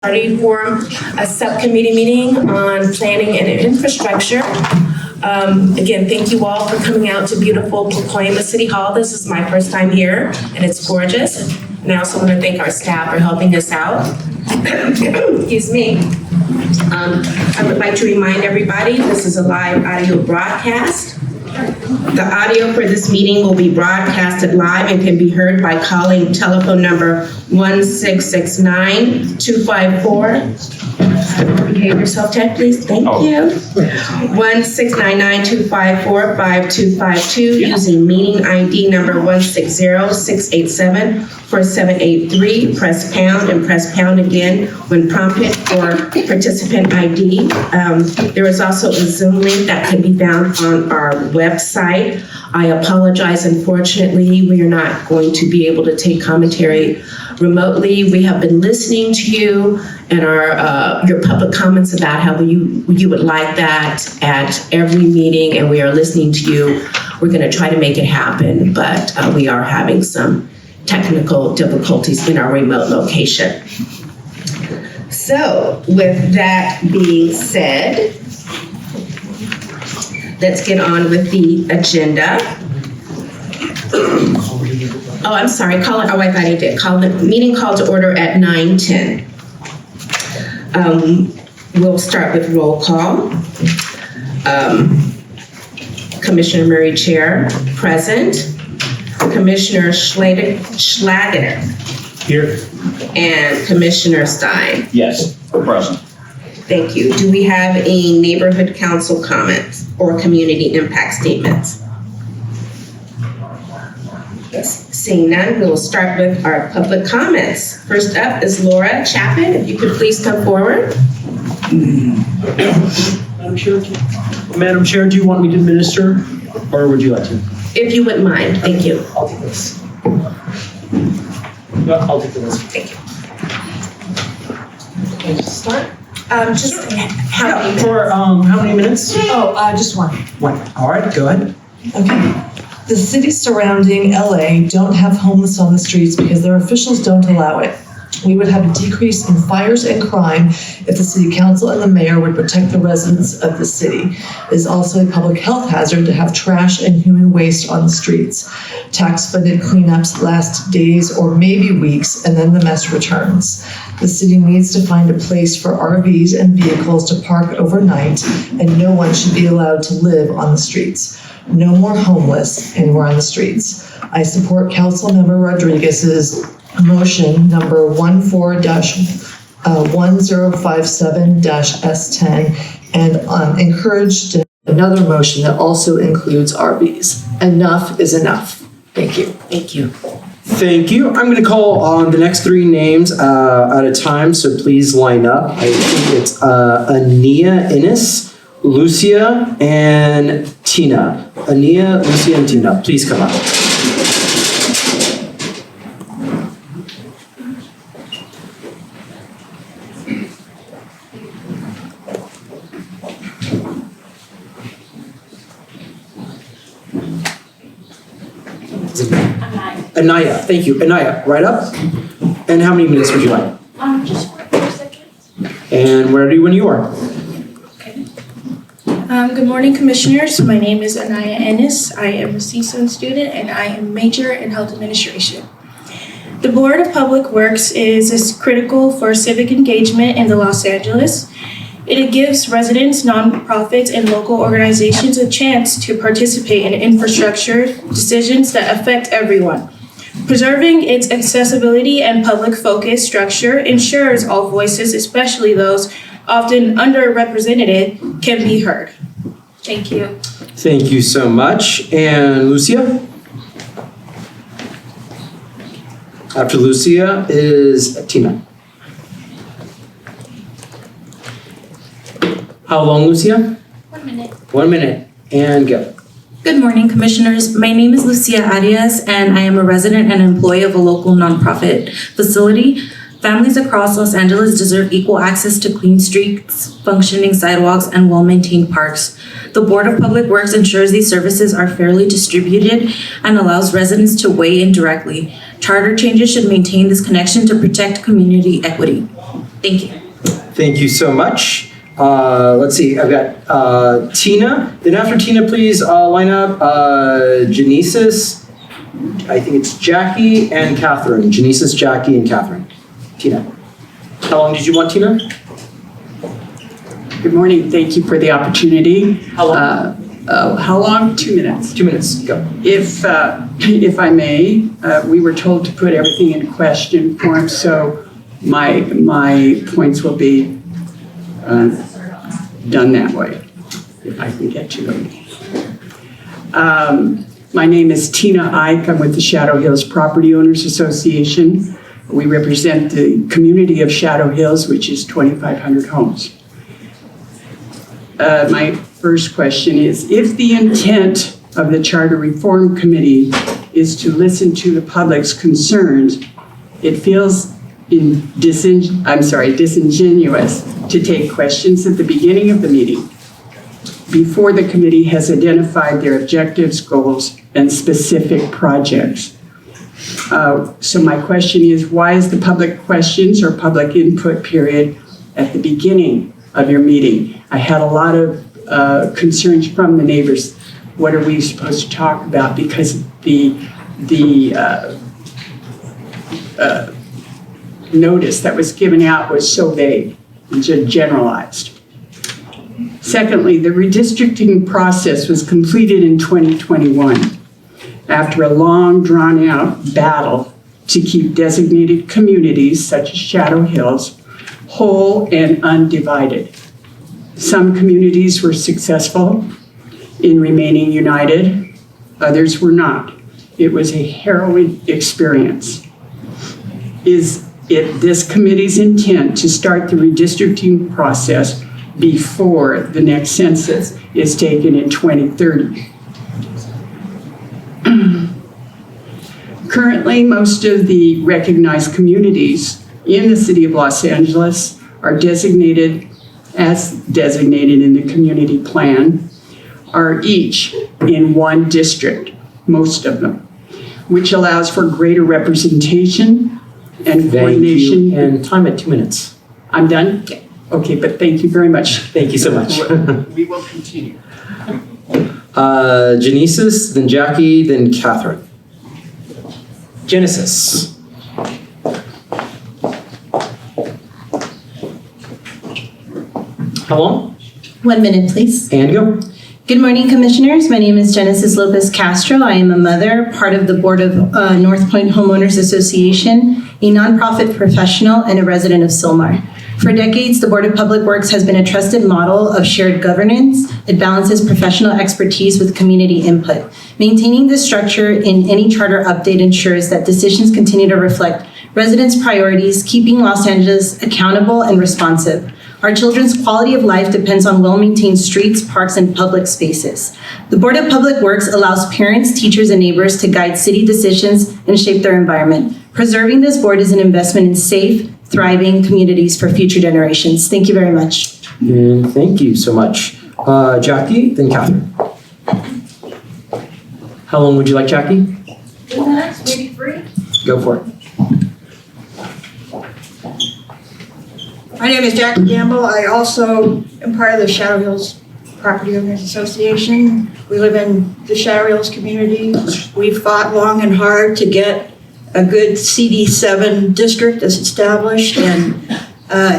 Party Forum, a subcommittee meeting on planning and infrastructure. Again, thank you all for coming out to beautiful Pacoima City Hall. This is my first time here and it's gorgeous. And I also want to thank our staff for helping us out. Excuse me. I would like to remind everybody, this is a live audio broadcast. The audio for this meeting will be broadcasted live and can be heard by calling telephone number 1-669-254. Behave yourself, Ted, please. Thank you. 1-699-254-5252 using meeting ID number 160-687-4783. Press pound and press pound again when prompted for participant ID. There is also a Zoom link that can be found on our website. I apologize, unfortunately, we are not going to be able to take commentary remotely. We have been listening to you and your public comments about how you would like that at every meeting, and we are listening to you. We're going to try to make it happen, but we are having some technical difficulties in our remote location. So with that being said, let's get on with the agenda. Oh, I'm sorry. I thought I did. Call the meeting called to order at 9:10. We'll start with roll call. Commissioner Murray, Chair, present. Commissioner Schlagener. Here. And Commissioner Stein. Yes, present. Thank you. Do we have any neighborhood council comments or community impact statements? Yes. Seeing none, we will start with our public comments. First up is Laura Chapman. If you could please come forward. Madam Chair, do you want me to administer, or would you like to? If you wouldn't mind, thank you. I'll take this. I'll take this. Thank you. Can you start? Just how many? For how many minutes? Oh, just one. One. All right, go ahead. Okay. The cities surrounding LA don't have homeless on the streets because their officials don't allow it. We would have a decrease in fires and crime if the city council and the mayor would protect the residents of the city. It is also a public health hazard to have trash and human waste on the streets. Tax-funded cleanups last days or maybe weeks, and then the mess returns. The city needs to find a place for RVs and vehicles to park overnight, and no one should be allowed to live on the streets. No more homeless anywhere on the streets. I support Councilmember Rodriguez's motion number 14-1057-S10 and encouraged another motion that also includes RVs. Enough is enough. Thank you. Thank you. Thank you. I'm going to call on the next three names at a time, so please line up. I think it's Ania Innes, Lucia, and Tina. Ania, Lucia, and Tina, please come up. Anaya, thank you. Anaya, right up. And how many minutes would you like? Just 4 seconds. And ready when you are. Okay. Good morning, commissioners. My name is Anaya Ennis. I am a CSUN student and I am major in health administration. The Board of Public Works is critical for civic engagement in the Los Angeles. It gives residents, nonprofits, and local organizations a chance to participate in infrastructure decisions that affect everyone. Preserving its accessibility and public focus structure ensures all voices, especially those often underrepresented, can be heard. Thank you. Thank you so much. And Lucia? After Lucia is Tina. How long, Lucia? 1 minute. 1 minute. And go. Good morning, commissioners. My name is Lucia Arias, and I am a resident and employee of a local nonprofit facility. Families across Los Angeles deserve equal access to clean streets, functioning sidewalks, and well-maintained parks. The Board of Public Works ensures these services are fairly distributed and allows residents to weigh in directly. Charter changes should maintain this connection to protect community equity. Thank you. Thank you so much. Let's see, I've got Tina. Then after Tina, please line up Genesis. I think it's Jackie and Catherine. Genesis, Jackie, and Catherine. Tina. How long did you want, Tina? Good morning. Thank you for the opportunity. How long? How long? 2 minutes. 2 minutes, go. If I may, we were told to put everything in question form, so my points will be done that way, if I can get to them. My name is Tina Ike. I'm with the Shadow Hills Property Owners Association. We represent the community of Shadow Hills, which is 2,500 homes. My first question is, if the intent of the Charter Reform Committee is to listen to the public's concerns, it feels disingenuous to take questions at the beginning of the meeting before the committee has identified their objectives, goals, and specific projects. So my question is, why is the public questions or public input period at the beginning of your meeting? I had a lot of concerns from the neighbors. What are we supposed to talk about? Because the notice that was given out was so vague and generalized. Secondly, the redistricting process was completed in 2021 after a long, drawn-out battle to keep designated communities, such as Shadow Hills, whole and undivided. Some communities were successful in remaining united, others were not. It was a harrowing experience. Is it this committee's intent to start the redistricting process before the next census is taken in 2030? Currently, most of the recognized communities in the city of Los Angeles are designated in the community plan, are each in one district, most of them, which allows for greater representation and coordination. Thank you, and time at 2 minutes. I'm done? Okay, but thank you very much. Thank you so much. We will continue. Genesis, then Jackie, then Catherine. Genesis. How long? 1 minute, please. And go. Good morning, Commissioners. My name is Genesis Lopez Castro. I am a mother, part of the board of North Point Homeowners Association, a nonprofit professional, and a resident of Sylmar. For decades, the Board of Public Works has been a trusted model of shared governance. It balances professional expertise with community input. Maintaining this structure in any charter update ensures that decisions continue to reflect residents' priorities, keeping Los Angeles accountable and responsive. Our children's quality of life depends on well-maintained streets, parks, and public spaces. The Board of Public Works allows parents, teachers, and neighbors to guide city decisions and shape their environment. Preserving this board is an investment in safe, thriving communities for future generations. Thank you very much. And thank you so much. Jackie, then Catherine. How long would you like, Jackie? 2 minutes, maybe 3. Go for it. My name is Jackie Gamble. I also am part of the Shadow Hills Property Owners Association. We live in the Shadow Hills community. We fought long and hard to get a good CD7 district that's established, and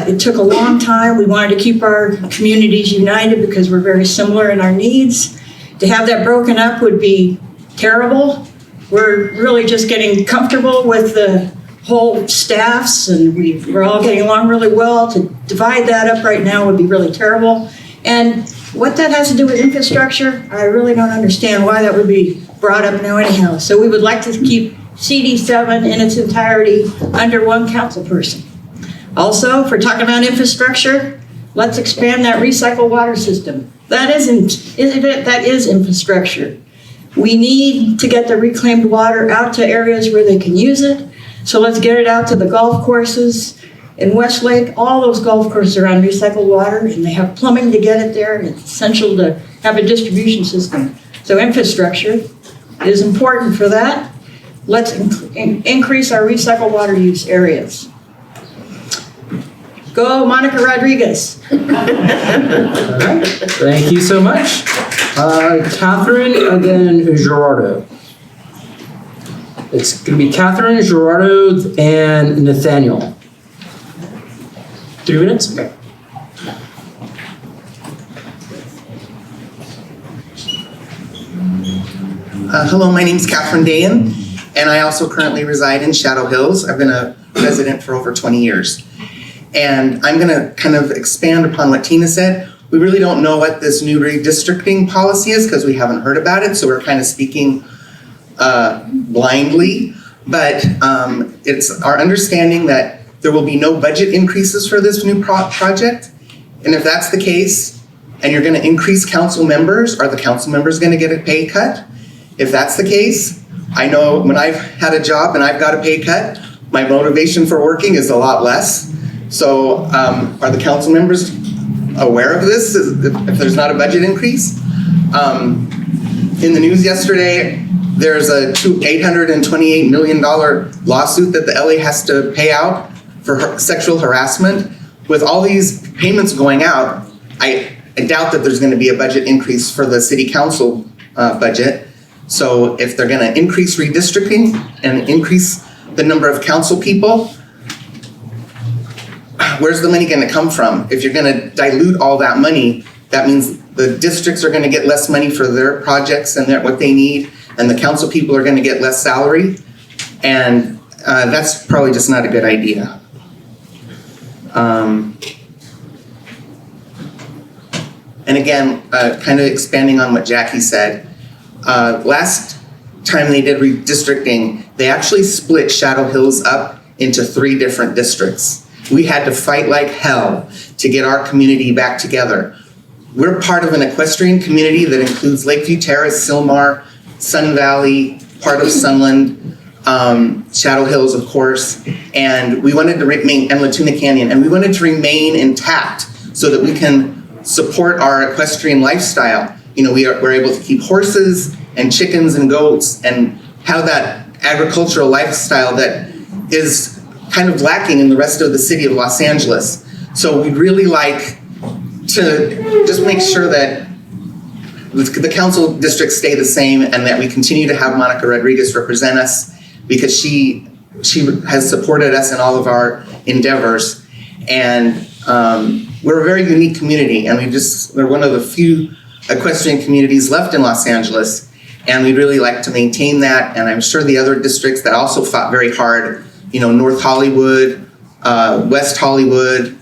it took a long time. We wanted to keep our communities united because we're very similar in our needs. To have that broken up would be terrible. We're really just getting comfortable with the whole staffs, and we're all getting along really well. To divide that up right now would be really terrible. And what that has to do with infrastructure, I really don't understand why that would be brought up now anyhow. So we would like to keep CD7 in its entirety under one council person. Also, if we're talking about infrastructure, let's expand that recycled water system. That is infrastructure. We need to get the reclaimed water out to areas where they can use it. So let's get it out to the golf courses in Westlake. All those golf courses are on recycled water, and they have plumbing to get it there. It's essential to have a distribution system. So infrastructure is important for that. Let's increase our recycled water use areas. Go Monica Rodriguez. All right. Thank you so much. Catherine and then Gerardo. It's going to be Catherine, Gerardo, and Nathaniel. 3 minutes? Okay. Hello, my name's Catherine Dayan, and I also currently reside in Shadow Hills. I've been a resident for over 20 years. And I'm gonna kind of expand upon what Tina said. We really don't know what this new redistricting policy is because we haven't heard about it, so we're kind of speaking blindly. But it's our understanding that there will be no budget increases for this new project. And if that's the case, and you're gonna increase council members, are the council members gonna get a pay cut? If that's the case, I know when I've had a job and I've got a pay cut, my motivation for working is a lot less. So are the council members aware of this, if there's not a budget increase? In the news yesterday, there's a $828 million lawsuit that the LA has to pay out for sexual harassment. With all these payments going out, I doubt that there's gonna be a budget increase for the city council budget. So if they're gonna increase redistricting and increase the number of council people, where's the money gonna come from? If you're gonna dilute all that money, that means the districts are gonna get less money for their projects and what they need, and the council people are gonna get less salary. And that's probably just not a good idea. And again, kind of expanding on what Jackie said, last time they did redistricting, they actually split Shadow Hills up into 3 different districts. We had to fight like hell to get our community back together. We're part of an equestrian community that includes Lakeview Terrace, Sylmar, Sun Valley, part of Sunland, Shadow Hills, of course, and we wanted to remain, and Latuna Canyon, and we wanted to remain intact so that we can support our equestrian lifestyle. You know, we're able to keep horses and chickens and goats and have that agricultural lifestyle that is kind of lacking in the rest of the city of Los Angeles. So we'd really like to just make sure that the council districts stay the same and that we continue to have Monica Rodriguez represent us because she has supported us in all of our endeavors. And we're a very unique community, and we're one of the few equestrian communities left in Los Angeles, and we'd really like to maintain that. And I'm sure the other districts that also fought very hard, you know, North Hollywood, West Hollywood,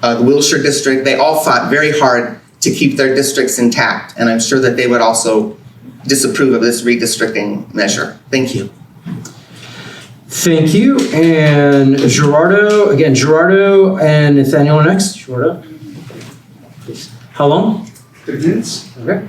the Wilshire district, they all fought very hard to keep their districts intact. And I'm sure that they would also disapprove of this redistricting measure. Thank you. Thank you. And Gerardo and Nathaniel are next. Gerardo, please. How long? 3 minutes. Okay.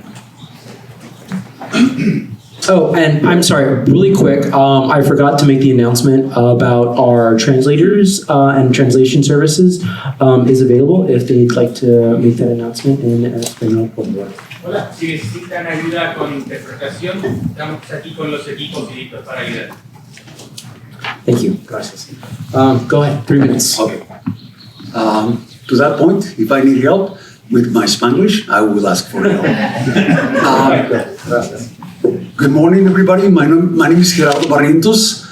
Oh, and I'm sorry, really quick, I forgot to make the announcement about our translators and translation services is available if they'd like to make that announcement in Español, por favor. Hola, si necesitan ayuda con interpretación, estamos aquí con los equipos listos para ayudar. Thank you. Gracias. Go ahead, 3 minutes. Okay. To that point, if I need help with my Spanish, I will ask for help. Good morning, everybody. My name is Gerardo Barrientos.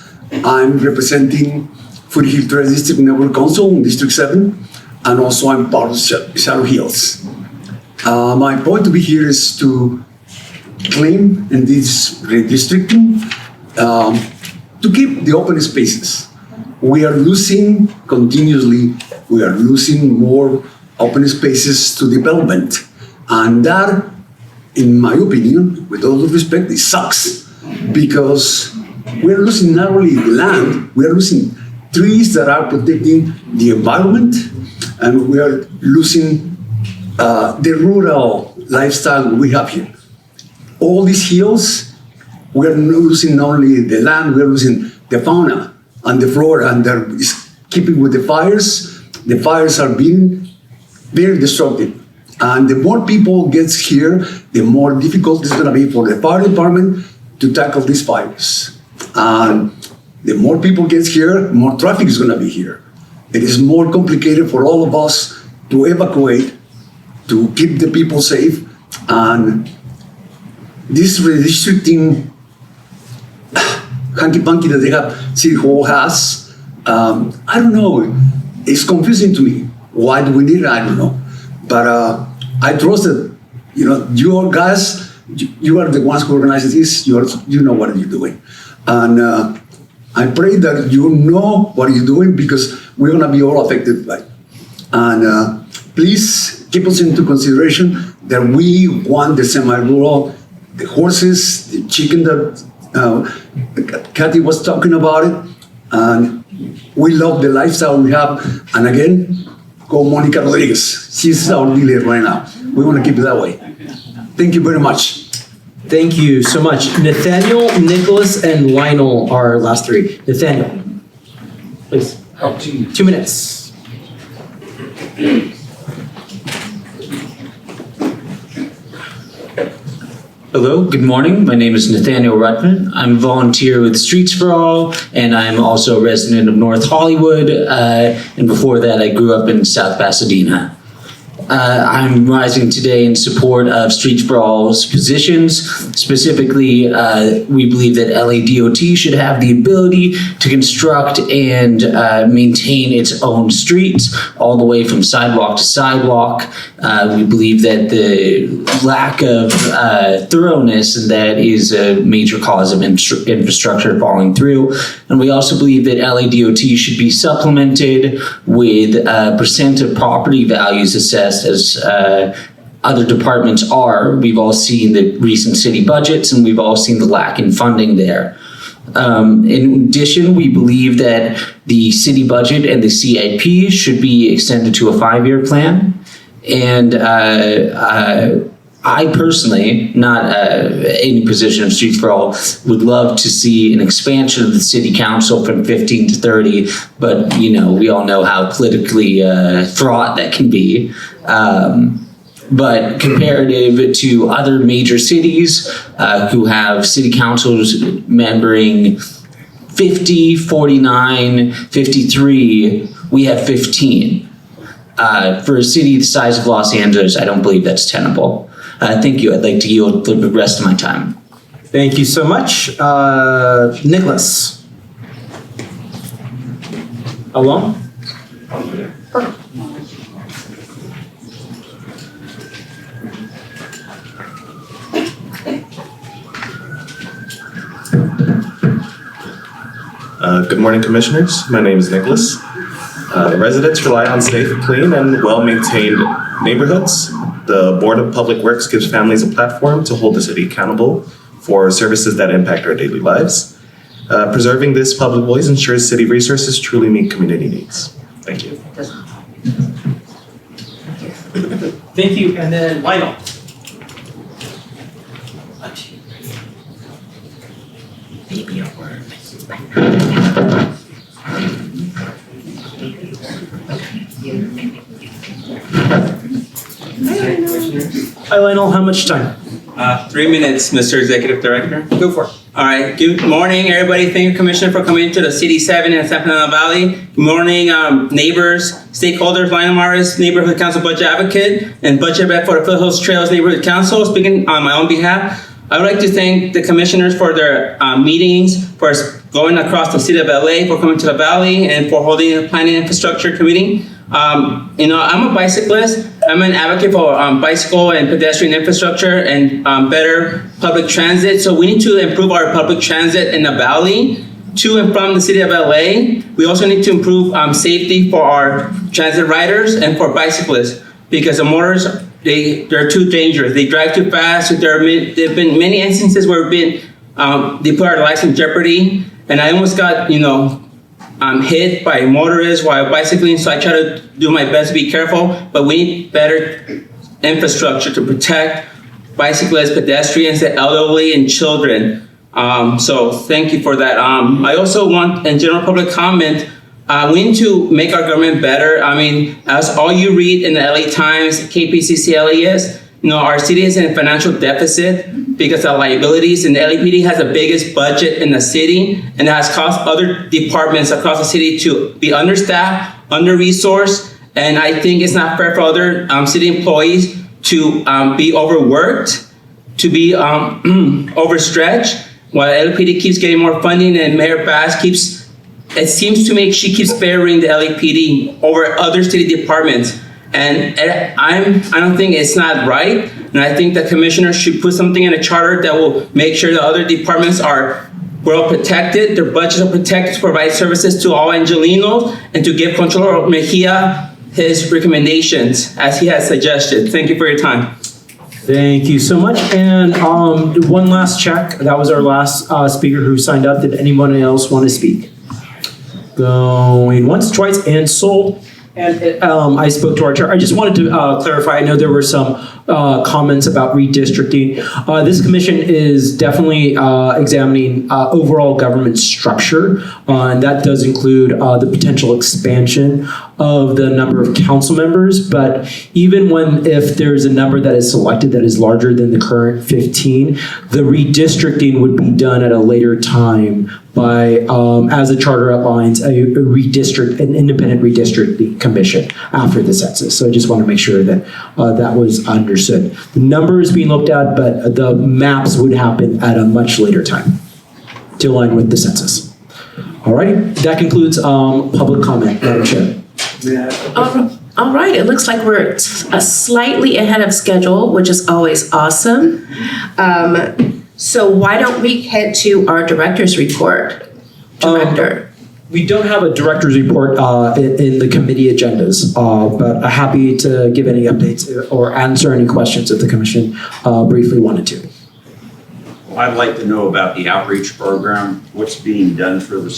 I'm representing Foothill Terrace District Neighborhood Council in District 7, and also I'm part of Shadow Hills. My point to be here is to claim in this redistricting to keep the open spaces. We are losing continuously, we are losing more open spaces to development. And that, in my opinion, with all due respect, it sucks because we're losing not only the land, we are losing trees that are protecting the environment, and we are losing the rural lifestyle we have here. All these hills, we are losing not only the land, we are losing the fauna and the flora, and they're keeping with the fires. The fires are being very destructive. And the more people gets here, the more difficult it's gonna be for the fire department to tackle these fires. And the more people gets here, more traffic is gonna be here. it is more complicated for all of us to evacuate, to keep the people safe, and this redistricting hanky-panky that they have, City Hall has, I don't know, it's confusing to me. Why do we need it? I don't know. But I trust that, you guys, you are the ones who organize this, you know what you're doing. And I pray that you know what you're doing, because we're gonna be all affected by it. And please keep us into consideration that we want the semi-rural, the horses, the chicken that Kathy was talking about it, and we love the lifestyle we have. And again, go Monica Rodriguez. She's our leader right now. We want to keep it that way. Thank you very much. Thank you so much. Nathaniel, Nicholas, and Lionel are our last three. Nathaniel, please. 2 minutes. Hello, good morning. My name is Nathaniel Rutman. I'm a volunteer with Streets for All, and I'm also a resident of North Hollywood. And before that, I grew up in South Pasadena. I'm rising today in support of Streets for All's positions. Specifically, we believe that LADOT should have the ability to construct and maintain its own streets all the way from sidewalk to sidewalk. We believe that the lack of thoroughness in that is a major cause of infrastructure falling through. And we also believe that LADOT should be supplemented with percent of property values assessed as other departments are. We've all seen the recent city budgets, and we've all seen the lack in funding there. In addition, we believe that the city budget and the CIP should be extended to a 5-year plan. And I personally, not any position of Streets for All, would love to see an expansion of the city council from 15 to 30, but we all know how politically fraught that can be. But comparative to other major cities who have city councils membering 50, 49, 53, we have 15. For a city the size of Los Angeles, I don't believe that's tenable. Thank you. I'd like to yield the rest of my time. Thank you so much. Nicholas. Alone? Good morning, Commissioners. My name is Nicholas. Residents rely on safe, clean, and well-maintained neighborhoods. The Board of Public Works gives families a platform to hold the city accountable for services that impact our daily lives. Preserving this public voice ensures city resources truly meet community needs. Thank you. Thank you, and then Lionel. Baby, a word. Hi, Lionel. How much time? 3 minutes, Mr. Executive Director. Go for it. All right. Good morning, everybody. Thank you, Commissioner, for coming to the City 7 in San Fernando Valley. Good morning, neighbors, stakeholders. Lionel Morris, Neighborhood Council Budget Advocate and Budget Rep for the Foothills Trails Neighborhood Council. Speaking on my own behalf, I would like to thank the commissioners for their meetings, for going across the city of LA, for coming to the Valley, and for holding a planning infrastructure committee. I'm a bicyclist. I'm an advocate for bicycle and pedestrian infrastructure and better public transit. So we need to improve our public transit in the Valley to and from the city of LA. We also need to improve safety for our transit riders and for bicyclists, because the motors, they're too dangerous. They drive too fast. There have been many instances where they put our lives in jeopardy. And I almost got, hit by motorists while bicycling, so I try to do my best to be careful, but we need better infrastructure to protect bicyclists, pedestrians, the elderly, and children. So thank you for that. I also want, in general public comment, we need to make our government better. I mean, as all you read in the LA Times, KPCC, LAS, our city is in a financial deficit because of liabilities, and the LAPD has the biggest budget in the city, and that has caused other departments across the city to be understaffed, under-resourced, and I think it's not fair for other city employees to be overworked, to be overstretched, while LAPD keeps getting more funding and Mayor Bass it seems to me she keeps favoring the LAPD over other city departments. And I don't think it's not right. And I think the commissioners should put something in a charter that will make sure the other departments are well protected, their budgets are protected to provide services to all Angelenos, and to give Controller Mejia his recommendations as he has suggested. Thank you for your time. Thank you so much. And one last check. That was our last speaker who signed up. Did anyone else want to speak? Going once, twice, and sold. And I spoke to our chair. I just wanted to clarify. I know there were some comments about redistricting. This commission is definitely examining overall government structure, and that does include the potential expansion of the number of council members. But even if there's a number that is selected that is larger than the current 15, the redistricting would be done at a later time by, as the charter outlines, an independent redistricting commission after the census. So I just want to make sure that that was understood. The number is being looked at, but the maps would happen at a much later time to align with the census. All righty, that concludes public comment, Madam Chair. All right, it looks like we're slightly ahead of schedule, which is always awesome. So why don't we head to our director's report? Director. We don't have a director's report in the committee agendas, but I'm happy to give any updates or answer any questions if the commission briefly wanted to. Well, I'd like to know about the outreach program, what's being done for the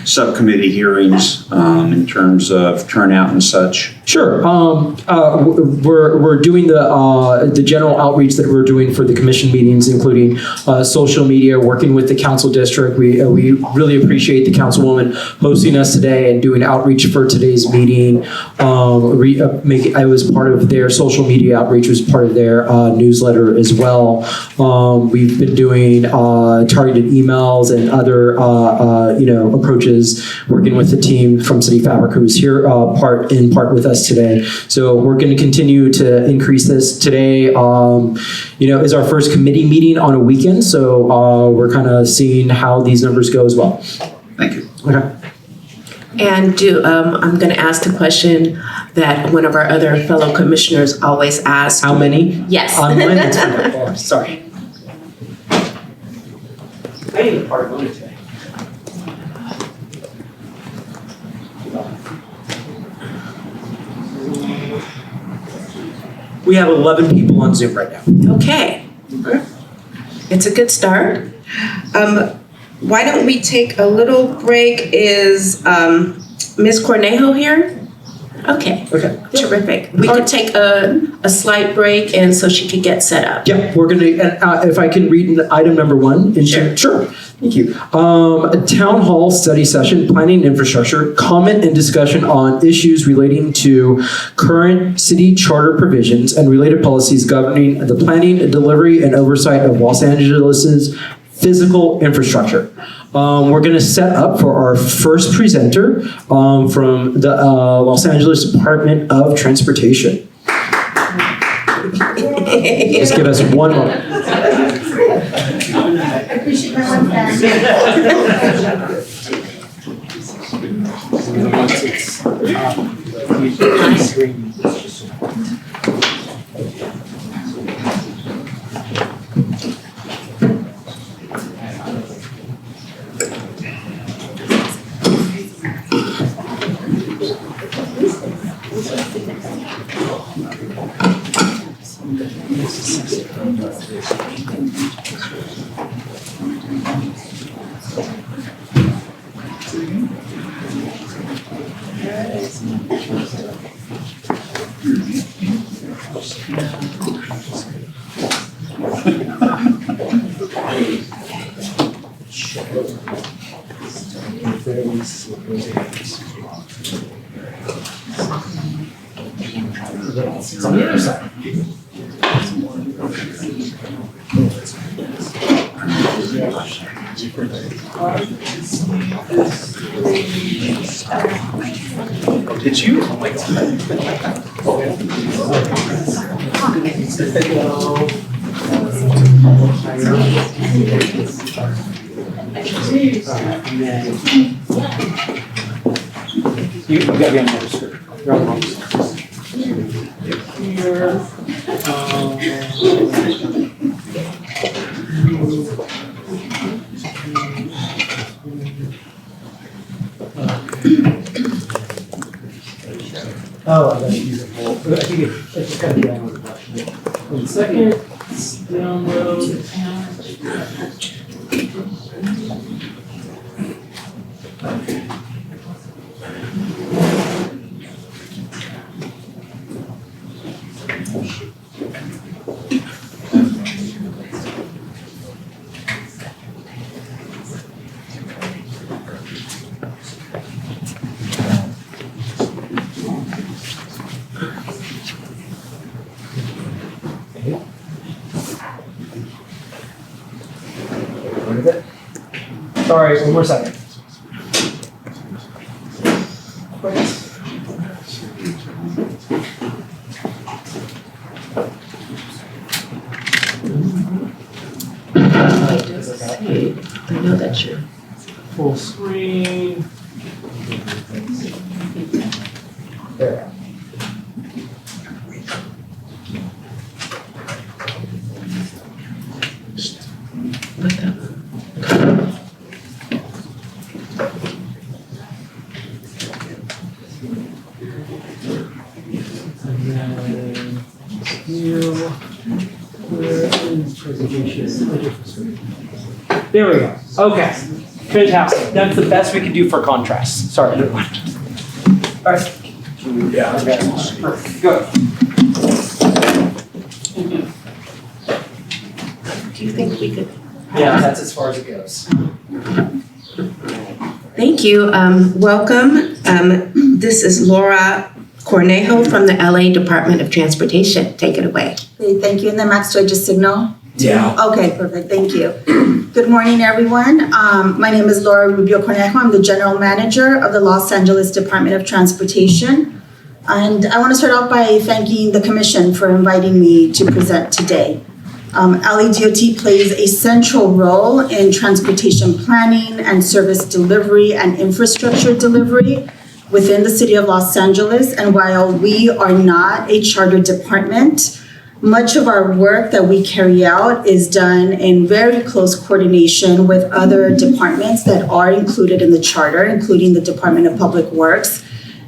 subcommittee hearings in terms of turnout and such. Sure. We're doing the general outreach that we're doing for the commission meetings, including social media, working with the council district. We really appreciate the councilwoman hosting us today and doing outreach for today's meeting. I was part of their social media outreach, was part of their newsletter as well. We've been doing targeted emails and other approaches, working with the team from City Fabric who's here in part with us today. So we're going to continue to increase this. Today, is our first committee meeting on a weekend. So we're kind of seeing how these numbers go as well. Thank you. Okay. And I'm going to ask the question that one of our other fellow commissioners always asks. How many? Yes. Oh, sorry. I need a part of it today. We have 11 people on Zoom right now. Okay. It's a good start. Why don't we take a little break? Is Ms. Cornejo here? Okay. Okay. Terrific. We could take a slight break and so she could get set up. Yeah, we're going to, if I can read item number 1. Sure. Thank you. A town hall study session, planning infrastructure, comment and discussion on issues relating to current city charter provisions and related policies governing the planning, delivery, and oversight of Los Angeles's physical infrastructure. We're going to set up for our first presenter from the Los Angeles Department of Transportation. Just give us one moment. It's on the other side. Did you? Oh my You gotta be on the screen. You're on the Oh, I gotta use it whole. I think it's just gotta be downloaded. 1 second. Download. Sorry, 1 more second. I know that's your Full screen. There. There we go. Okay. Fantastic. That's the best we can do for contrast. Sorry. All right. Yeah. Okay. Good. Do you think we could? Yeah, that's as far as it goes. Thank you. Welcome. This is Laura Cornejo from the LA Department of Transportation. Take it away. Okay, thank you. And then Max, do I just signal? Yeah. Okay, perfect. Thank you. Good morning, everyone. My name is Laura Rubio Cornejo. I'm the General Manager of the Los Angeles Department of Transportation. And I want to start off by thanking the Commission for inviting me to present today. LADOT plays a central role in transportation planning and service delivery and infrastructure delivery within the city of Los Angeles. And while we are not a charter department, much of our work that we carry out is done in very close coordination with other departments that are included in the charter, including the Department of Public Works.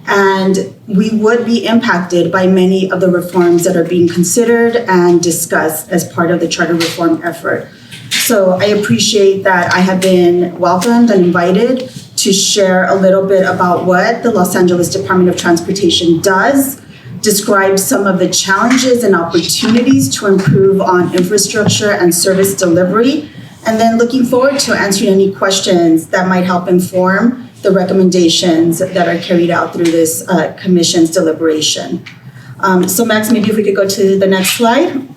And we would be impacted by many of the reforms that are being considered and discussed as part of the charter reform effort. So I appreciate that I have been welcomed and invited to share a little bit about what the Los Angeles Department of Transportation does, describe some of the challenges and opportunities to improve on infrastructure and service delivery, and then looking forward to answering any questions that might help inform the recommendations that are carried out through this commission's deliberation. So Max, maybe if we could go to the next slide.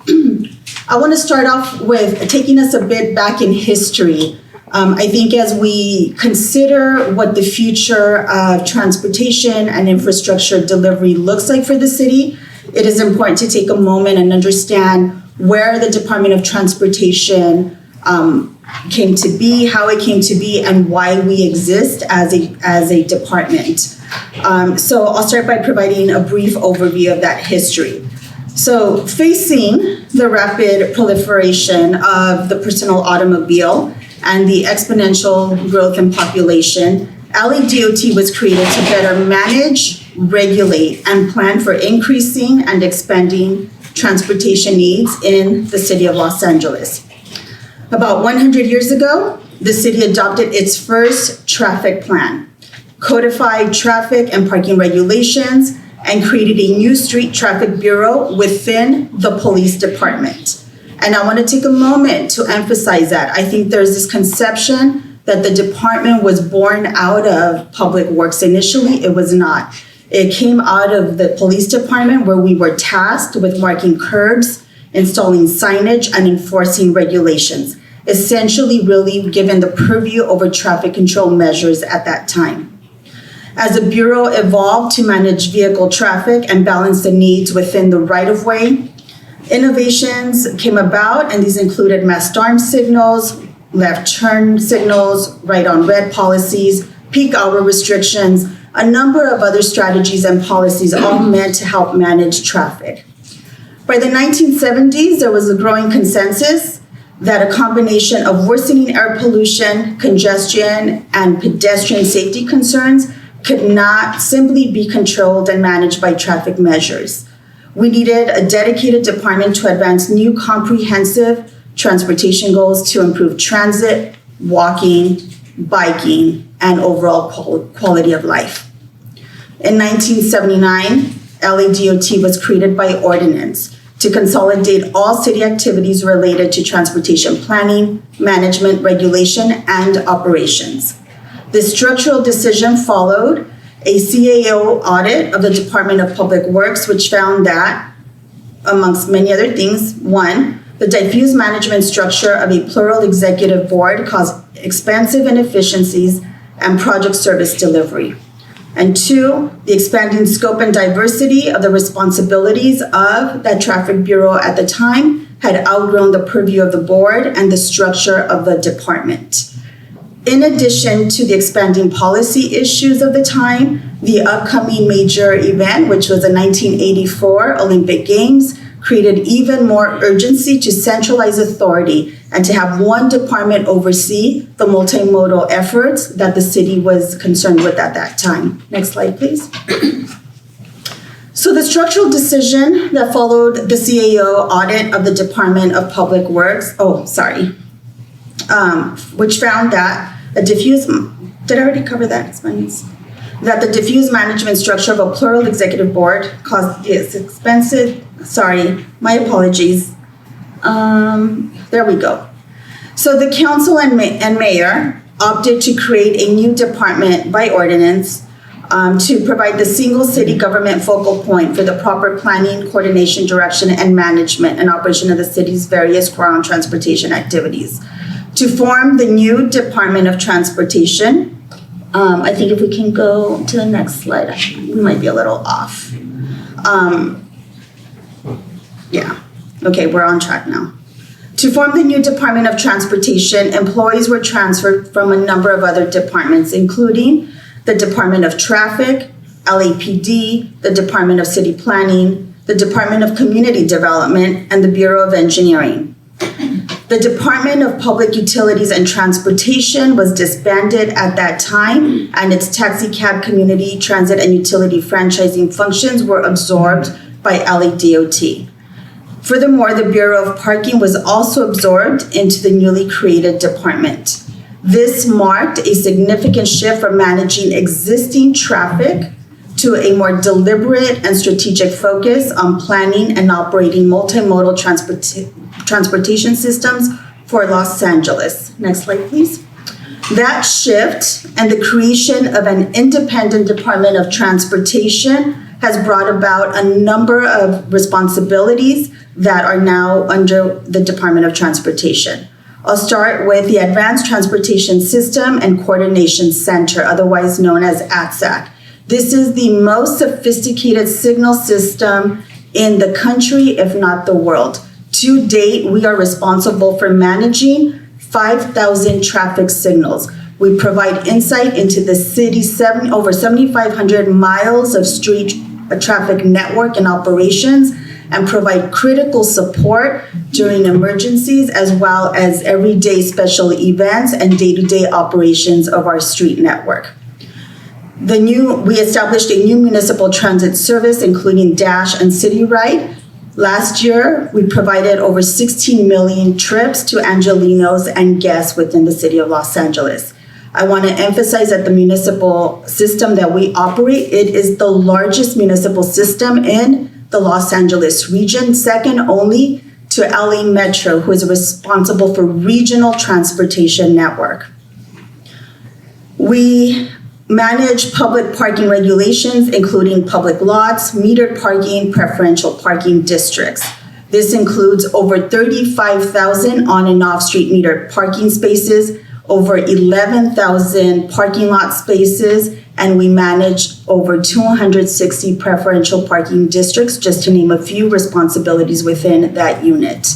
I want to start off with taking us a bit back in history. I think as we consider what the future of transportation and infrastructure delivery looks like for the city, it is important to take a moment and understand where the Department of Transportation came to be, how it came to be, and why we exist as a department. So I'll start by providing a brief overview of that history. So facing the rapid proliferation of the personal automobile and the exponential growth in population, LADOT was created to better manage, regulate, and plan for increasing and expanding transportation needs in the city of Los Angeles. About 100 years ago, the city adopted its first traffic plan, codified traffic and parking regulations, and created a new street traffic bureau within the police department. And I want to take a moment to emphasize that. I think there's this conception that the department was born out of Public Works initially. It was not. It came out of the police department where we were tasked with marking curbs, installing signage, and enforcing regulations, essentially really given the purview over traffic control measures at that time. As the Bureau evolved to manage vehicle traffic and balance the needs within the right-of-way, innovations came about, and these included masked arm signals, left turn signals, right on red policies, peak hour restrictions, a number of other strategies and policies all meant to help manage traffic. By the 1970s, there was a growing consensus that a combination of worsening air pollution, congestion, and pedestrian safety concerns could not simply be controlled and managed by traffic measures. We needed a dedicated department to advance new comprehensive transportation goals to improve transit, walking, biking, and overall quality of life. In 1979, LADOT was created by ordinance to consolidate all city activities related to transportation planning, management, regulation, and operations. This structural decision followed a CAO audit of the Department of Public Works, which found that, amongst many other things, one, the diffuse management structure of a plural executive board caused expensive inefficiencies and project service delivery. And two, the expanding scope and diversity of the responsibilities of that traffic bureau at the time had outgrown the purview of the board and the structure of the department. In addition to the expanding policy issues of the time, the upcoming major event, which was the 1984 Olympic Games, created even more urgency to centralize authority and to have one department oversee the multimodal efforts that the city was concerned with at that time. Next slide, please. So the structural decision that followed the CAO audit of the Department of Public Works, which found that a diffuse, did I already cover that? That the diffuse management structure of a plural executive board caused this expensive, my apologies. There we go. So the council and mayor opted to create a new department by ordinance to provide the single city government focal point for the proper planning, coordination, direction, and management and operation of the city's various ground transportation activities. To form the new Department of Transportation, I think if we can go to the next slide, we might be a little off. Okay, we're on track now. To form the new Department of Transportation, employees were transferred from a number of other departments, including the Department of Traffic, LAPD, the Department of City Planning, the Department of Community Development, and the Bureau of Engineering. The Department of Public Utilities and Transportation was disbanded at that time, and its taxi cab, community transit, and utility franchising functions were absorbed by LADOT. Furthermore, the Bureau of Parking was also absorbed into the newly created department. This marked a significant shift from managing existing traffic to a more deliberate and strategic focus on planning and operating multimodal transportation systems for Los Angeles. Next slide, please. That shift and the creation of an independent Department of Transportation has brought about a number of responsibilities that are now under the Department of Transportation. I'll start with the Advanced Transportation System and Coordination Center, otherwise known as ATSAC. This is the most sophisticated signal system in the country, if not the world. To date, we are responsible for managing 5,000 traffic signals. We provide insight into the city's over 7,500 miles of street traffic network and operations, and provide critical support during emergencies as well as everyday special events and day-to-day operations of our street network. We established a new municipal transit service, including Dash and City Ride. Last year, we provided over 16 million trips to Angelenos and guests within the city of Los Angeles. I want to emphasize that the municipal system that we operate, it is the largest municipal system in the Los Angeles region, second only to LA Metro, who is responsible for regional transportation network. We manage public parking regulations, including public lots, metered parking, preferential parking districts. This includes over 35,000 on and off street metered parking spaces, over 11,000 parking lot spaces, and we manage over 260 preferential parking districts, just to name a few responsibilities within that unit.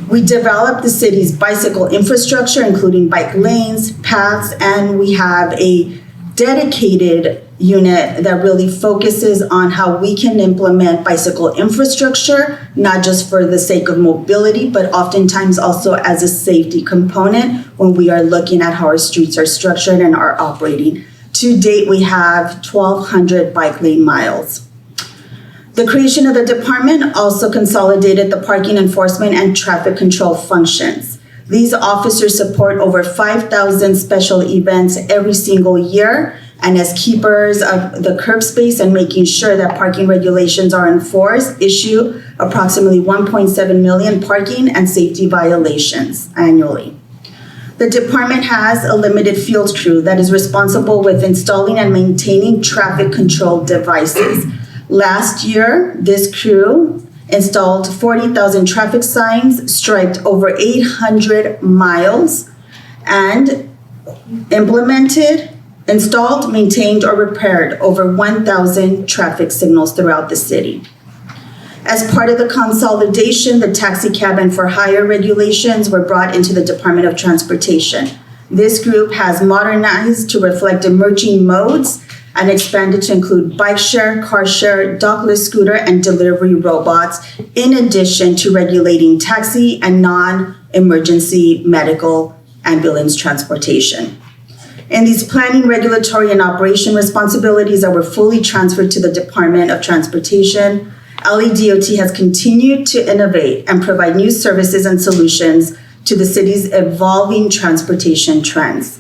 We develop the city's bicycle infrastructure, including bike lanes, paths, and we have a dedicated unit that really focuses on how we can implement bicycle infrastructure, not just for the sake of mobility, but oftentimes also as a safety component when we are looking at how our streets are structured and are operating. To date, we have 1,200 bike lane miles. The creation of the department also consolidated the parking enforcement and traffic control functions. These officers support over 5,000 special events every single year, and as keepers of the curb space and making sure that parking regulations are enforced, issue approximately 1.7 million parking and safety violations annually. The department has a limited field crew that is responsible with installing and maintaining traffic control devices. Last year, this crew installed 40,000 traffic signs, striped over 800 miles, and installed, maintained, or repaired over 1,000 traffic signals throughout the city. As part of the consolidation, the taxi cab and for hire regulations were brought into the Department of Transportation. This group has modernized to reflect emerging modes and expanded to include bike share, car share, dockless scooter, and delivery robots, in addition to regulating taxi and non-emergency medical ambulance transportation. And these planning, regulatory, and operation responsibilities that were fully transferred to the Department of Transportation, LADOT has continued to innovate and provide new services and solutions to the city's evolving transportation trends.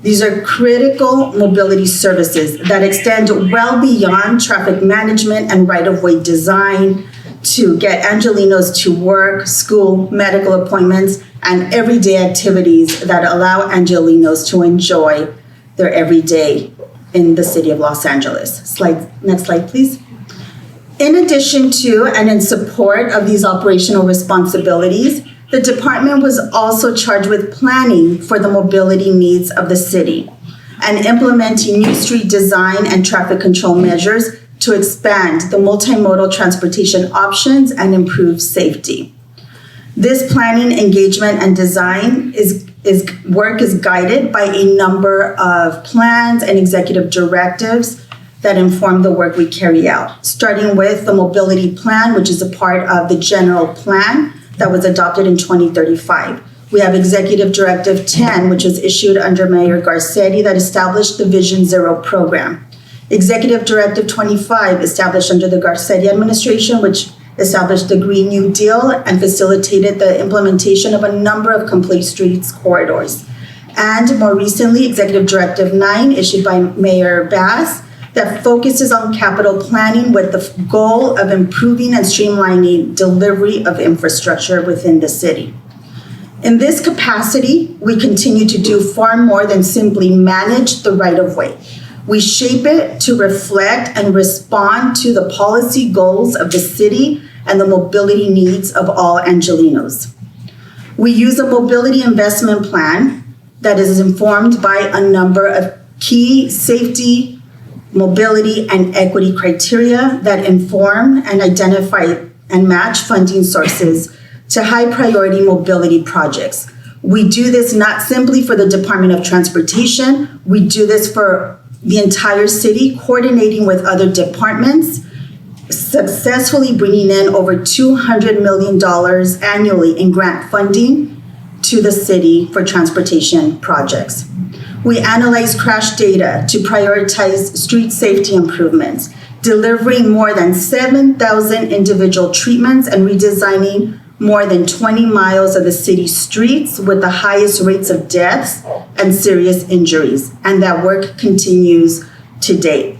These are critical mobility services that extend well beyond traffic management and right-of-way design to get Angelenos to work, school, medical appointments, and everyday activities that allow Angelenos to enjoy their everyday in the city of Los Angeles. Next slide, please. In addition to and in support of these operational responsibilities, the department was also charged with planning for the mobility needs of the city and implementing new street design and traffic control measures to expand the multimodal transportation options and improve safety. This planning, engagement, and design work is guided by a number of plans and executive directives that inform the work we carry out, starting with the mobility plan, which is a part of the general plan that was adopted in 2035. We have Executive Directive 10, which was issued under Mayor Garcetti, that established the Vision Zero program. Executive Directive 25, established under the Garcetti administration, which established the Green New Deal and facilitated the implementation of a number of complete streets corridors. And more recently, Executive Directive 9, issued by Mayor Bass, that focuses on capital planning with the goal of improving and streamlining delivery of infrastructure within the city. In this capacity, we continue to do far more than simply manage the right-of-way. We shape it to reflect and respond to the policy goals of the city and the mobility needs of all Angelenos. We use a mobility investment plan that is informed by a number of key safety, mobility, and equity criteria that inform and identify and match funding sources to high priority mobility projects. We do this not simply for the Department of Transportation, we do this for the entire city, coordinating with other departments, successfully bringing in over $200 million annually in grant funding to the city for transportation projects. We analyze crash data to prioritize street safety improvements, delivering more than 7,000 individual treatments and redesigning more than 20 miles of the city's streets with the highest rates of deaths and serious injuries, and that work continues to date.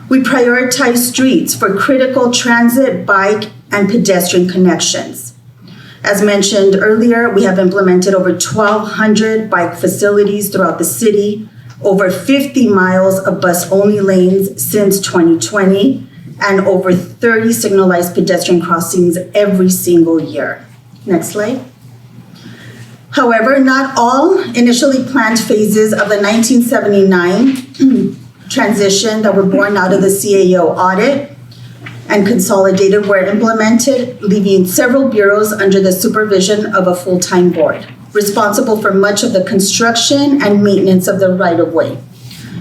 We prioritize streets for critical transit, bike, and pedestrian connections. As mentioned earlier, we have implemented over 1,200 bike facilities throughout the city, over 50 miles of bus-only lanes since 2020, and over 30 signalized pedestrian crossings every single year. Next slide. However, not all initially planned phases of the 1979 transition that were born out of the CAO audit and consolidated were implemented, leaving several bureaus under the supervision of a full-time board, responsible for much of the construction and maintenance of the right-of-way,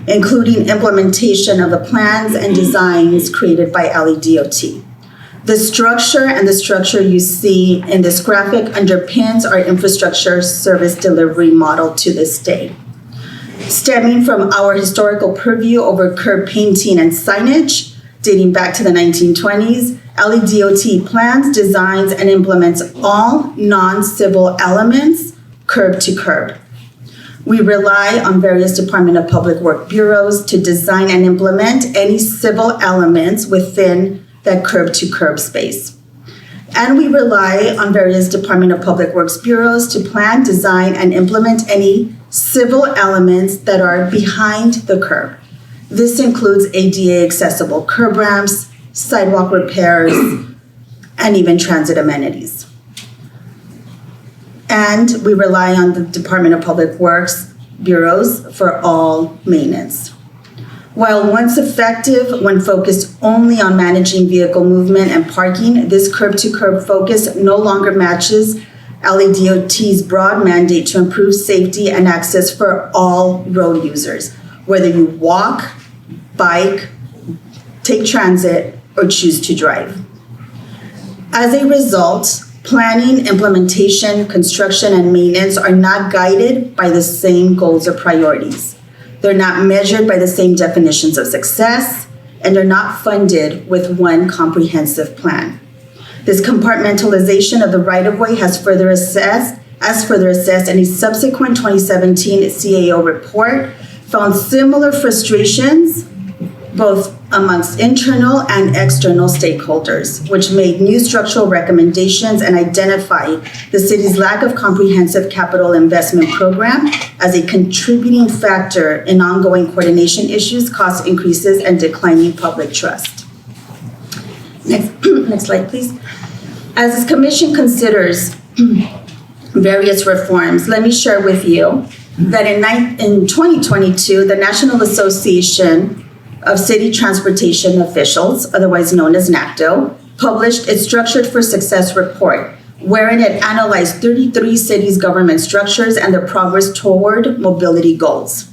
including implementation of the plans and designs created by LADOT. The structure you see in this graphic underpins our infrastructure service delivery model to this day. Stemming from our historical purview over curb painting and signage, dating back to the 1920s, LADOT plans, designs, and implements all non-civil elements curb to curb. We rely on various Department of Public Works bureaus to design and implement any civil elements within that curb to curb space. And we rely on various Department of Public Works bureaus to plan, design, and implement any civil elements that are behind the curb. This includes ADA accessible curb ramps, sidewalk repairs, and even transit amenities. And we rely on the Department of Public Works bureaus for all maintenance. While once effective when focused only on managing vehicle movement and parking, this curb-to-curb focus no longer matches LADOT's broad mandate to improve safety and access for all road users, whether you walk, bike, take transit, or choose to drive. As a result, planning, implementation, construction, and maintenance are not guided by the same goals or priorities. They're not measured by the same definitions of success, and they're not funded with one comprehensive plan. This compartmentalization of the right-of-way has further assessed in a subsequent 2017 CAO report, found similar frustrations both amongst internal and external stakeholders, which made new structural recommendations and identified the city's lack of comprehensive capital investment program as a contributing factor in ongoing coordination issues, cost increases, and declining public trust. Next slide, please. As this commission considers various reforms, let me share with you that in 2022, the National Association of City Transportation Officials, otherwise known as NACTO, published its Structured for Success report, wherein it analyzed 33 cities' government structures and their progress toward mobility goals.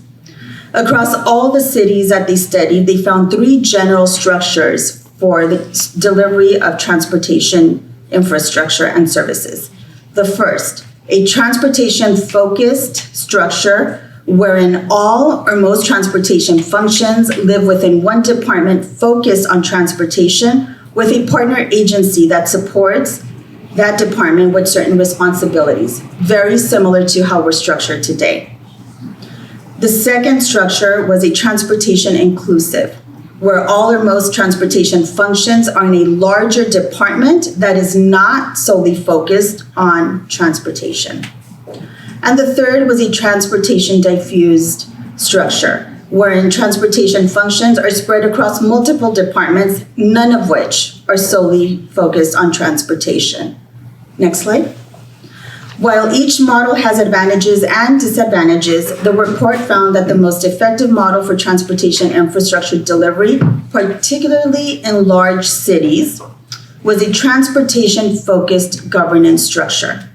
Across all the cities that they studied, they found 3 general structures for the delivery of transportation infrastructure and services. The first, a transportation-focused structure wherein all or most transportation functions live within one department focused on transportation with a partner agency that supports that department with certain responsibilities, very similar to how we're structured today. The second structure was a transportation inclusive, where all or most transportation functions are in a larger department that is not solely focused on transportation. And the third was a transportation diffused structure, wherein transportation functions are spread across multiple departments, none of which are solely focused on transportation. Next slide. While each model has advantages and disadvantages, the report found that the most effective model for transportation infrastructure delivery, particularly in large cities, was a transportation-focused governance structure.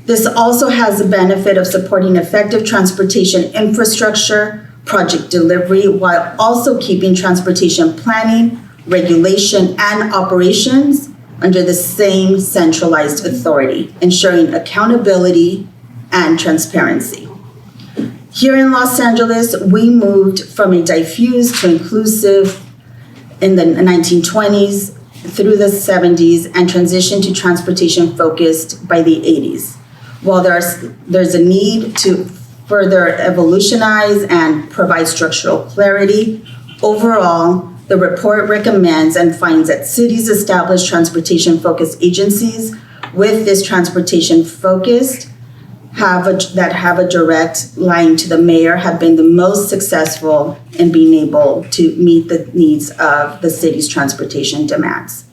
This also has the benefit of supporting effective transportation infrastructure, project delivery, while also keeping transportation planning, regulation, and operations under the same centralized authority, ensuring accountability and transparency. Here in Los Angeles, we moved from a diffused to inclusive in the 1920s through the 70s and transitioned to transportation focused by the 80s. While there's a need to further evolutionize and provide structural clarity, overall, the report recommends and finds that cities establish transportation-focused agencies with this transportation-focused that have a direct line to the mayor have been the most successful in being able to meet the needs of the city's transportation demands.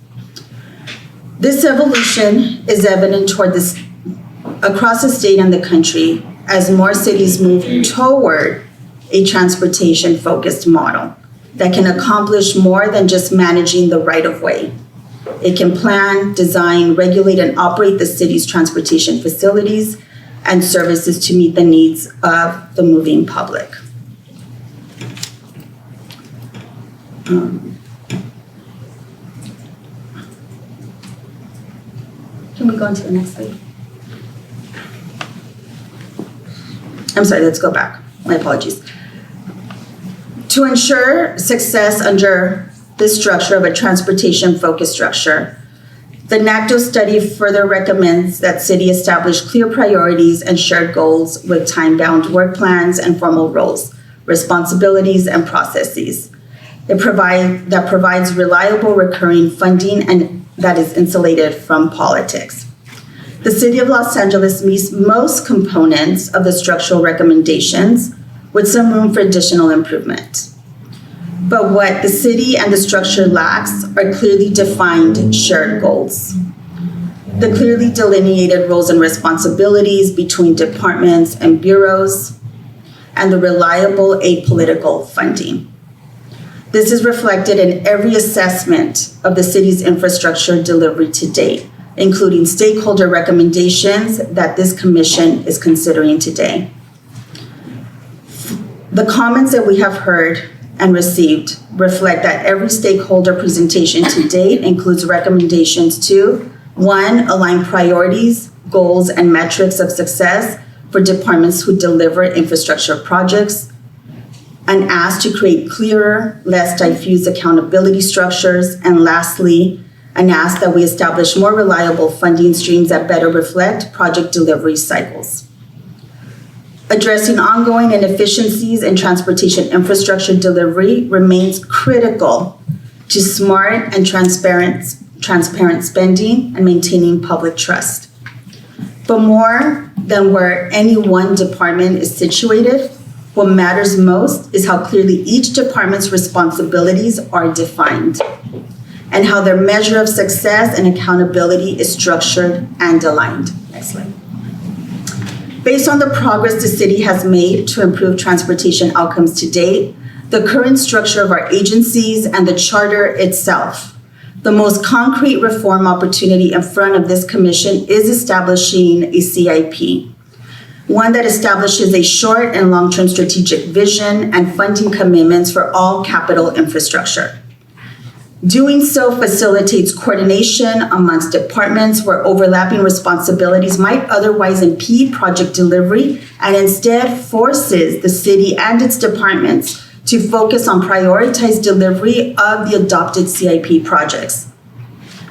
This evolution is evident across the state and the country as more cities move toward a transportation-focused model that can accomplish more than just managing the right-of-way. It can plan, design, regulate, and operate the city's transportation facilities and services to meet the needs of the moving public. Can we go on to the next slide? I'm sorry, let's go back. My apologies. To ensure success under this structure of a transportation-focused structure, the NACDO study further recommends that city establish clear priorities and shared goals with time-bound work plans and formal roles, responsibilities, and processes. That provides reliable recurring funding and that is insulated from politics. The City of Los Angeles meets most components of the structural recommendations with some room for additional improvement. But what the city and the structure lacks are clearly defined shared goals. The clearly delineated roles and responsibilities between departments and bureaus, and the reliable apolitical funding. This is reflected in every assessment of the city's infrastructure delivery to date, including stakeholder recommendations that this commission is considering today. The comments that we have heard and received reflect that every stakeholder presentation to date includes recommendations to, 1, align priorities, goals, and metrics of success for departments who deliver infrastructure projects, and ask to create clearer, less diffuse accountability structures, and lastly, an ask that we establish more reliable funding streams that better reflect project delivery cycles. Addressing ongoing inefficiencies in transportation infrastructure delivery remains critical to smart and transparent spending and maintaining public trust. But more than where any one department is situated, what matters most is how clearly each department's responsibilities are defined and how their measure of success and accountability is structured and aligned. Next slide. Based on the progress the city has made to improve transportation outcomes to date, the current structure of our agencies and the charter itself, the most concrete reform opportunity in front of this commission is establishing a CIP, one that establishes a short and long-term strategic vision and funding commitments for all capital infrastructure. Doing so facilitates coordination amongst departments where overlapping responsibilities might otherwise impede project delivery and instead forces the city and its departments to focus on prioritized delivery of the adopted CIP projects.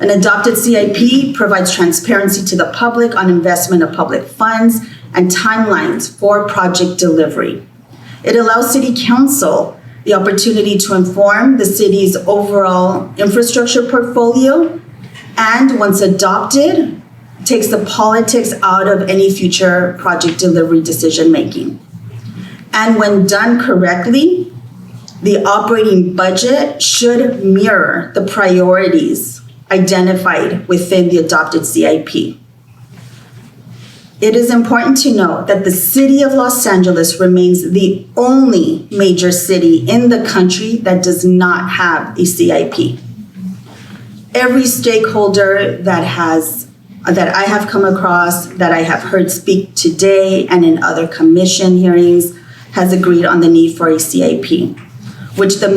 An adopted CIP provides transparency to the public on investment of public funds and timelines for project delivery. It allows City Council the opportunity to inform the city's overall infrastructure portfolio, and once adopted, takes the politics out of any future project delivery decision-making. And when done correctly, the operating budget should mirror the priorities identified within the adopted CIP. It is important to note that the City of Los Angeles remains the only major city in the country that does not have a CIP. Every stakeholder that I have come across, that I have heard speak today and in other commission hearings, has agreed on the need for a CIP, which the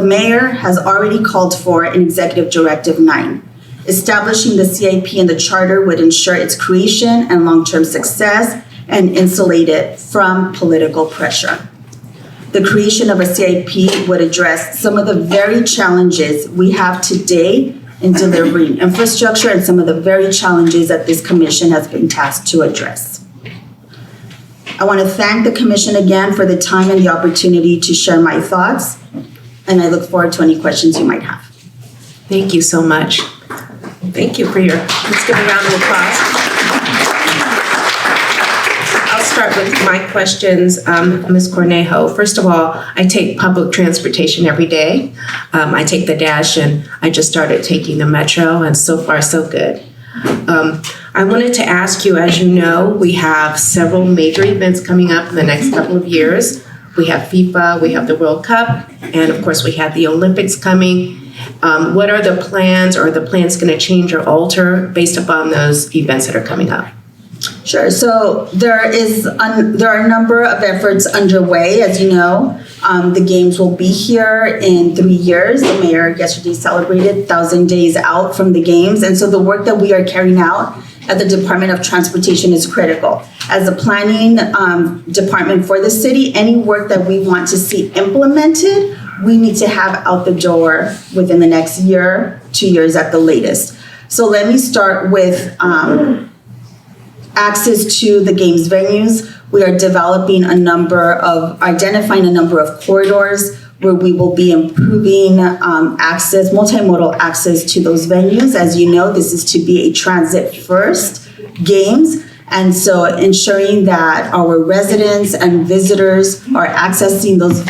mayor has already called for in Executive Directive 9. Establishing the CIP in the charter would ensure its creation and long-term success and insulate it from political pressure. The creation of a CIP would address some of the very challenges we have today in delivering infrastructure and some of the very challenges that this commission has been tasked to address. I want to thank the commission again for the time and the opportunity to share my thoughts, and I look forward to any questions you might have. Thank you so much. Thank you for let's give a round of applause. start with my questions, Ms. Cornejo. First of all, I take public transportation every day. I take the Dash, and I just started taking the Metro, and so far so good. I wanted to ask you, as you know, we have several major events coming up in the next couple of years. We have FIFA, we have the World Cup, and of course we have the Olympics coming. What are the plans, or are the plans going to change or alter based upon those events that are coming up? Sure. So there are a number of efforts underway. As you know, the games will be here in 3 years. The mayor yesterday celebrated 1,000 days out from the games. And so the work that we are carrying out at the Department of Transportation is critical. As a planning department for the city, any work that we want to see implemented, we need to have out the door within the next year, 2 years at the latest. So let me start with access to the games venues. We are identifying a number of corridors where we will be improving access, multimodal access to those venues. As you know, this is to be a transit-first games. And so ensuring that our residents and visitors are accessing those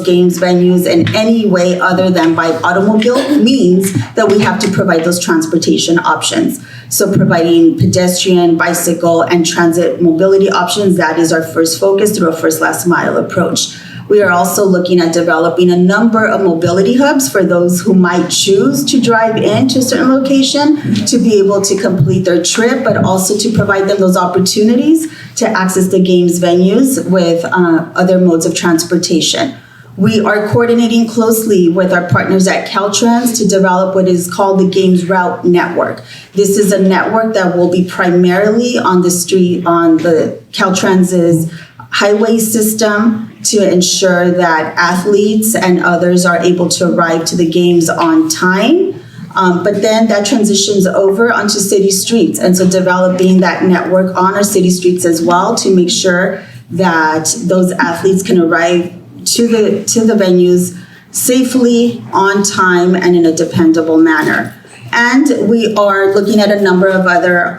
games venues in any way other than by automobile means that we have to provide those transportation options. So providing pedestrian, bicycle, and transit mobility options, that is our first focus through a first last mile approach. We are also looking at developing a number of mobility hubs for those who might choose to drive into a certain location to be able to complete their trip, but also to provide them those opportunities to access the games venues with other modes of transportation. We are coordinating closely with our partners at Caltrans to develop what is called the Games Route Network. This is a network that will be primarily on the street, on the Caltrans's highway system, to ensure that athletes and others are able to arrive to the games on time. But then that transitions over onto city streets. And so developing that network on our city streets as well to make sure that those athletes can arrive to the venues safely, on time, and in a dependable manner. And we are looking at a number of other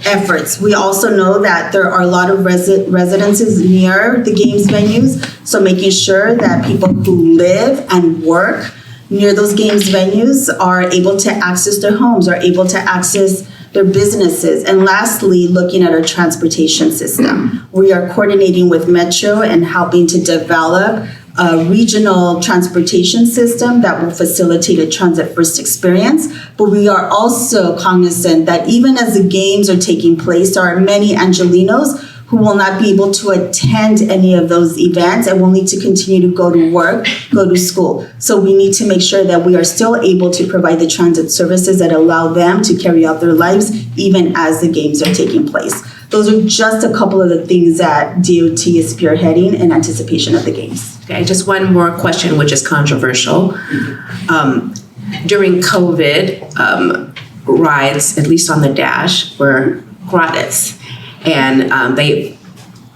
efforts. We also know that there are a lot of residences near the games venues, so making sure that people who live and work near those games venues are able to access their homes, are able to access their businesses. And lastly, looking at our transportation system. We are coordinating with Metro and helping to develop a regional transportation system that will facilitate a transit-first experience. But we are also cognizant that even as the games are taking place, there are many Angelinos who will not be able to attend any of those events and will need to continue to go to work, go to school. So we need to make sure that we are still able to provide the transit services that allow them to carry out their lives even as the games are taking place. Those are just a couple of the things that DOT is spearheading in anticipation of the games. Okay, just one more question, which is controversial. During COVID, rides, at least on the Dash, were gratis. And they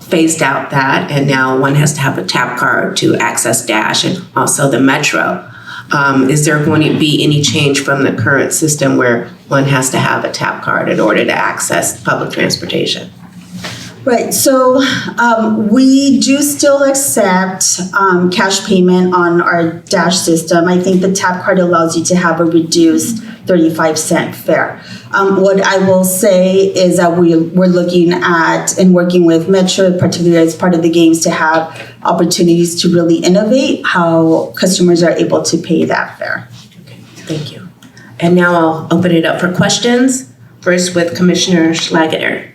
phased out that, and now one has to have a tap card to access Dash and also the Metro. Is there going to be any change from the current system where one has to have a tap card in order to access public transportation? Right, so we do still accept cash payment on our Dash system. I think the tap card allows you to have a reduced 35-cent fare. What I will say is that we're looking at and working with Metro, particularly as part of the games, to have opportunities to really innovate how customers are able to pay that fare. Okay, thank you. And now I'll open it up for questions. First with Commissioner Schlageter.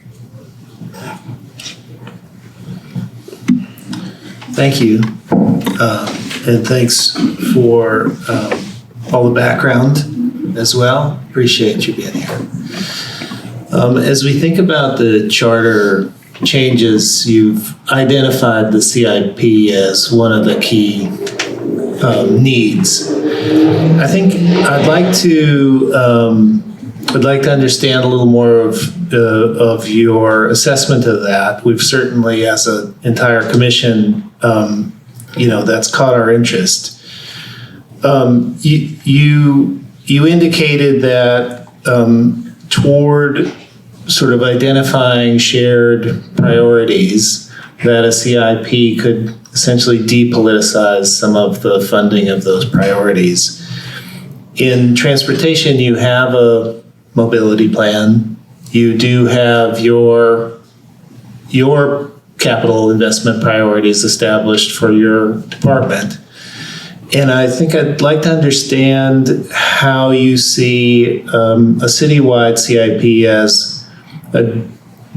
Thank you, and thanks for all the background as well. Appreciate you being here. As we think about the charter changes, you've identified the CIP as one of the key needs. I think I'd like to understand a little more of your assessment of that. We've certainly, as an entire commission, that's caught our interest. You indicated that toward sort of identifying shared priorities that a CIP could essentially depoliticize some of the funding of those priorities. In transportation, you have a mobility plan. You do have your capital investment priorities established for your department. And I think I'd like to understand how you see a citywide CIP as a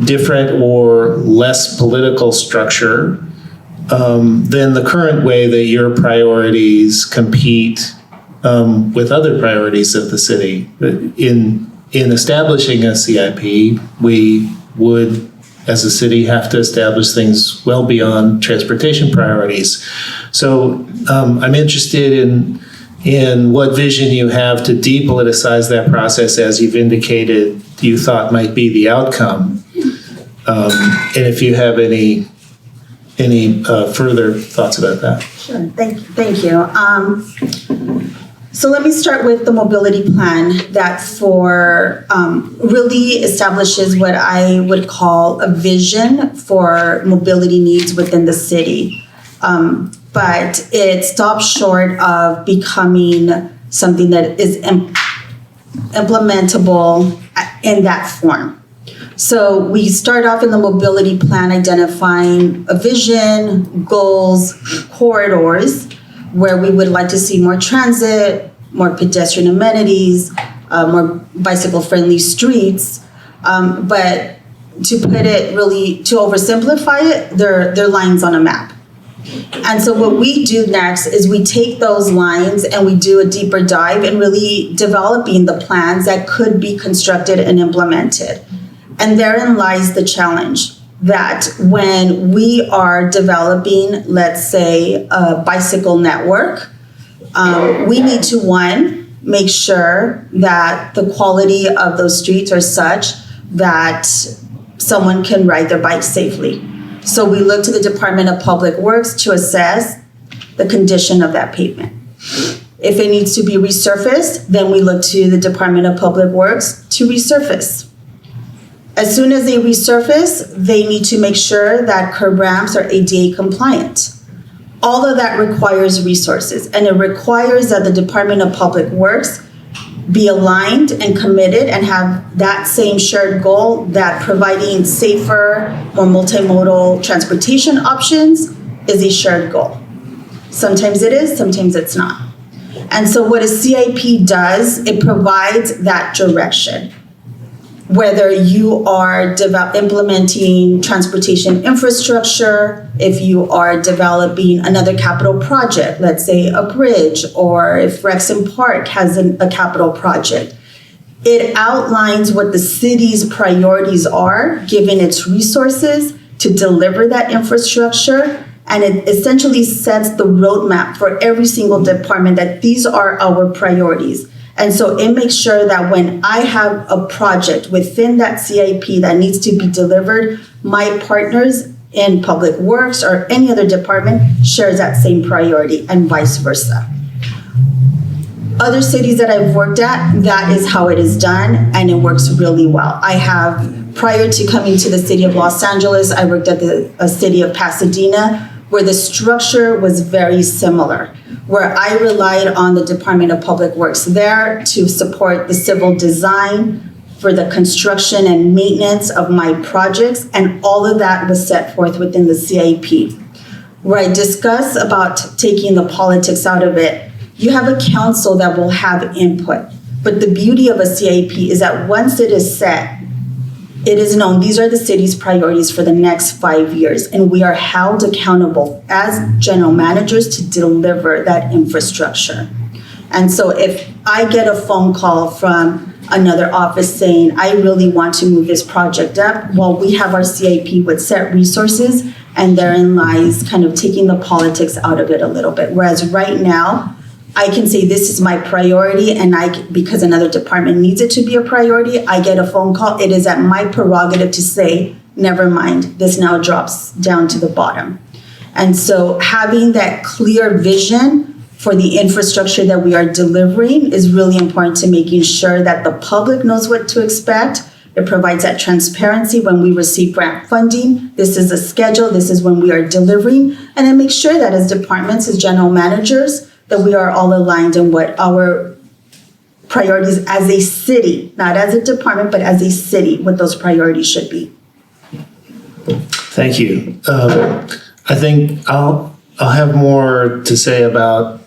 different or less political structure than the current way that your priorities compete with other priorities of the city. In establishing a CIP, we would, as a city, have to establish things well beyond transportation priorities. So I'm interested in what vision you have to depoliticize that process, as you've indicated you thought might be the outcome. And if you have any further thoughts about that. Sure, thank you. So let me start with the mobility plan that really establishes what I would call a vision for mobility needs within the city. But it stops short of becoming something that is implementable in that form. So we start off in the mobility plan identifying a vision, goals, corridors, where we would like to see more transit, more pedestrian amenities, more bicycle-friendly streets. But to put it really, to oversimplify it, they're lines on a map. And so what we do next is we take those lines and we do a deeper dive in really developing the plans that could be constructed and implemented. And therein lies the challenge that when we are developing, let's say, a bicycle network, we need to, one, make sure that the quality of those streets are such that someone can ride their bike safely. So we look to the Department of Public Works to assess the condition of that pavement. If it needs to be resurfaced, then we look to the Department of Public Works to resurface. As soon as they resurface, they need to make sure that curb ramps are ADA compliant. All of that requires resources, and it requires that the Department of Public Works be aligned and committed and have that same shared goal that providing safer, more multimodal transportation options is a shared goal. Sometimes it is, sometimes it's not. And so what a CIP does, it provides that direction. Whether you are implementing transportation infrastructure, if you are developing another capital project, let's say a bridge, or if Rexham Park has a capital project, it outlines what the city's priorities are, given its resources to deliver that infrastructure, and it essentially sets the roadmap for every single department that these are our priorities. And so it makes sure that when I have a project within that CIP that needs to be delivered, my partners in Public Works or any other department shares that same priority and vice versa. Other cities that I've worked at, that is how it is done, and it works really well. I have, prior to coming to the city of Los Angeles, I worked at the city of Pasadena, where the structure was very similar, where I relied on the Department of Public Works there to support the civil design for the construction and maintenance of my projects, and all of that was set forth within the CIP. Where I discuss about taking the politics out of it, you have a council that will have input, but the beauty of a CIP is that once it is set, it is known these are the city's priorities for the next 5 years, and we are held accountable as general managers to deliver that infrastructure. And so if I get a phone call from another office saying, I really want to move this project up, well, we have our CIP with set resources, and therein lies kind of taking the politics out of it a little bit. Whereas right now, I can say this is my priority, and because another department needs it to be a priority, I get a phone call. It is at my prerogative to say, never mind, this now drops down to the bottom. And so having that clear vision for the infrastructure that we are delivering is really important to making sure that the public knows what to expect, It provides that transparency when we receive grant funding. This is a schedule, this is when we are delivering, and it makes sure that as departments, as general managers, that we are all aligned in what our priorities as a city, not as a department, but as a city, what those priorities should be. Thank you. I think I'll have more to say about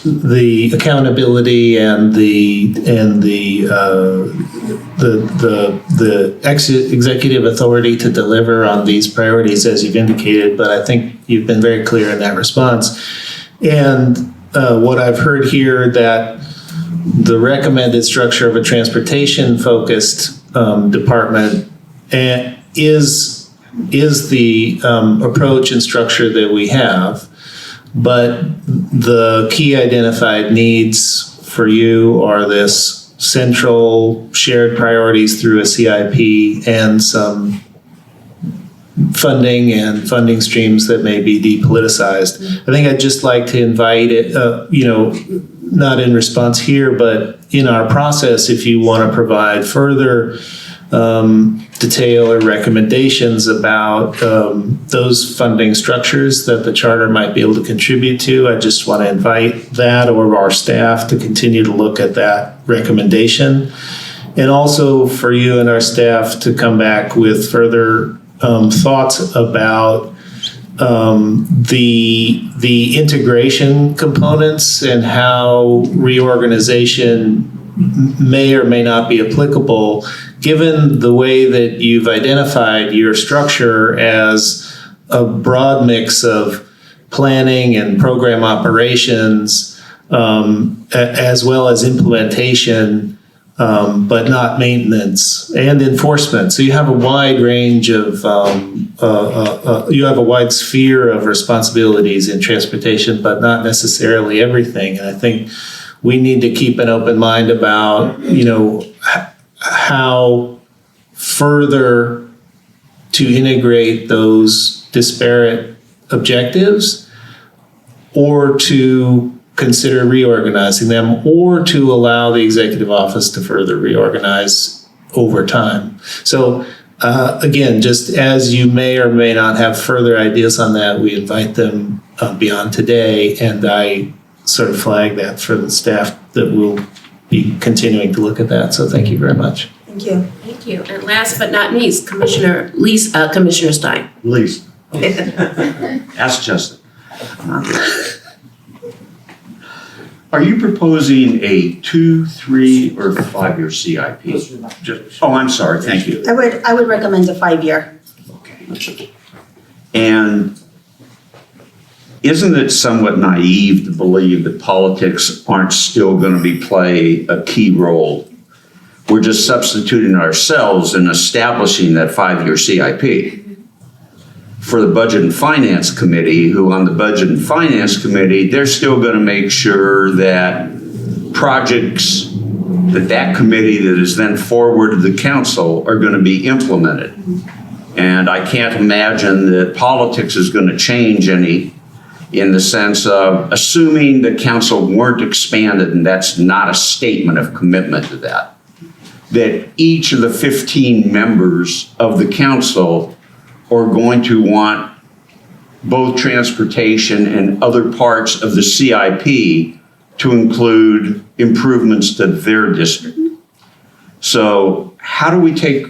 the accountability and the executive authority to deliver on these priorities as you've indicated, but I think you've been very clear in that response. And what I've heard here, that the recommended structure of a transportation-focused department is the approach and structure that we have. But the key identified needs for you are this central shared priorities through a CIP and some funding and funding streams that may be depoliticized. I think I'd just like to invite it, not in response here, but in our process, if you want to provide further detail or recommendations about those funding structures that the charter might be able to contribute to, I just want to invite that or our staff to continue to look at that recommendation. And also for you and our staff to come back with further thoughts about the integration components and how reorganization may or may not be applicable, given the way that you've identified your structure as a broad mix of planning and program operations, as well as implementation, but not maintenance and enforcement. So you have a wide range of, you have a wide sphere of responsibilities in transportation, but not necessarily everything. And I think we need to keep an open mind about, how further to integrate those disparate objectives, or to consider reorganizing them, or to allow the executive office to further reorganize over time. So again, just as you may or may not have further ideas on that, we invite them beyond today, and I sort of flag that for the staff that will be continuing to look at that. So thank you very much. Thank you. Thank you. And last but not least, Commissioner Stein. Please. Ask Justin. Are you proposing a 2, 3, or 5-year CIP? I'm sorry. Thank you. I would recommend a 5-year. Okay. And isn't it somewhat naive to believe that politics aren't still going to play a key role? We're just substituting ourselves in establishing that 5-year CIP. For the Budget and Finance Committee, who on the Budget and Finance Committee, they're still going to make sure that projects that committee that is then forwarded to the council are going to be implemented. And I can't imagine that politics is going to change any, in the sense of assuming the council weren't expanded, and that's not a statement of commitment to that each of the 15 members of the council are going to want both transportation and other parts of the CIP to include improvements to their district. So how do we take,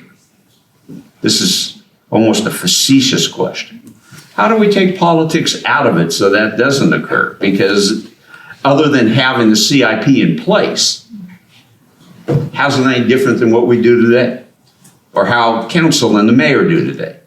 this is almost a facetious question, how do we take politics out of it so that doesn't occur? Because other than having the CIP in place, how's it any different than what we do today? Or how council and the mayor do today?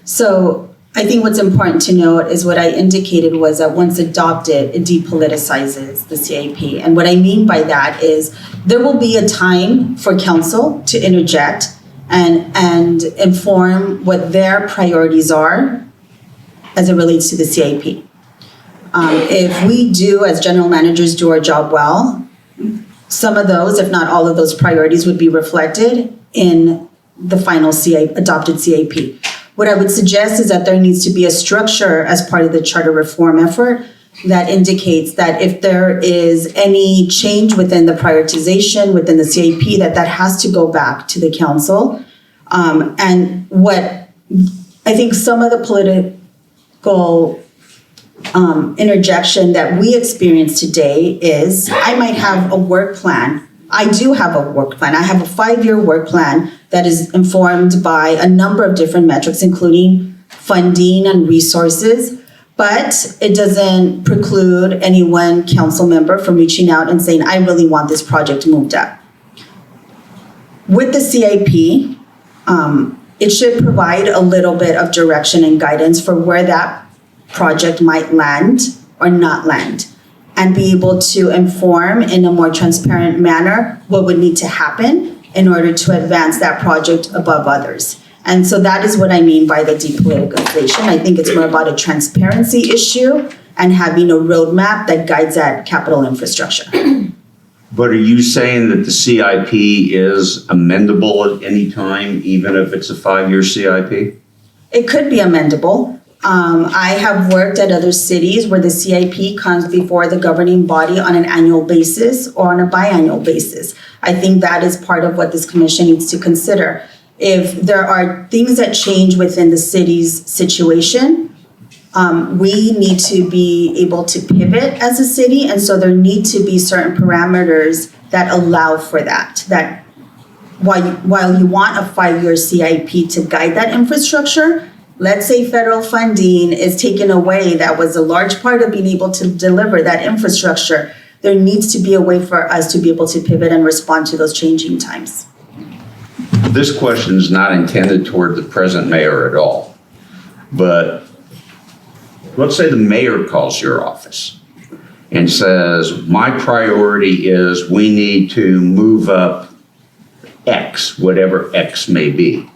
So I think what's important to note is what I indicated was that once adopted, it depoliticizes the CIP. And what I mean by that is there will be a time for council to interject and inform what their priorities are as it relates to the CIP. If we do, as general managers, do our job well, some of those, if not all of those priorities, would be reflected in the final adopted CIP. What I would suggest is that there needs to be a structure as part of the charter reform effort that indicates that if there is any change within the prioritization, within the CIP, that has to go back to the council. And what I think some of the political interjection that we experience today is I might have a work plan. I do have a work plan. I have a 5-year work plan that is informed by a number of different metrics, including funding and resources, but it doesn't preclude any one council member from reaching out and saying, I really want this project moved up. With the CIP, it should provide a little bit of direction and guidance for where that project might land or not land, and be able to inform in a more transparent manner what would need to happen in order to advance that project above others. And so that is what I mean by the depoliticalization. I think it's more about a transparency issue and having a roadmap that guides that capital infrastructure. But are you saying that the CIP is amendable at any time, even if it's a 5-year CIP? It could be amendable. I have worked at other cities where the CIP comes before the governing body on an annual basis or on a biannual basis. I think that is part of what this commission needs to consider. If there are things that change within the city's situation, we need to be able to pivot as a city, and so there need to be certain parameters that allow for that. That while you want a 5-year CIP to guide that infrastructure, let's say federal funding is taken away, that was a large part of being able to deliver that infrastructure. There needs to be a way for us to be able to pivot and respond to those changing times. This question is not intended toward the present mayor at all, but let's say the mayor calls your office and says, my priority is we need to move up X, whatever X may be.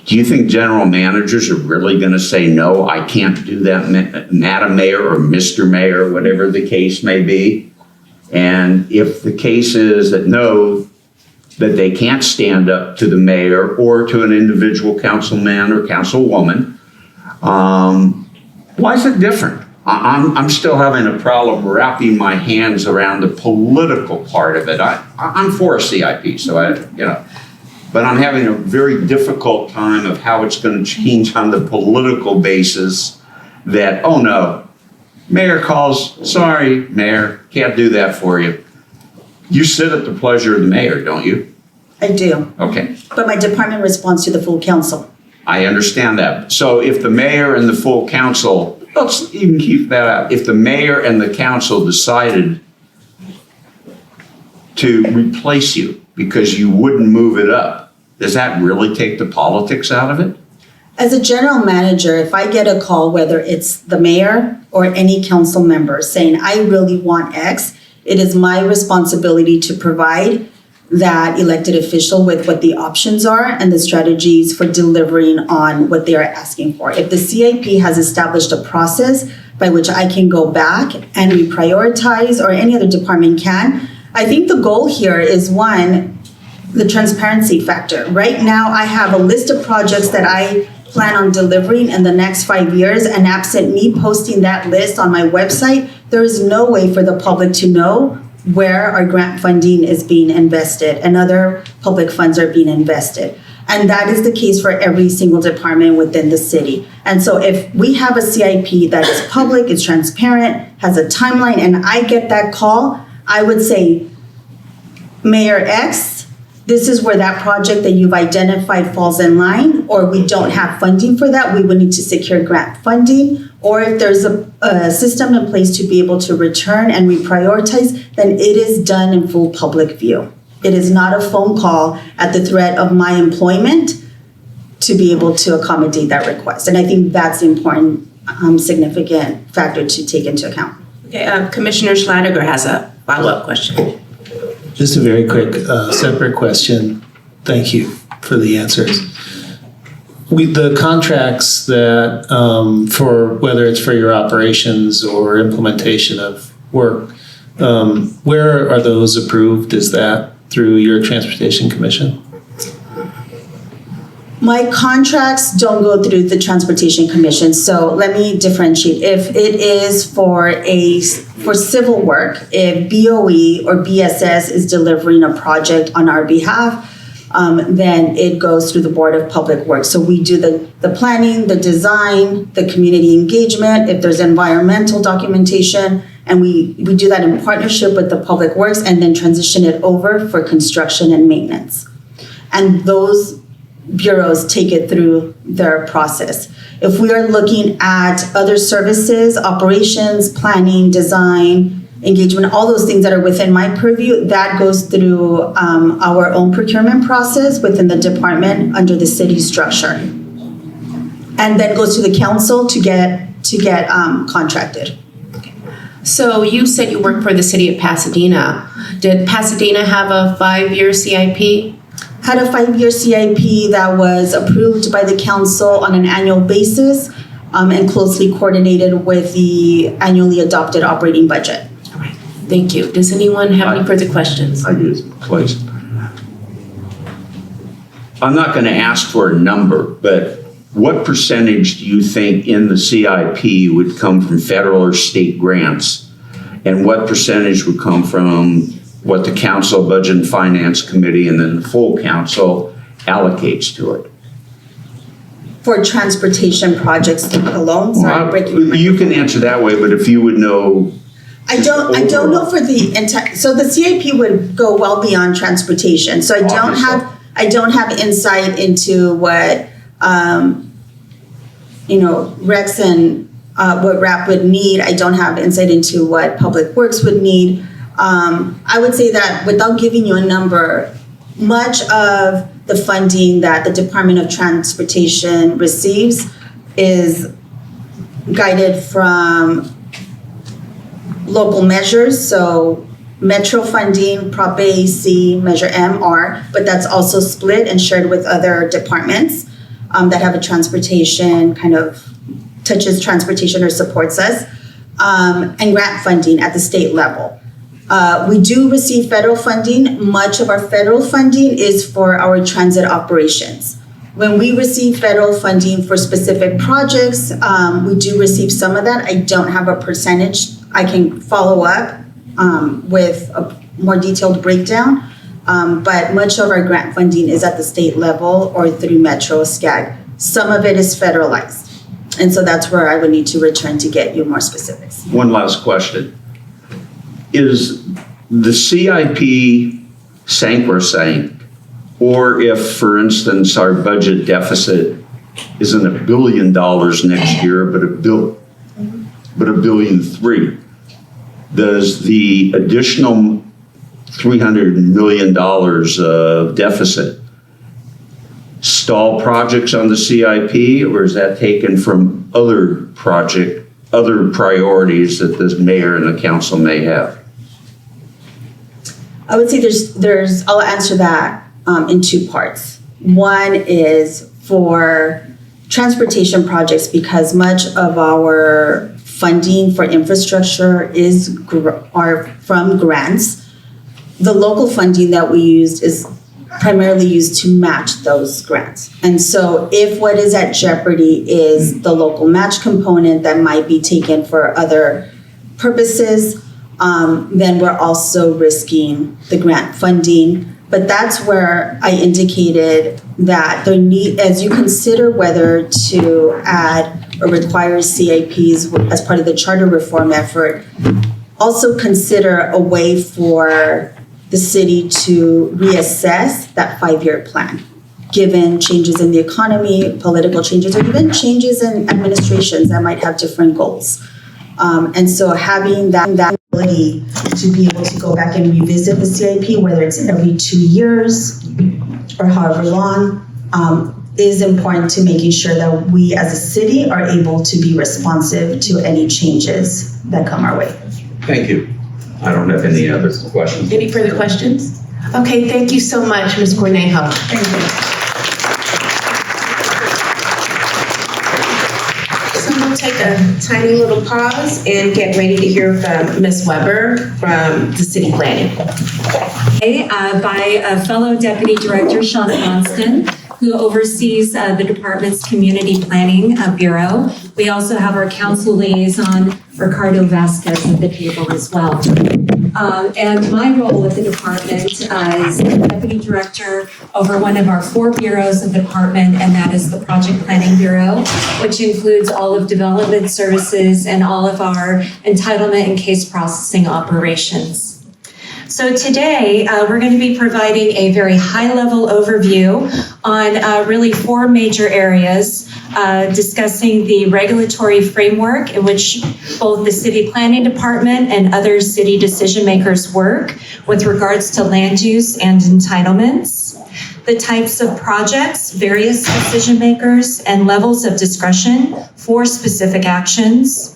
Do you think general managers are really going to say, no, I can't do that, Madam Mayor or Mr. Mayor, whatever the case may be? And if the case is that no, that they can't stand up to the mayor or to an individual councilman or councilwoman, why is it different? I'm still having a problem wrapping my hands around the political part of it. I'm for a CIP, so but I'm having a very difficult time of how it's going to change on the political basis that, oh no, mayor calls, sorry, mayor, can't do that for you. You sit at the pleasure of the mayor, don't you? I do. Okay. But my department responds to the full council. I understand that. So if the mayor and the full council, let's even keep that out. If the mayor and the council decided to replace you because you wouldn't move it up, does that really take the politics out of it? As a general manager, if I get a call, whether it's the mayor or any council member saying, I really want X, it is my responsibility to provide that elected official with what the options are and the strategies for delivering on what they are asking for. If the CIP has established a process by which I can go back and reprioritize, or any other department can, I think the goal here is, one, the transparency factor. Right now, I have a list of projects that I plan on delivering in the next 5 years, and absent me posting that list on my website, there is no way for the public to know where our grant funding is being invested and other public funds are being invested. And that is the case for every single department within the city. And so if we have a CIP that is public, is transparent, has a timeline, and I get that call, I would say, Mayor X, this is where that project that you've identified falls in line, or we don't have funding for that, we would need to secure grant funding. Or if there's a system in place to be able to return and reprioritize, then it is done in full public view. It is not a phone call at the threat of my employment to be able to accommodate that request. And I think that's the important, significant factor to take into account. Okay, Commissioner Schlatter has a follow-up question. Just a very quick separate question. Thank you for the answers. The contracts that for whether it's for your operations or implementation of work, where are those approved? Is that through your Transportation Commission? My contracts don't go through the Transportation Commission, so let me differentiate. If it is for civil work, if BOE or BSS is delivering a project on our behalf, then it goes through the Board of Public Works. So we do the planning, the design, the community engagement, if there's environmental documentation, and we do that in partnership with the Public Works and then transition it over for construction and maintenance. And those bureaus take it through their process. If we are looking at other services, operations, planning, design, engagement, all those things that are within my purview, that goes through our own procurement process within the department under the city structure. And then goes to the council to get contracted. So you said you work for the city of Pasadena. Did Pasadena have a 5-year CIP? Had a 5-year CIP that was approved by the council on an annual basis and closely coordinated with the annually adopted operating budget. All right, thank you. Does anyone have any further questions? I do, please. I'm not going to ask for a number, but what percentage do you think in the CIP would come from federal or state grants? And what percentage would come from what the Council Budget and Finance Committee and then the full council allocates to it? For transportation projects alone? You can answer that way, but if you would know. I don't know for the entire, so the CIP would go well beyond transportation. So I don't have insight into what Rex and what RAP would need. I don't have insight into what Public Works would need. I would say that without giving you a number, much of the funding that the Department of Transportation receives is guided from local measures. So Metro funding, Prop A, C, Measure M, R, but that's also split and shared with other departments that have a transportation, kind of touches transportation or supports us, and grant funding at the state level. We do receive federal funding. Much of our federal funding is for our transit operations. When we receive federal funding for specific projects, we do receive some of that. I don't have a percentage. I can follow up with a more detailed breakdown, but much of our grant funding is at the state level or through Metro SCAG. Some of it is federalized. And so that's where I would need to return to get you more specifics. One last question. Is the CIP sacrosanct, or if, for instance, our budget deficit isn't $1 billion next year, but $1.3 billion, does the additional $300 million of deficit stall projects on the CIP, or is that taken from other priorities that the mayor and the council may have? I would say I'll answer that in two parts. One is for transportation projects, because much of our funding for infrastructure are from grants. The local funding that we used is primarily used to match those grants. And so if what is at jeopardy is the local match component that might be taken for other purposes, then we're also risking the grant funding. But that's where I indicated that as you consider whether to add or require CIPs as part of the charter reform effort, also consider a way for the city to reassess that 5-year plan, given changes in the economy, political changes, or even changes in administrations that might have different goals. And so having that ability to be able to go back and revisit the CIP, whether it's every 2 years or however long, is important to making sure that we as a city are able to be responsive to any changes that come our way. Thank you. I don't have any other questions. Any further questions? Okay, thank you so much, Ms. Cornejo. Thank you. So we'll take a tiny little pause and get ready to hear from Ms. Weber from the City Planning. By fellow Deputy Director Sean Johnston, who oversees the department's Community Planning Bureau. We also have our council liaison, Ricardo Vasquez, at the table as well. And my role with the department is Deputy Director over one of our 4 bureaus of the department, and that is the Project Planning Bureau, which includes all of development services and all of our entitlement and case processing operations. So today, we're going to be providing a very high-level overview on really 4 major areas, discussing the regulatory framework in which both the City Planning Department and other city decision makers work with regards to land use and entitlements, the types of projects, various decision makers, and levels of discretion for specific actions,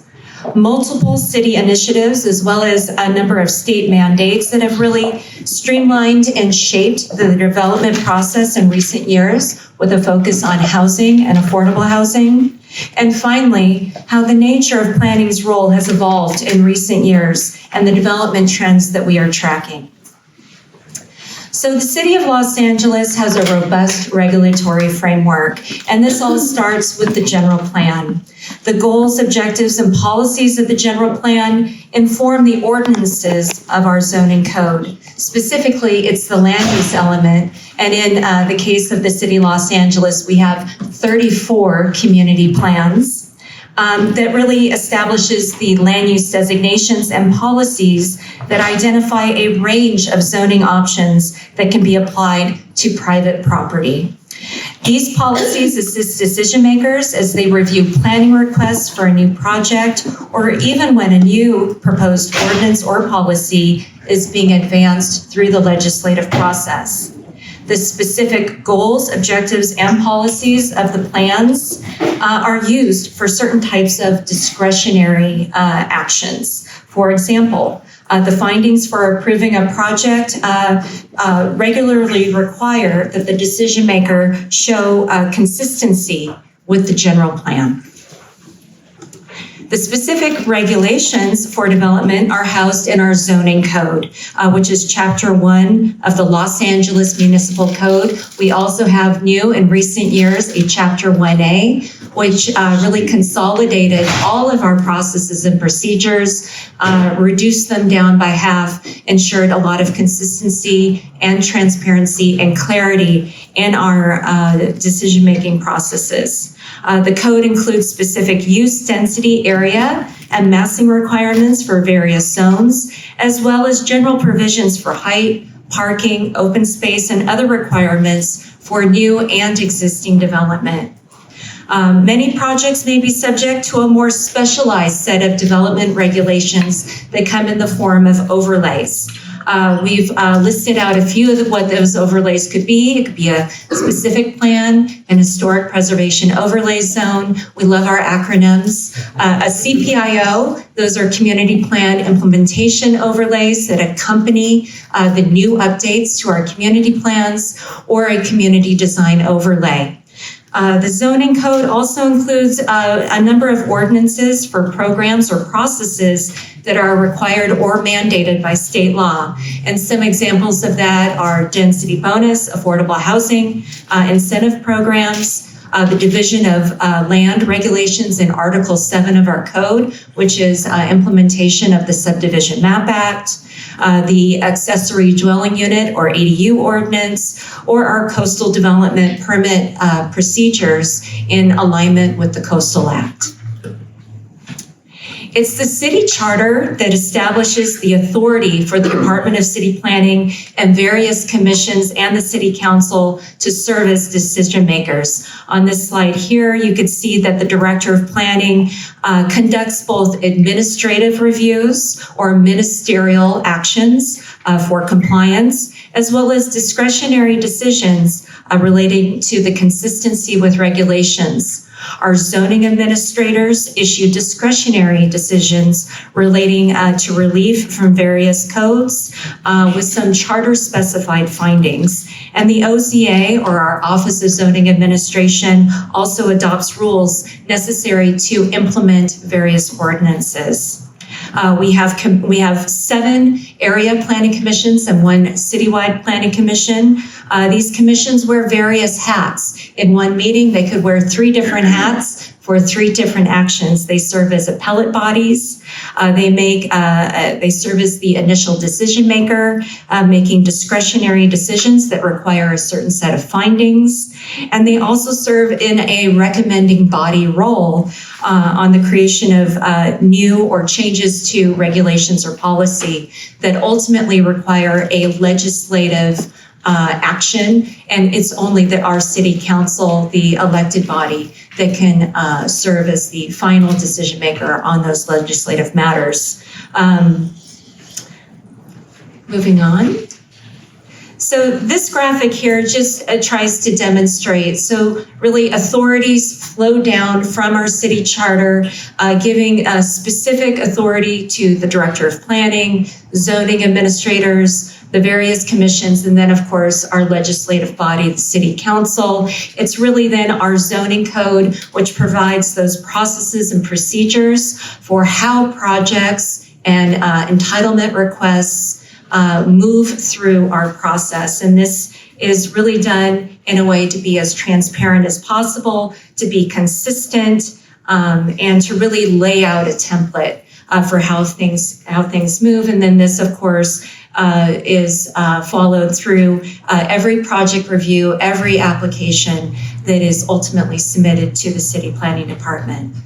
multiple city initiatives, as well as a number of state mandates that have really streamlined and shaped the development process in recent years with a focus on housing and affordable housing. And finally, how the nature of planning's role has evolved in recent years and the development trends that we are tracking. So the City of Los Angeles has a robust regulatory framework, and this all starts with the general plan. The goals, objectives, and policies of the general plan inform the ordinances of our zoning code. Specifically, it's the land use element, and in the case of the City of Los Angeles, we have 34 community plans. That really establishes the land use designations and policies that identify a range of zoning options that can be applied to private property. These policies assist decision makers as they review planning requests for a new project, or even when a new proposed ordinance or policy is being advanced through the legislative process. The specific goals, objectives, and policies of the plans are used for certain types of discretionary actions. For example, the findings for approving a project regularly require that the decision maker show consistency with the general plan. The specific regulations for development are housed in our zoning code, which is Chapter 1 of the Los Angeles Municipal Code. We also have new in recent years a Chapter 1A, which really consolidated all of our processes and procedures, reduced them down by half, ensured a lot of consistency and transparency and clarity in our decision-making processes. The code includes specific use, density, area, and massing requirements for various zones, as well as general provisions for height, parking, open space, and other requirements for new and existing development. Many projects may be subject to a more specialized set of development regulations that come in the form of overlays. We've listed out a few of what those overlays could be. It could be a specific plan, an historic preservation overlay zone. We love our acronyms. A CPIO, those are community plan implementation overlays that accompany the new updates to our community plans, or a community design overlay. The zoning code also includes a number of ordinances for programs or processes that are required or mandated by state law. And some examples of that are density bonus, affordable housing, incentive programs, the division of land regulations in Article 7 of our code, which is implementation of the Subdivision Map Act, the accessory dwelling unit or ADU ordinance, or our coastal development permit procedures in alignment with the Coastal Act. It's the city charter that establishes the authority for the Department of City Planning and various commissions and the City Council to serve as decision makers. On this slide here, you can see that the Director of Planning conducts both administrative reviews or ministerial actions for compliance, as well as discretionary decisions relating to the consistency with regulations. Our zoning administrators issue discretionary decisions relating to relief from various codes with some charter-specified findings. And the OZA, or our Office of Zoning Administration, also adopts rules necessary to implement various ordinances. We have 7 area planning commissions and 1 citywide planning commission. These commissions wear various hats. In one meeting, they could wear 3 different hats for 3 different actions. They serve as appellate bodies. They serve as the initial decision maker, making discretionary decisions that require a certain set of findings. And they also serve in a recommending body role on the creation of new or changes to regulations or policy that ultimately require a legislative action, and it's only that our city council, the elected body, that can serve as the final decision maker on those legislative matters. Moving on. So this graphic here just tries to demonstrate, so really authorities flow down from our city charter, giving a specific authority to the director of planning, zoning administrators, the various commissions, and then of course our legislative body, the city council. It's really then our zoning code, which provides those processes and procedures for how projects and entitlement requests move through our process. And this is really done in a way to be as transparent as possible, to be consistent, and to really lay out a template for how things move. And then this, of course, is followed through every project review, every application that is ultimately submitted to the city planning department.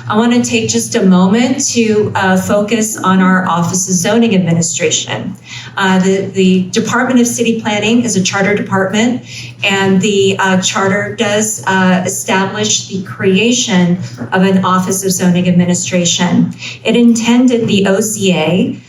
I want to take just a moment to focus on our Office of Zoning Administration. The Department of City Planning is a charter department, and the charter does establish the creation of an Office of Zoning Administration. It intended the OZA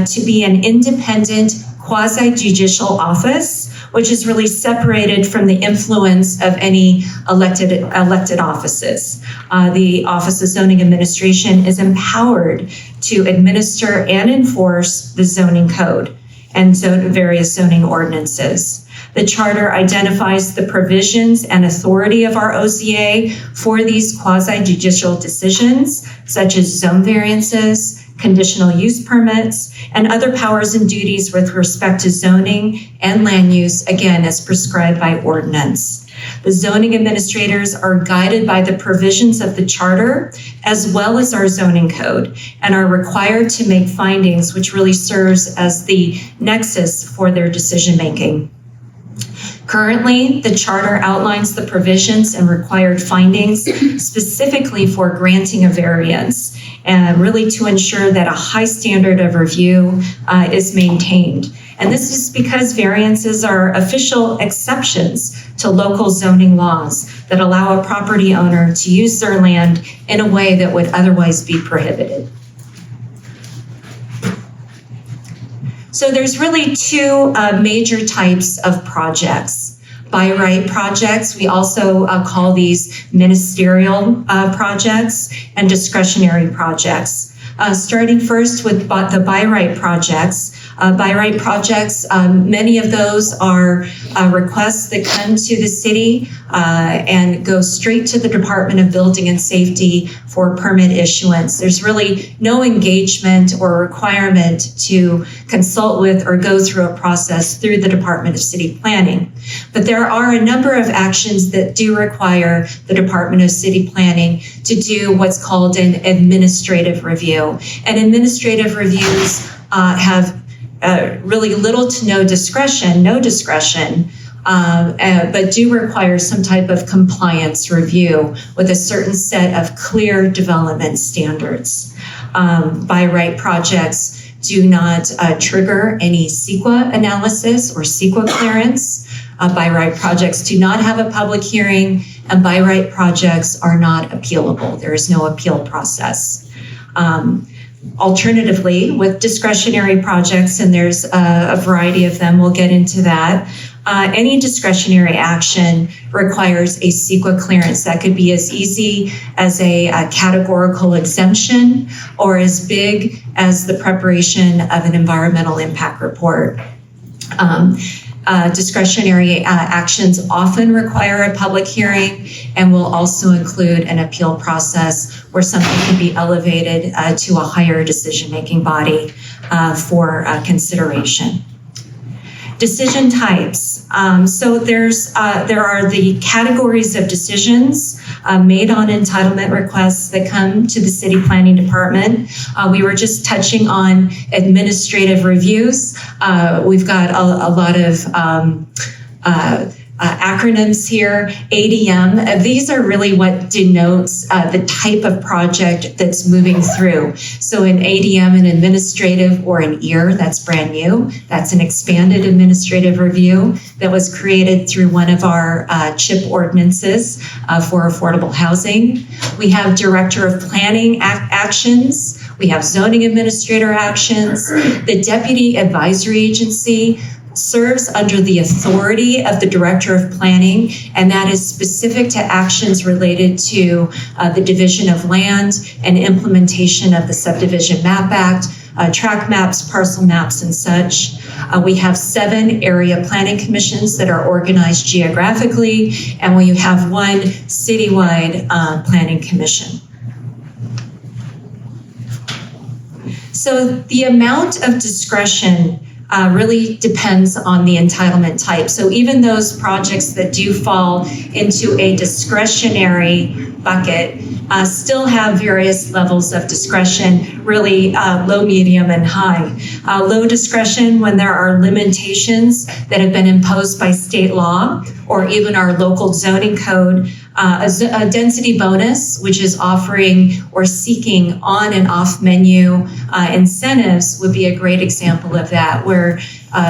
to be an independent quasi-judicial office, which is really separated from the influence of any elected offices. The Office of Zoning Administration is empowered to administer and enforce the zoning code and various zoning ordinances. The charter identifies the provisions and authority of our OZA for these quasi-judicial decisions, such as zone variances, conditional use permits, and other powers and duties with respect to zoning and land use, again, as prescribed by ordinance. The zoning administrators are guided by the provisions of the charter as well as our zoning code and are required to make findings, which really serves as the nexus for their decision making. Currently, the charter outlines the provisions and required findings specifically for granting a variance, and really to ensure that a high standard of review is maintained. And this is because variances are official exceptions to local zoning laws that allow a property owner to use their land in a way that would otherwise be prohibited. So there's really 2 major types of projects. By right projects, we also call these ministerial projects and discretionary projects. Starting first with the by right projects. By right projects, many of those are requests that come to the city and go straight to the Department of Building and Safety for permit issuance. There's really no engagement or requirement to consult with or go through a process through the Department of City Planning. But there are a number of actions that do require the Department of City Planning to do what's called an administrative review. And administrative reviews have really little to no discretion, but do require some type of compliance review with a certain set of clear development standards. By right projects do not trigger any CEQA analysis or CEQA clearance. By right projects do not have a public hearing, and by right projects are not appealable. There is no appeal process. Alternatively, with discretionary projects, and there's a variety of them, we'll get into that, any discretionary action requires a CEQA clearance. That could be as easy as a categorical exemption or as big as the preparation of an environmental impact report. Discretionary actions often require a public hearing and will also include an appeal process where something can be elevated to a higher decision-making body for consideration. Decision types. So there are the categories of decisions made on entitlement requests that come to the City Planning Department. We were just touching on administrative reviews. We've got a lot of acronyms here. ADM, these are really what denotes the type of project that's moving through. So an ADM, an administrative, or an EAR, that's brand new. That's an expanded administrative review that was created through one of our CHIP ordinances for affordable housing. We have Director of Planning actions. We have Zoning Administrator actions. The Deputy Advisory Agency serves under the authority of the Director of Planning, and that is specific to actions related to the division of land and implementation of the Subdivision Map Act, tract maps, parcel maps, and such. We have 7 area planning commissions that are organized geographically, and we have 1 citywide planning commission. So the amount of discretion really depends on the entitlement type. So even those projects that do fall into a discretionary bucket still have various levels of discretion, really low, medium, and high. Low discretion when there are limitations that have been imposed by state law or even our local zoning code. A density bonus, which is offering or seeking on and off menu incentives, would be a great example of that, where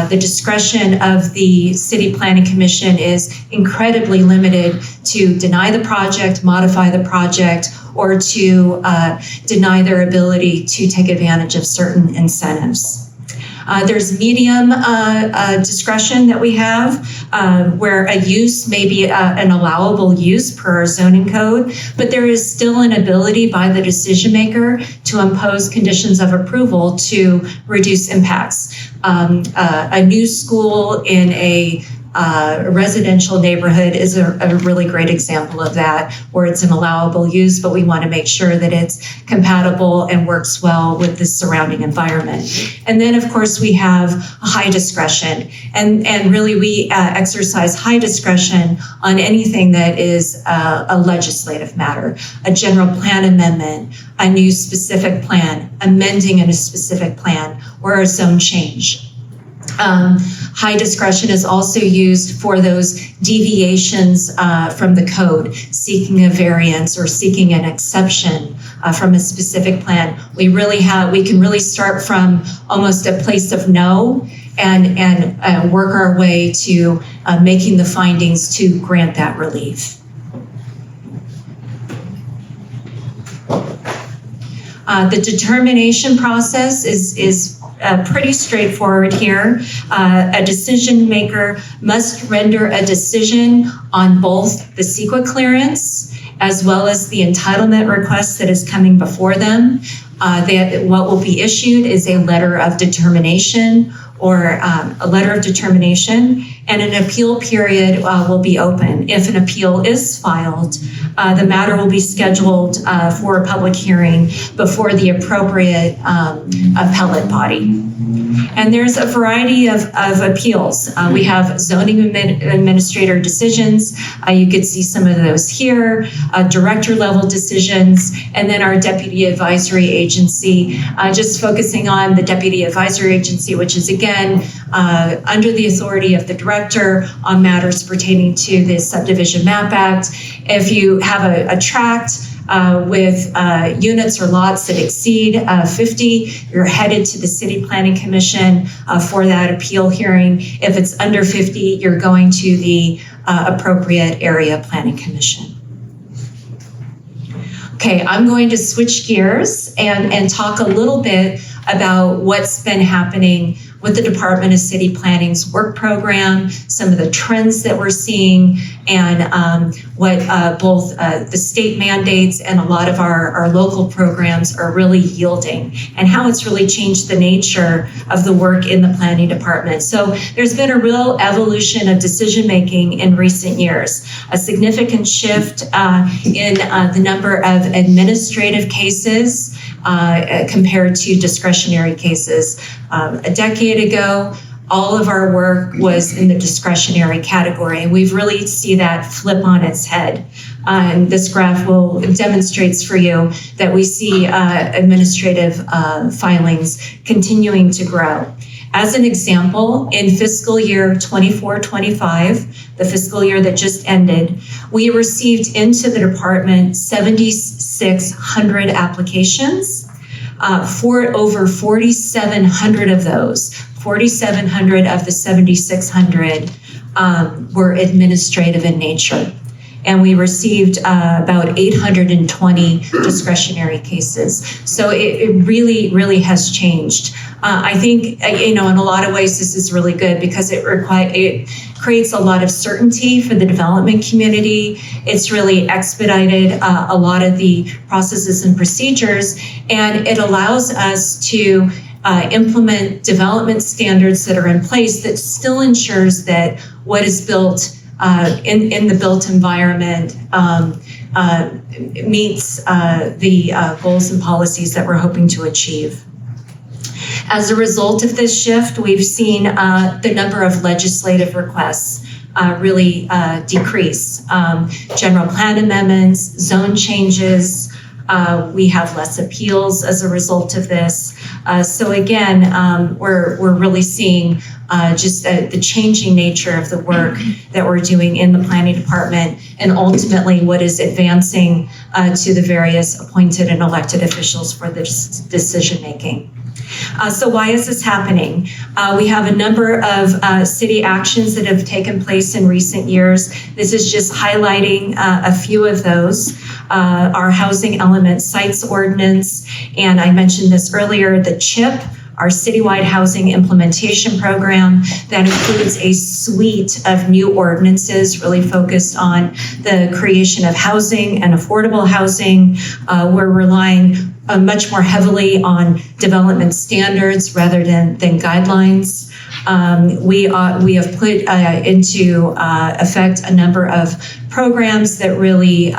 the discretion of the City Planning Commission is incredibly limited to deny the project, modify the project, or to deny their ability to take advantage of certain incentives. There's medium discretion that we have, where a use may be an allowable use per our zoning code, but there is still an ability by the decision maker to impose conditions of approval to reduce impacts. A new school in a residential neighborhood is a really great example of that, where it's an allowable use, but we want to make sure that it's compatible and works well with the surrounding environment. And then, of course, we have high discretion, and really we exercise high discretion on anything that is a legislative matter, a general plan amendment, a new specific plan, amending in a specific plan, or a zone change. High discretion is also used for those deviations from the code, seeking a variance or seeking an exception from a specific plan. We can really start from almost a place of no and work our way to making the findings to grant that relief. The determination process is pretty straightforward here. A decision maker must render a decision on both the CEQA clearance as well as the entitlement request that is coming before them. What will be issued is a letter of determination or a letter of determination, and an appeal period will be open. If an appeal is filed, the matter will be scheduled for a public hearing before the appropriate appellate body. And there's a variety of appeals. We have zoning administrator decisions. You could see some of those here, director level decisions, and then our deputy advisory agency, just focusing on the deputy advisory agency, which is again under the authority of the director on matters pertaining to the Subdivision Map Act. If you have a tract with units or lots that exceed 50, you're headed to the City Planning Commission for that appeal hearing. If it's under 50, you're going to the appropriate area planning commission. Okay, I'm going to switch gears and talk a little bit about what's been happening with the Department of City Planning's work program, some of the trends that we're seeing, and what both the state mandates and a lot of our local programs are really yielding, and how it's really changed the nature of the work in the planning department. So there's been a real evolution of decision making in recent years, a significant shift in the number of administrative cases compared to discretionary cases. A decade ago, all of our work was in the discretionary category, and we've really see that flip on its head. And this graph demonstrates for you that we see administrative filings continuing to grow. As an example, in fiscal year 24-25, the fiscal year that just ended, we received into the department 7,600 applications. For over 4,700 of those, 4,700 of the 7,600 were administrative in nature. And we received about 820 discretionary cases. So it really, really has changed. I think, in a lot of ways, this is really good because it creates a lot of certainty for the development community. It's really expedited a lot of the processes and procedures, and it allows us to implement development standards that are in place that still ensures that what is built in the built environment meets the goals and policies that we're hoping to achieve. As a result of this shift, we've seen the number of legislative requests really decrease. General plan amendments, zone changes, we have less appeals as a result of this. So again, we're really seeing just the changing nature of the work that we're doing in the planning department, and ultimately what is advancing to the various appointed and elected officials for this decision making. So why is this happening? We have a number of city actions that have taken place in recent years. This is just highlighting a few of those. Our housing element sites ordinance, and I mentioned this earlier, the CHIP, our citywide housing implementation program that includes a suite of new ordinances really focused on the creation of housing and affordable housing. We're relying much more heavily on development standards rather than guidelines. We have put into effect a number of programs that really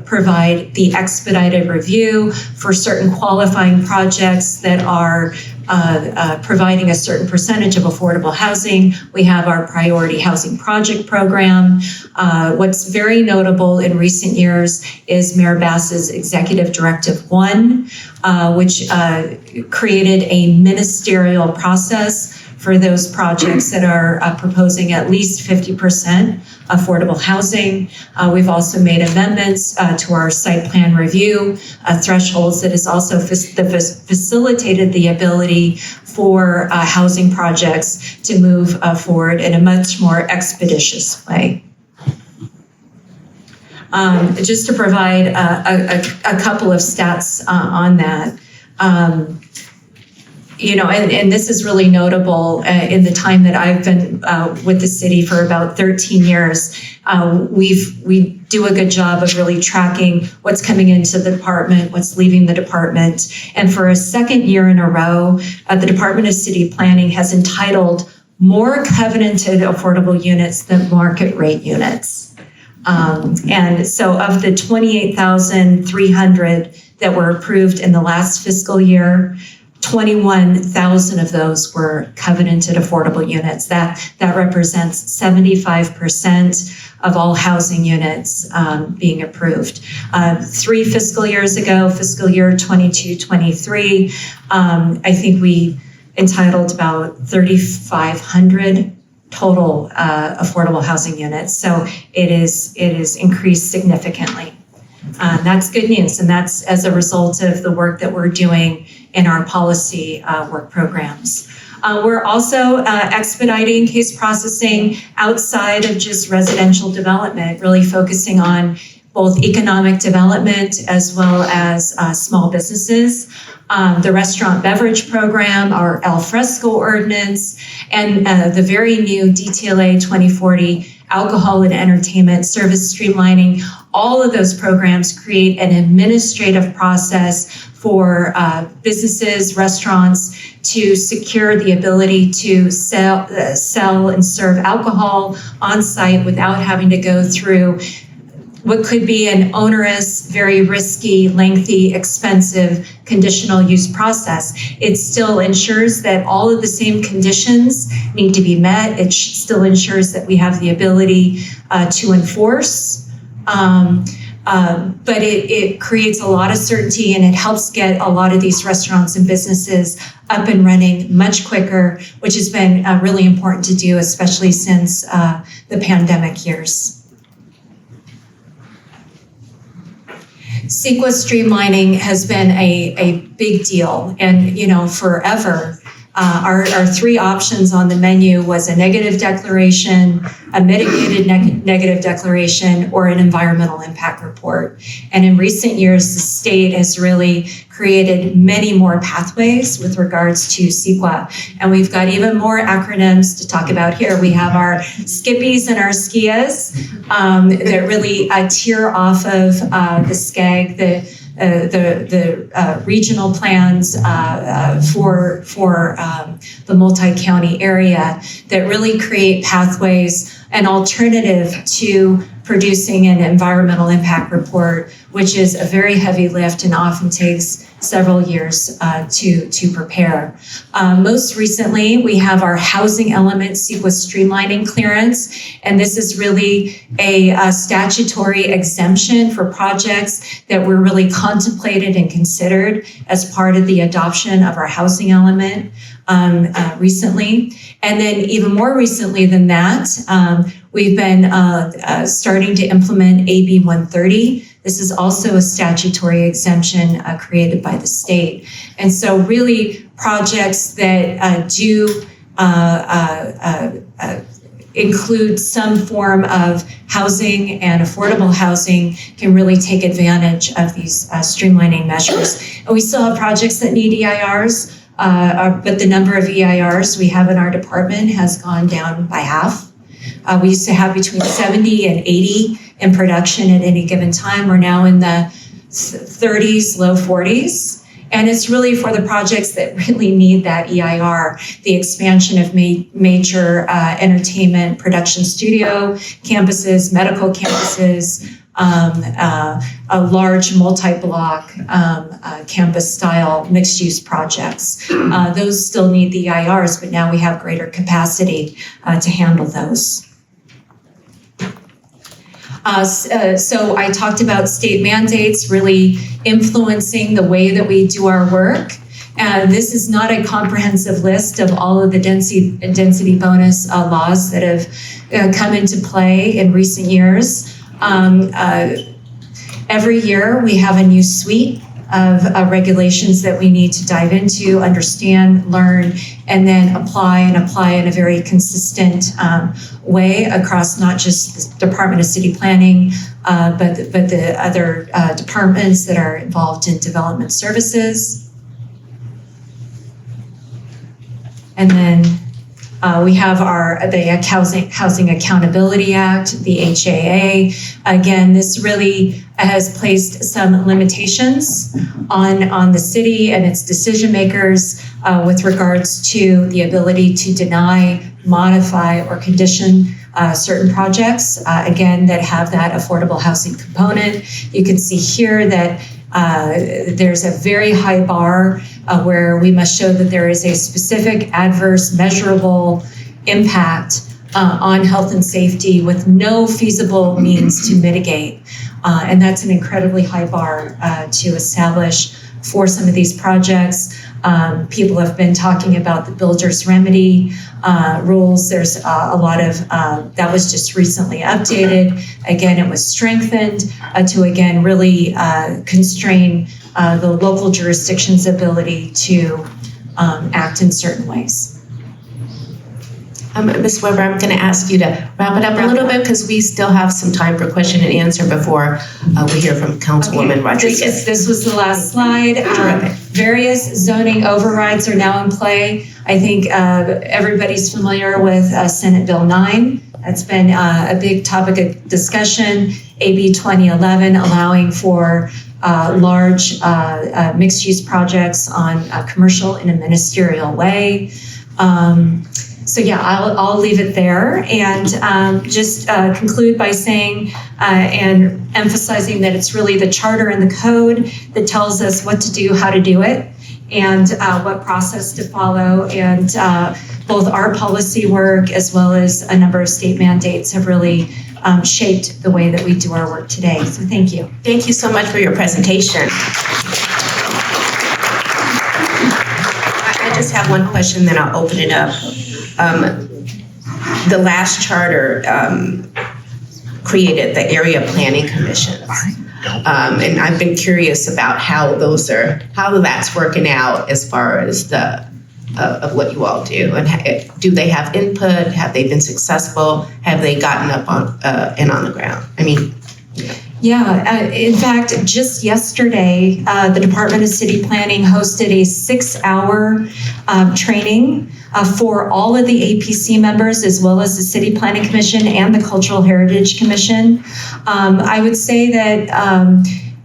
provide the expedited review for certain qualifying projects that are providing a certain percentage of affordable housing. We have our priority housing project program. What's very notable in recent years is Mayor Bass's Executive Directive 1, which created a ministerial process for those projects that are proposing at least 50% affordable housing. We've also made amendments to our site plan review thresholds that has also facilitated the ability for housing projects to move forward in a much more expeditious way. Just to provide a couple of stats on that. And this is really notable in the time that I've been with the city for about 13 years. We do a good job of really tracking what's coming into the department, what's leaving the department. And for a second year in a row, the Department of City Planning has entitled more covenanted affordable units than market rate units. And so of the 28,300 that were approved in the last fiscal year, 21,000 of those were covenanted affordable units. That represents 75% of all housing units being approved. 3 fiscal years ago, fiscal year 22-23, I think we entitled about 3,500 total affordable housing units. So it is increased significantly. That's good news, and that's as a result of the work that we're doing in our policy work programs. We're also expediting case processing outside of just residential development, really focusing on both economic development as well as small businesses. The restaurant beverage program, our al fresco ordinance, and the very new DTLA 2040 alcohol and entertainment service streamlining. All of those programs create an administrative process for businesses, restaurants to secure the ability to sell and serve alcohol on site without having to go through what could be an onerous, very risky, lengthy, expensive conditional use process. It still ensures that all of the same conditions need to be met. It still ensures that we have the ability to enforce. But it creates a lot of certainty, and it helps get a lot of these restaurants and businesses up and running much quicker, which has been really important to do, especially since the pandemic years. CEQA streamlining has been a big deal, and forever. Our three options on the menu was a negative declaration, a mitigated negative declaration, or an environmental impact report. And in recent years, the state has really created many more pathways with regards to CEQA. And we've got even more acronyms to talk about here. We have our SCIPPIs and our SKIAs that really tier off of the SCAG, the regional plans for the multi-county area that really create pathways, an alternative to producing an environmental impact report, which is a very heavy lift and often takes several years to prepare. Most recently, we have our housing element CEQA streamlining clearance, and this is really a statutory exemption for projects that were really contemplated and considered as part of the adoption of our housing element recently. And then even more recently than that, we've been starting to implement AB 130. This is also a statutory exemption created by the state. And so really projects that do include some form of housing and affordable housing can really take advantage of these streamlining measures. And we still have projects that need EIRs, but the number of EIRs we have in our department has gone down by half. We used to have between 70 and 80 in production at any given time. We're now in the 30s, low 40s. And it's really for the projects that really need that EIR, the expansion of major entertainment production studio campuses, medical campuses, a large multi-block campus-style mixed-use projects. Those still need the EIRs, but now we have greater capacity to handle those. So I talked about state mandates really influencing the way that we do our work. This is not a comprehensive list of all of the density bonus laws that have come into play in recent years. Every year we have a new suite of regulations that we need to dive into, understand, learn, and then apply in a very consistent way across not just the Department of City Planning, but the other departments that are involved in development services. And then we have the Housing Accountability Act, the HAA. Again, this really has placed some limitations on the city and its decision makers with regards to the ability to deny, modify, or condition certain projects, again, that have that affordable housing component. You can see here that there's a very high bar where we must show that there is a specific adverse measurable impact on health and safety with no feasible means to mitigate. And that's an incredibly high bar to establish for some of these projects. People have been talking about the builder's remedy rules. There's a lot of, that was just recently updated. Again, it was strengthened to, again, really constrain the local jurisdiction's ability to act in certain ways. Ms. Weber, I'm going to ask you to wrap it up a little bit because we still have some time for question and answer before we hear from Councilwoman Rodriguez. This was the last slide. Various zoning overrides are now in play. I think everybody's familiar with Senate Bill 9. That's been a big topic of discussion. AB 2011 allowing for large mixed-use projects on commercial in a ministerial way. So yeah, I'll leave it there and just conclude by saying and emphasizing that it's really the charter and the code that tells us what to do, how to do it, and what process to follow. And both our policy work as well as a number of state mandates have really shaped the way that we do our work today. So thank you. Thank you so much for your presentation. I just have one question, then I'll open it up. The last charter created the area planning commissions. And I've been curious about how that's working out as far as of what you all do. And do they have input? Have they been successful? Have they gotten up on the ground? I mean, Yeah, in fact, just yesterday, the Department of City Planning hosted a 6-hour training for all of the APC members, as well as the City Planning Commission and the Cultural Heritage Commission. I would say that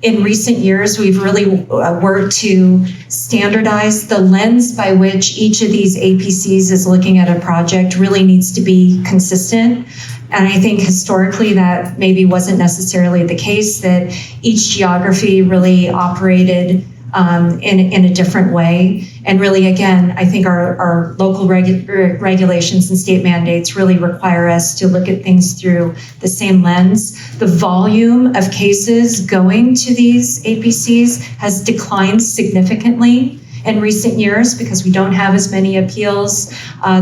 in recent years, we've really worked to standardize the lens by which each of these APCs is looking at a project really needs to be consistent. And I think historically that maybe wasn't necessarily the case, that each geography really operated in a different way. And really, again, I think our local regulations and state mandates really require us to look at things through the same lens. The volume of cases going to these APCs has declined significantly in recent years because we don't have as many appeals.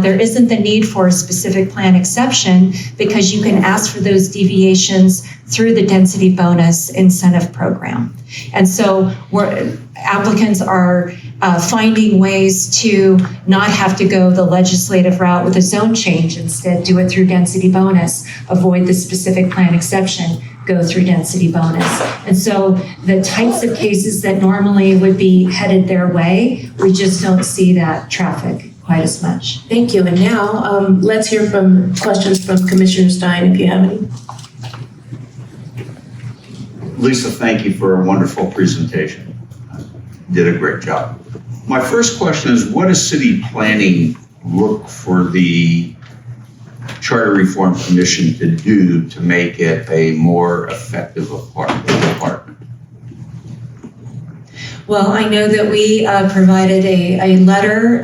There isn't the need for a specific plan exception because you can ask for those deviations through the density bonus incentive program. And so applicants are finding ways to not have to go the legislative route with a zone change, instead do it through density bonus, avoid the specific plan exception, go through density bonus. And so the types of cases that normally would be headed their way, we just don't see that traffic quite as much. Thank you. And now let's hear from questions from Commissioner Stein, if you have any. Lisa, thank you for a wonderful presentation. Did a great job. My first question is, what does city planning look for the Charter Reform Commission to do to make it a more effective department? Well, I know that we provided a letter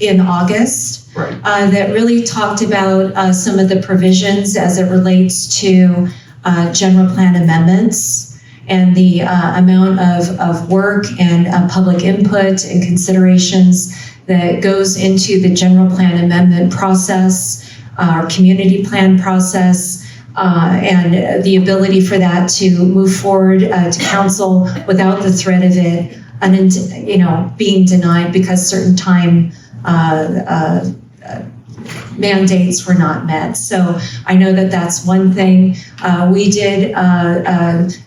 in August that really talked about some of the provisions as it relates to general plan amendments and the amount of work and public input and considerations that goes into the general plan amendment process, our community plan process, and the ability for that to move forward to council without the threat of it being denied because certain time mandates were not met. So I know that that's one thing. We did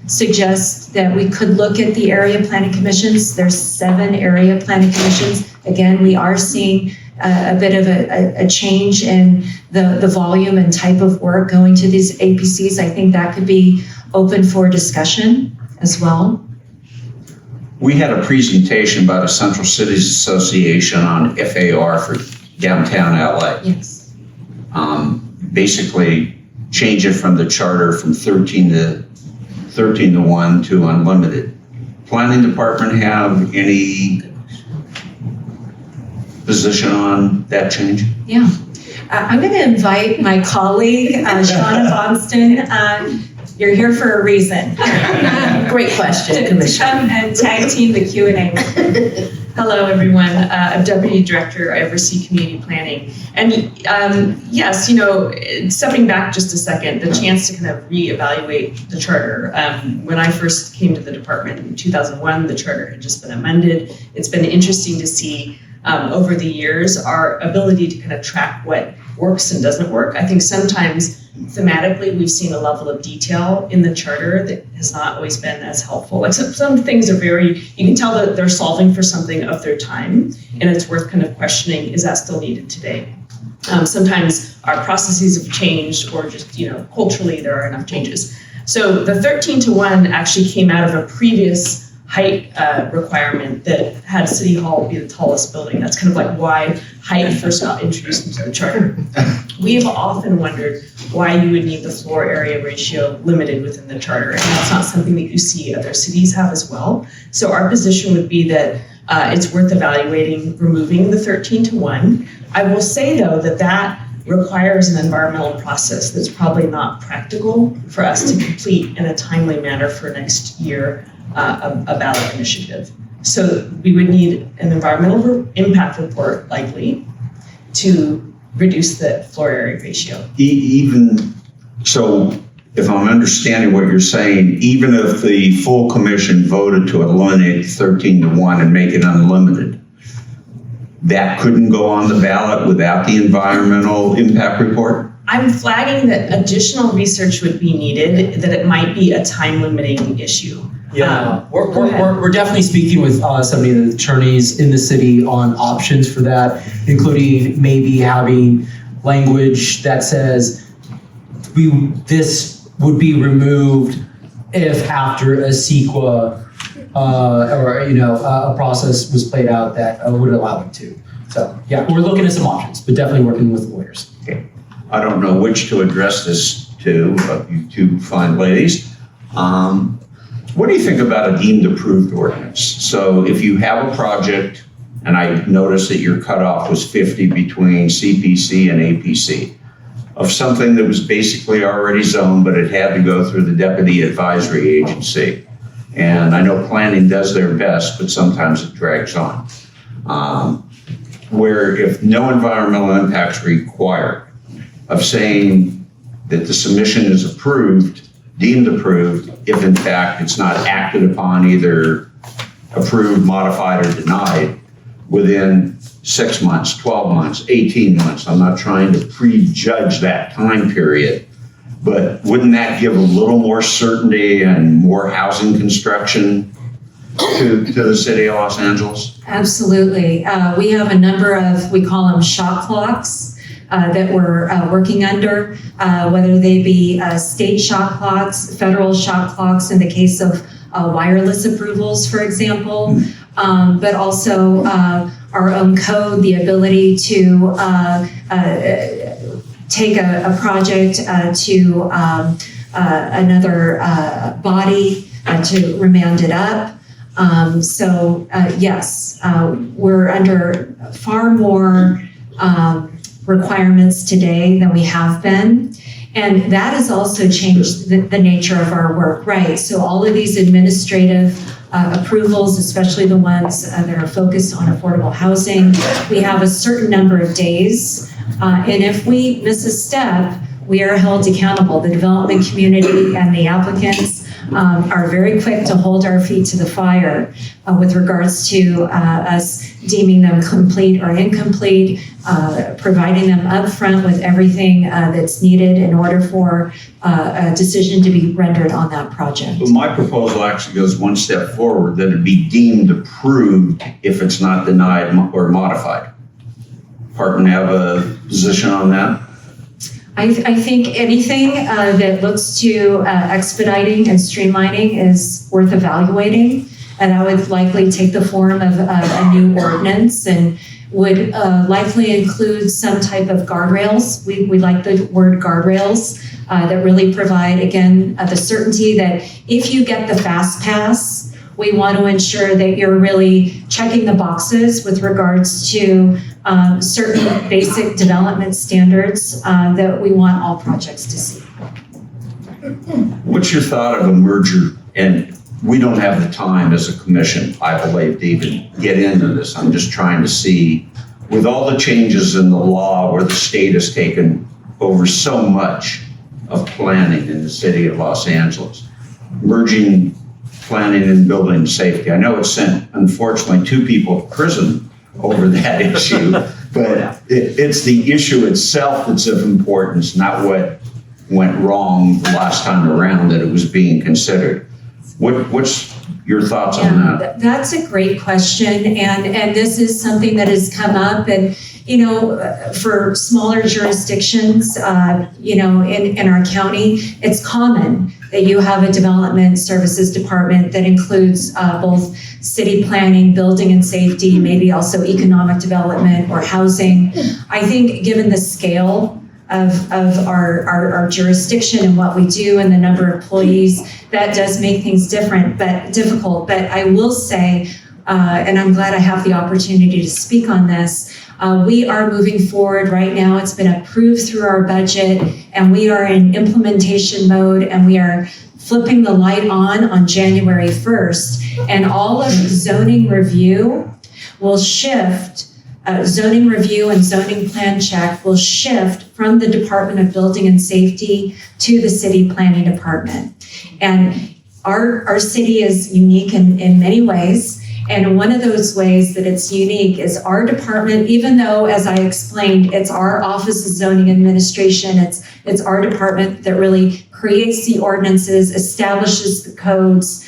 suggest that we could look at the area planning commissions. There's 7 area planning commissions. Again, we are seeing a bit of a change in the volume and type of work going to these APCs. I think that could be open for discussion as well. We had a presentation about a Central Cities Association on FAR for downtown LA. Yes. Basically change it from the charter from 13 to 1 to unlimited. Planning department have any position on that change? Yeah. I'm going to invite my colleague, Shauna Bonston. You're here for a reason. Great question, Commissioner. Come and tag team the Q&A. Hello, everyone. I'm Deputy Director. I oversee community planning. And yes, stepping back just a second, the chance to kind of reevaluate the charter. When I first came to the department in 2001, the charter had just been amended. It's been interesting to see over the years, our ability to kind of track what works and doesn't work. I think sometimes thematically we've seen a level of detail in the charter that has not always been as helpful. Like some things are you can tell that they're solving for something of their time, and it's worth kind of questioning, is that still needed today? Sometimes our processes have changed, or just, culturally there are enough changes. So the 13:1 actually came out of a previous height requirement that had City Hall be the tallest building. That's kind of like why height first got introduced into the charter. We've often wondered why you would need the floor area ratio limited within the charter, and that's not something that you see other cities have as well. So our position would be that it's worth evaluating removing the 13:1. I will say though that requires an environmental process that's probably not practical for us to complete in a timely manner for next year, a ballot initiative. So we would need an environmental impact report likely to reduce the floor area ratio. Even so, if I'm understanding what you're saying, even if the full commission voted to eliminate 13:1 and make it unlimited, that couldn't go on the ballot without the environmental impact report? I'm flagging that additional research would be needed, that it might be a time limiting issue. Yeah, we're definitely speaking with some of the attorneys in the city on options for that, including maybe having language that says this would be removed if after a CEQA a process was played out that would allow it to. So yeah, we're looking at some options, but definitely working with lawyers. Okay. I don't know which to address this to, you two fine ladies. What do you think about a deemed approved ordinance? So if you have a project, and I noticed that your cutoff was 50 between CPC and APC, of something that was basically already zoned, but it had to go through the Deputy Advisory Agency. And I know planning does their best, but sometimes it drags on. Where if no environmental impacts required, of saying that the submission is approved, deemed approved, if in fact it's not acted upon, either approved, modified, or denied, within 6 months, 12 months, 18 months. I'm not trying to prejudge that time period, but wouldn't that give a little more certainty and more housing construction to the city of Los Angeles? Absolutely. We have a number of, we call them shot clocks, that we're working under, whether they be state shot clocks, federal shot clocks in the case of wireless approvals, for example, but also our own code, the ability to take a project to another body to remand it up. Yes, we're under far more requirements today than we have been. And that has also changed the nature of our work, right? So all of these administrative approvals, especially the ones that are focused on affordable housing, we have a certain number of days. And if we miss a step, we are held accountable. The development community and the applicants are very quick to hold our feet to the fire with regards to us deeming them complete or incomplete, providing them upfront with everything that's needed in order for a decision to be rendered on that project. But my proposal actually goes one step forward, that it be deemed approved if it's not denied or modified. Department have a position on that? I think anything that looks to expediting and streamlining is worth evaluating, and I would likely take the form of a new ordinance and would likely include some type of guardrails. We like the word guardrails that really provide, again, the certainty that if you get the fast pass, we want to ensure that you're really checking the boxes with regards to certain basic development standards that we want all projects to see. What's your thought of a merger? And we don't have the time as a commission, I believe, to even get into this. I'm just trying to see, with all the changes in the law where the state has taken over so much of planning in the city of Los Angeles, merging planning and building safety. I know it sent, unfortunately, 2 people to prison over that issue, but it's the issue itself that's of importance, not what went wrong the last time around that it was being considered. What's your thoughts on that? That's a great question, and this is something that has come up, and for smaller jurisdictions, in our county, it's common that you have a development services department that includes both city planning, building and safety, maybe also economic development or housing. I think given the scale of our jurisdiction and what we do and the number of employees, that does make things difficult. But I will say, and I'm glad I have the opportunity to speak on this, we are moving forward right now. It's been approved through our budget, and we are in implementation mode, and we are flipping the light on January 1st. And all of zoning review will shift. Zoning review and zoning plan check will shift from the Department of Building and Safety to the City Planning Department. And our city is unique in many ways. And one of those ways that it's unique is our department, even though, as I explained, it's our Office of Zoning Administration, it's our department that really creates the ordinances, establishes the codes.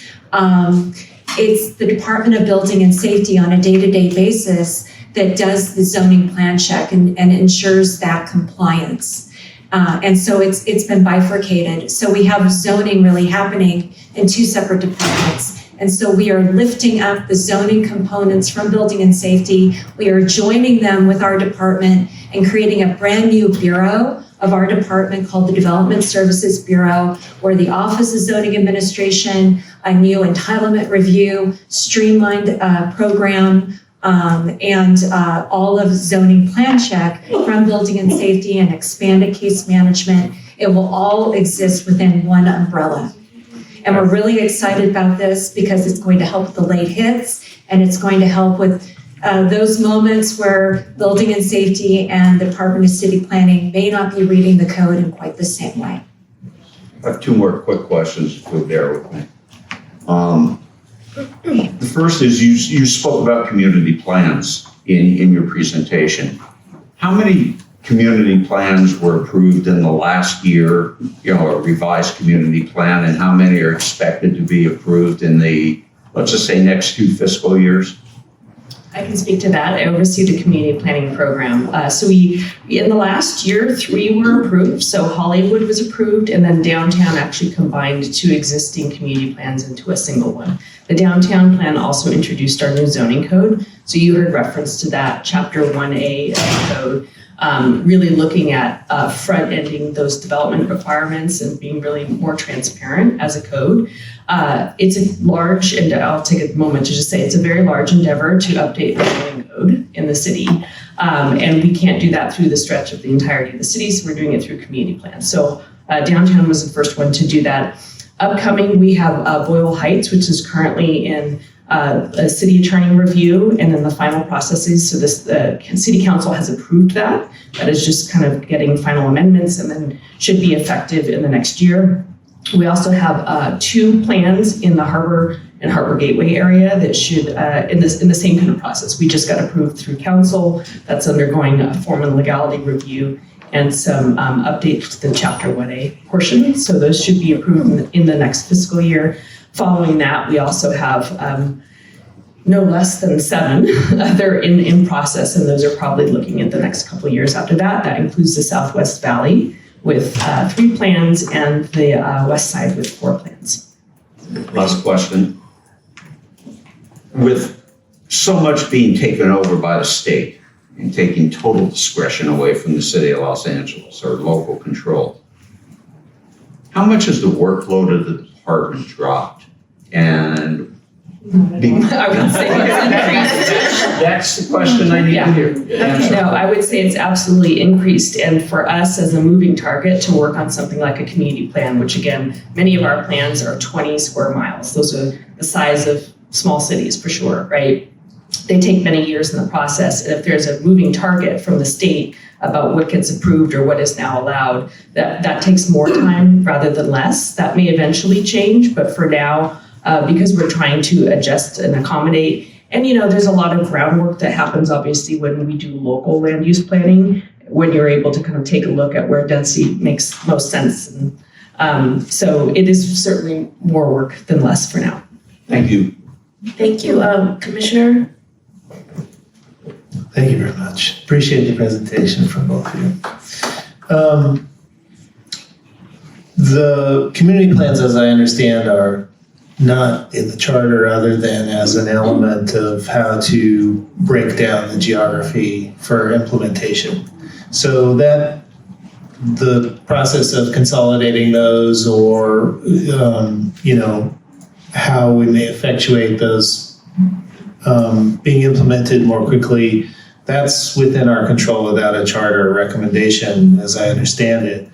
It's the Department of Building and Safety on a day-to-day basis that does the zoning plan check and ensures that compliance. And so it's been bifurcated. So we have zoning really happening in two separate departments. And so we are lifting up the zoning components from building and safety. We are joining them with our department and creating a brand new bureau of our department called the Development Services Bureau, where the Office of Zoning Administration, a new entitlement review, streamlined program, and all of zoning plan check from building and safety and expanded case management. It will all exist within one umbrella. And we're really excited about this because it's going to help with the late hits, and it's going to help with those moments where building and safety and the Department of City Planning may not be reading the code in quite the same way. I have two more quick questions, if you'll bear with me. The first is you spoke about community plans in your presentation. How many community plans were approved in the last year, a revised community plan, and how many are expected to be approved in the, let's just say, next 2 fiscal years? I can speak to that. I oversee the community planning program. So in the last year, 3 were approved. So Hollywood was approved, and then downtown actually combined 2 existing community plans into a single one. The downtown plan also introduced our new zoning code. So you heard reference to that, Chapter 1A of the code. Really looking at front-ending those development requirements and being really more transparent as a code. It's a large, and I'll take a moment to just say it's a very large endeavor to update the zoning code in the city. And we can't do that through the stretch of the entirety of the city, so we're doing it through community plans. So downtown was the first one to do that. Upcoming, we have Boyle Heights, which is currently in a city attorney review and then the final processes. So the city council has approved that. That is just kind of getting final amendments and then should be effective in the next year. We also have 2 plans in the Harbor and Harbor Gateway area that should, in the same kind of process. We just got approved through council. That's undergoing a form and legality review and some updates to the Chapter 1A portion. So those should be approved in the next fiscal year. Following that, we also have no less than 7 other in process, and those are probably looking at the next couple of years after that. That includes the Southwest Valley with 3 plans and the West Side with 4 plans. Last question. With so much being taken over by the state and taking total discretion away from the city of Los Angeles or local control, how much has the workload of the department dropped? And I would say that's the question I need to hear. No, I would say it's absolutely increased. And for us as a moving target to work on something like a community plan, which again, many of our plans are 20 square miles. Those are the size of small cities for sure, right? They take many years in the process. And if there's a moving target from the state about what gets approved or what is now allowed, that takes more time rather than less. That may eventually change, but for now, because we're trying to adjust and accommodate And, there's a lot of groundwork that happens, obviously, when we do local land use planning, when you're able to kind of take a look at where density makes most sense. And so it is certainly more work than less for now. Thank you. Thank you. Commissioner? Thank you very much. Appreciate the presentation from both of you. The community plans, as I understand, are not in the charter other than as an element of how to break down the geography for implementation. So that the process of consolidating those or, how we may effectuate those being implemented more quickly, that's within our control without a charter recommendation, as I understand it.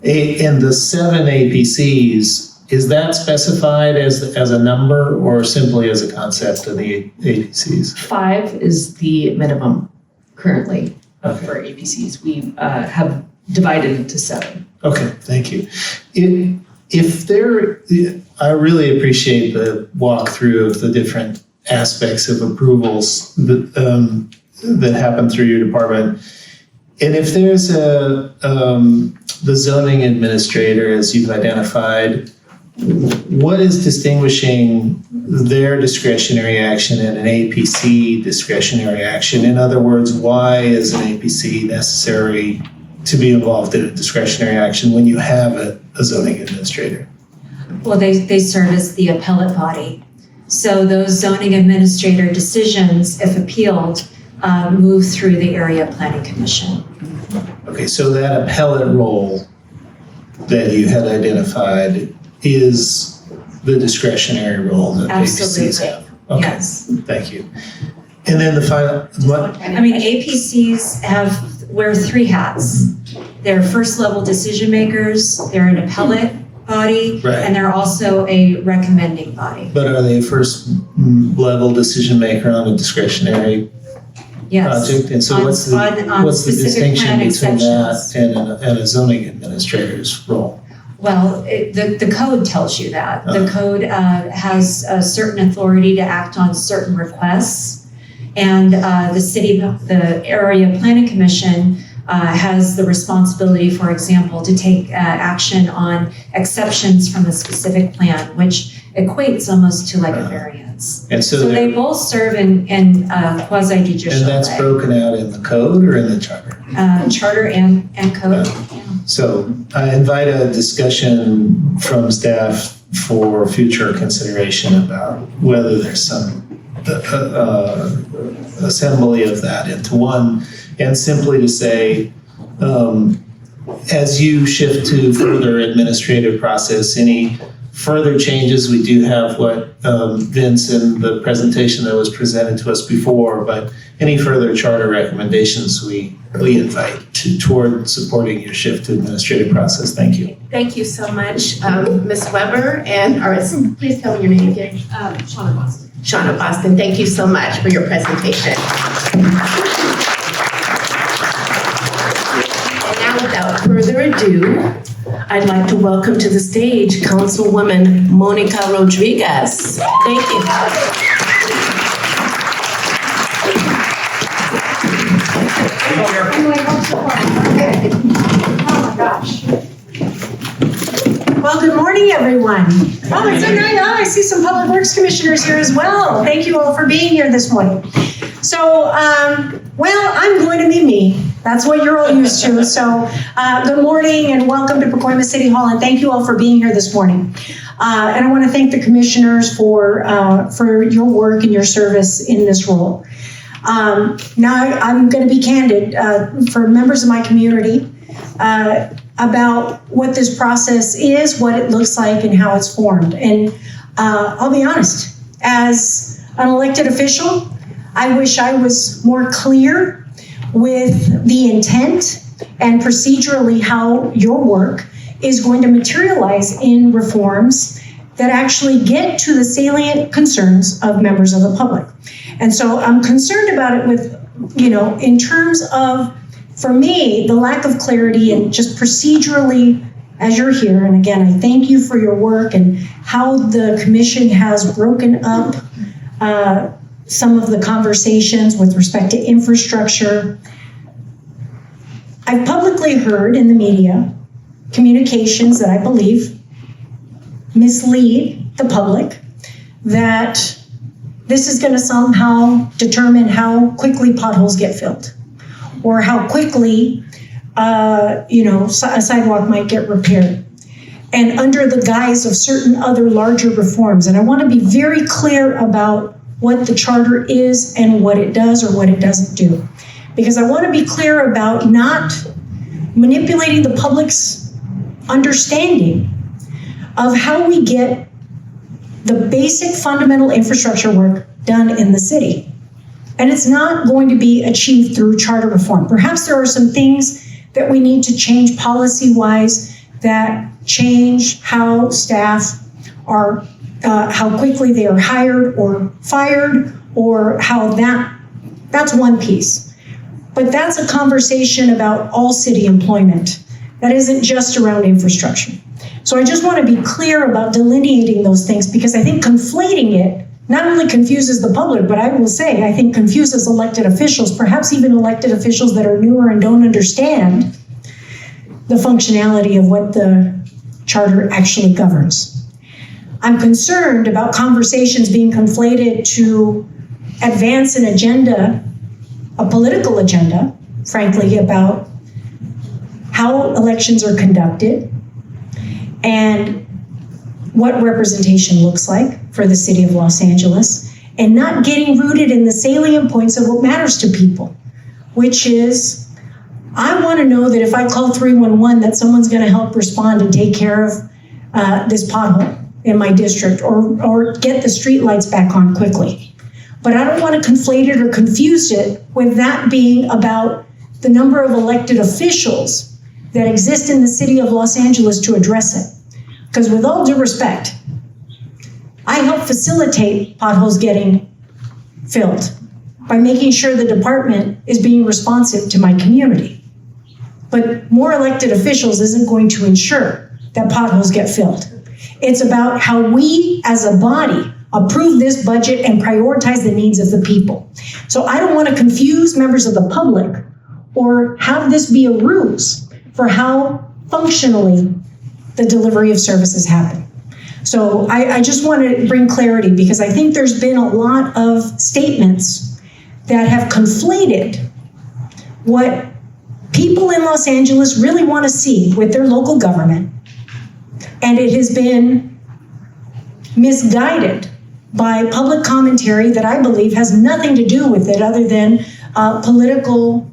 And the 7 APCs, is that specified as a number or simply as a concept of the APCs? 5 is the minimum currently Okay. for APCs. We have divided into 7. Okay, thank you. I really appreciate the walkthrough of the different aspects of approvals that happen through your department. And if there's the zoning administrator, as you've identified, what is distinguishing their discretionary action and an APC discretionary action? In other words, why is an APC necessary to be involved in a discretionary action when you have a zoning administrator? Well, they serve as the appellate body. So those zoning administrator decisions, if appealed, move through the area planning commission. Okay, so that appellate role that you had identified is the discretionary role that APCs have. Okay, Yes. thank you. And then the final, APCs wear 3 hats. They're first level decision makers, they're an appellate body, Right. and they're also a recommending body. but are they first level decision maker on a discretionary Yes. project? And so On- what's on the specific distinction plan between that exceptions. and a zoning administrator's role? Well, the code tells you that. The code has a certain authority to act on certain requests. And the area planning commission has the responsibility, for example, to take action on exceptions from a specific plan, which equates almost to like a variance. And so they both serve in quasi-judicial And that's way. broken out in the code or in the charter? Charter and code. So I invite a discussion from staff for future consideration about whether there's some assembly of that into one, and simply to say, as you shift to further administrative process, any further changes, we do have what Vince in the presentation that was presented to us before, but any further charter recommendations we invite toward supporting your shift to administrative process. Thank you. Thank you so much, Ms. Weber, please tell me your name again. Shauna Boston. Shauna Boston, thank you so much for your presentation. And now, without further ado, I'd like to welcome to the stage Councilwoman Monica Rodriguez. Thank you. Oh my gosh. Well, good morning, everyone. Oh, it's so nice. I see some Public Works Commissioners here as well. Thank you all for being here this morning. So, well, I'm going to be me. That's what you're all used to. So, good morning and welcome to Pacoima City Hall, and thank you all for being here this morning. And I want to thank the commissioners for your work and your service in this role. Now, I'm going to be candid for members of my community about what this process is, what it looks like, and how it's formed. And I'll be honest, as an elected official, I wish I was more clear with the intent and procedurally how your work is going to materialize in reforms that actually get to the salient concerns of members of the public. And so I'm concerned about it with, in terms of, for me, the lack of clarity and just procedurally as you're here. And again, I thank you for your work and how the commission has broken up some of the conversations with respect to infrastructure. I've publicly heard in the media communications that I believe mislead the public that this is going to somehow determine how quickly potholes get filled or how quickly a sidewalk might get repaired, and under the guise of certain other larger reforms. And I want to be very clear about what the charter is and what it does or what it doesn't do. Because I want to be clear about not manipulating the public's understanding of how we get the basic fundamental infrastructure work done in the city. And it's not going to be achieved through charter reform. Perhaps there are some things that we need to change policy-wise that change how staff are, how quickly they are hired or fired, or how that's one piece. But that's a conversation about all city employment. That isn't just around infrastructure. So I just want to be clear about delineating those things, because I think conflating it not only confuses the public, but I will say, I think confuses elected officials, perhaps even elected officials that are newer and don't understand the functionality of what the charter actually governs. I'm concerned about conversations being conflated to advance an agenda, a political agenda, frankly, about how elections are conducted and what representation looks like for the city of Los Angeles, and not getting rooted in the salient points of what matters to people, which is, I want to know that if I call 311 that someone's going to help respond and take care of this pothole in my district, or get the street lights back on quickly. But I don't want to conflate it or confuse it with that being about the number of elected officials that exist in the city of Los Angeles to address it. Because with all due respect, I help facilitate potholes getting filled by making sure the department is being responsive to my community. But more elected officials isn't going to ensure that potholes get filled. It's about how we as a body approve this budget and prioritize the needs of the people. So I don't want to confuse members of the public or have this be a ruse for how functionally the delivery of services happen. So I just want to bring clarity, because I think there's been a lot of statements that have conflated what people in Los Angeles really want to see with their local government, and it has been misguided by public commentary that I believe has nothing to do with it other than political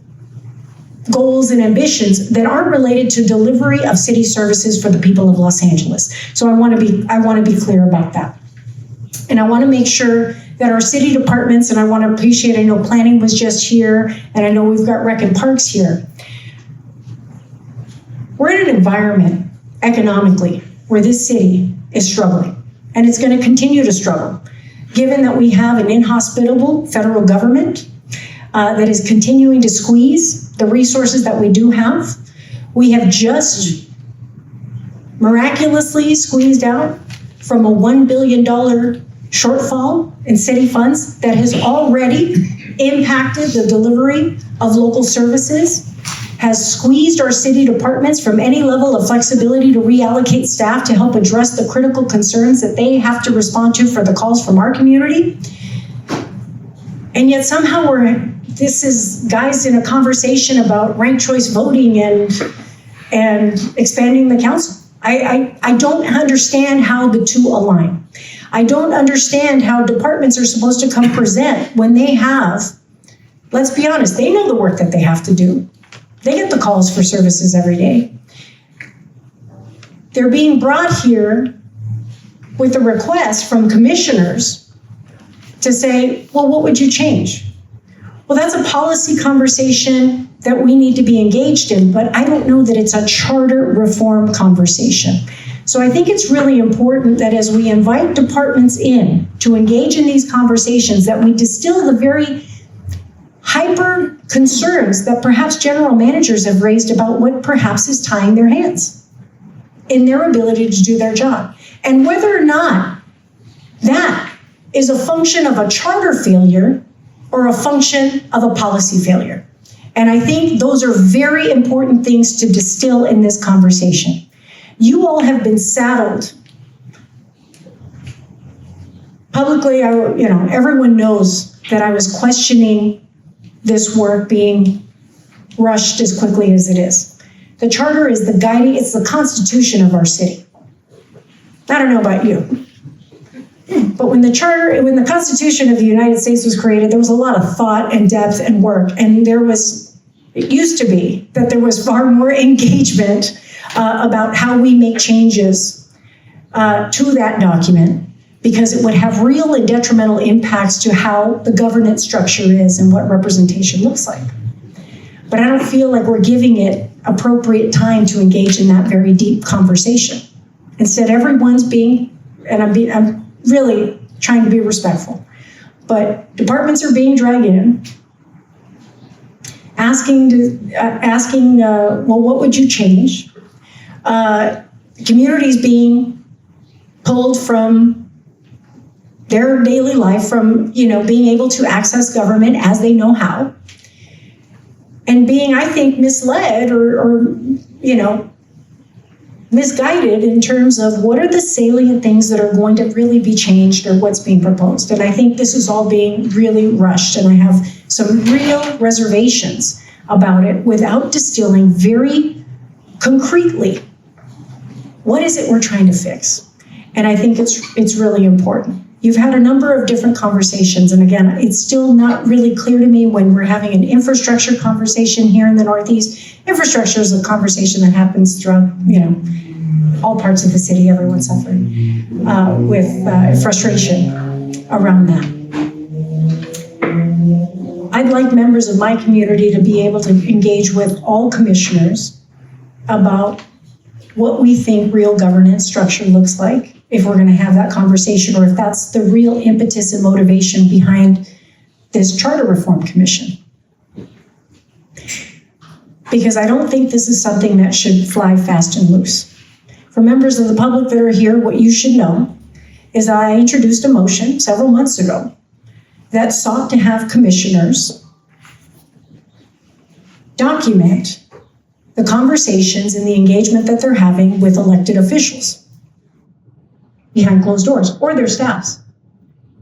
goals and ambitions that aren't related to delivery of city services for the people of Los Angeles. So I want to be clear about that. And I want to make sure that our city departments, and I want to appreciate, I know planning was just here, and I know we've got rec and parks here. We're in an environment economically where this city is struggling, and it's going to continue to struggle, given that we have an inhospitable federal government that is continuing to squeeze the resources that we do have. We have just miraculously squeezed out from a $1 billion shortfall in city funds that has already impacted the delivery of local services, has squeezed our city departments from any level of flexibility to reallocate staff to help address the critical concerns that they have to respond to for the calls from our community. And yet somehow this is guys in a conversation about ranked choice voting and expanding the council. I don't understand how the two align. I don't understand how departments are supposed to come present when they have, let's be honest, they know the work that they have to do. They get the calls for services every day. They're being brought here with a request from commissioners to say, well, what would you change? Well, that's a policy conversation that we need to be engaged in, but I don't know that it's a charter reform conversation. So I think it's really important that as we invite departments in to engage in these conversations, that we distill the very hyper concerns that perhaps general managers have raised about what perhaps is tying their hands in their ability to do their job. And whether or not that is a function of a charter failure or a function of a policy failure. And I think those are very important things to distill in this conversation. You all have been saddled. Publicly, everyone knows that I was questioning this work being rushed as quickly as it is. The charter is the guiding, it's the constitution of our city. I don't know about you, but when the Constitution of the United States was created, there was a lot of thought and depth and work, and it used to be that there was far more engagement about how we make changes to that document, because it would have real and detrimental impacts to how the governance structure is and what representation looks like. But I don't feel like we're giving it appropriate time to engage in that very deep conversation. Instead, everyone's being, and I'm really trying to be respectful, but departments are being dragged in, asking, well, what would you change? Communities being pulled from their daily life, from being able to access government as they know how, and being, I think, misled or misguided in terms of what are the salient things that are going to really be changed or what's being proposed. And I think this is all being really rushed, and I have some real reservations about it without distilling very concretely what is it we're trying to fix. And I think it's really important. You've had a number of different conversations, and again, it's still not really clear to me when we're having an infrastructure conversation here in the Northeast. Infrastructure is a conversation that happens throughout, all parts of the city. Everyone's suffering with frustration around that. I'd like members of my community to be able to engage with all commissioners about what we think real governance structure looks like, if we're going to have that conversation, or if that's the real impetus and motivation behind this Charter Reform Commission. Because I don't think this is something that should fly fast and loose. For members of the public that are here, what you should know is that I introduced a motion several months ago that sought to have commissioners document the conversations and the engagement that they're having with elected officials behind closed doors, or their staffs,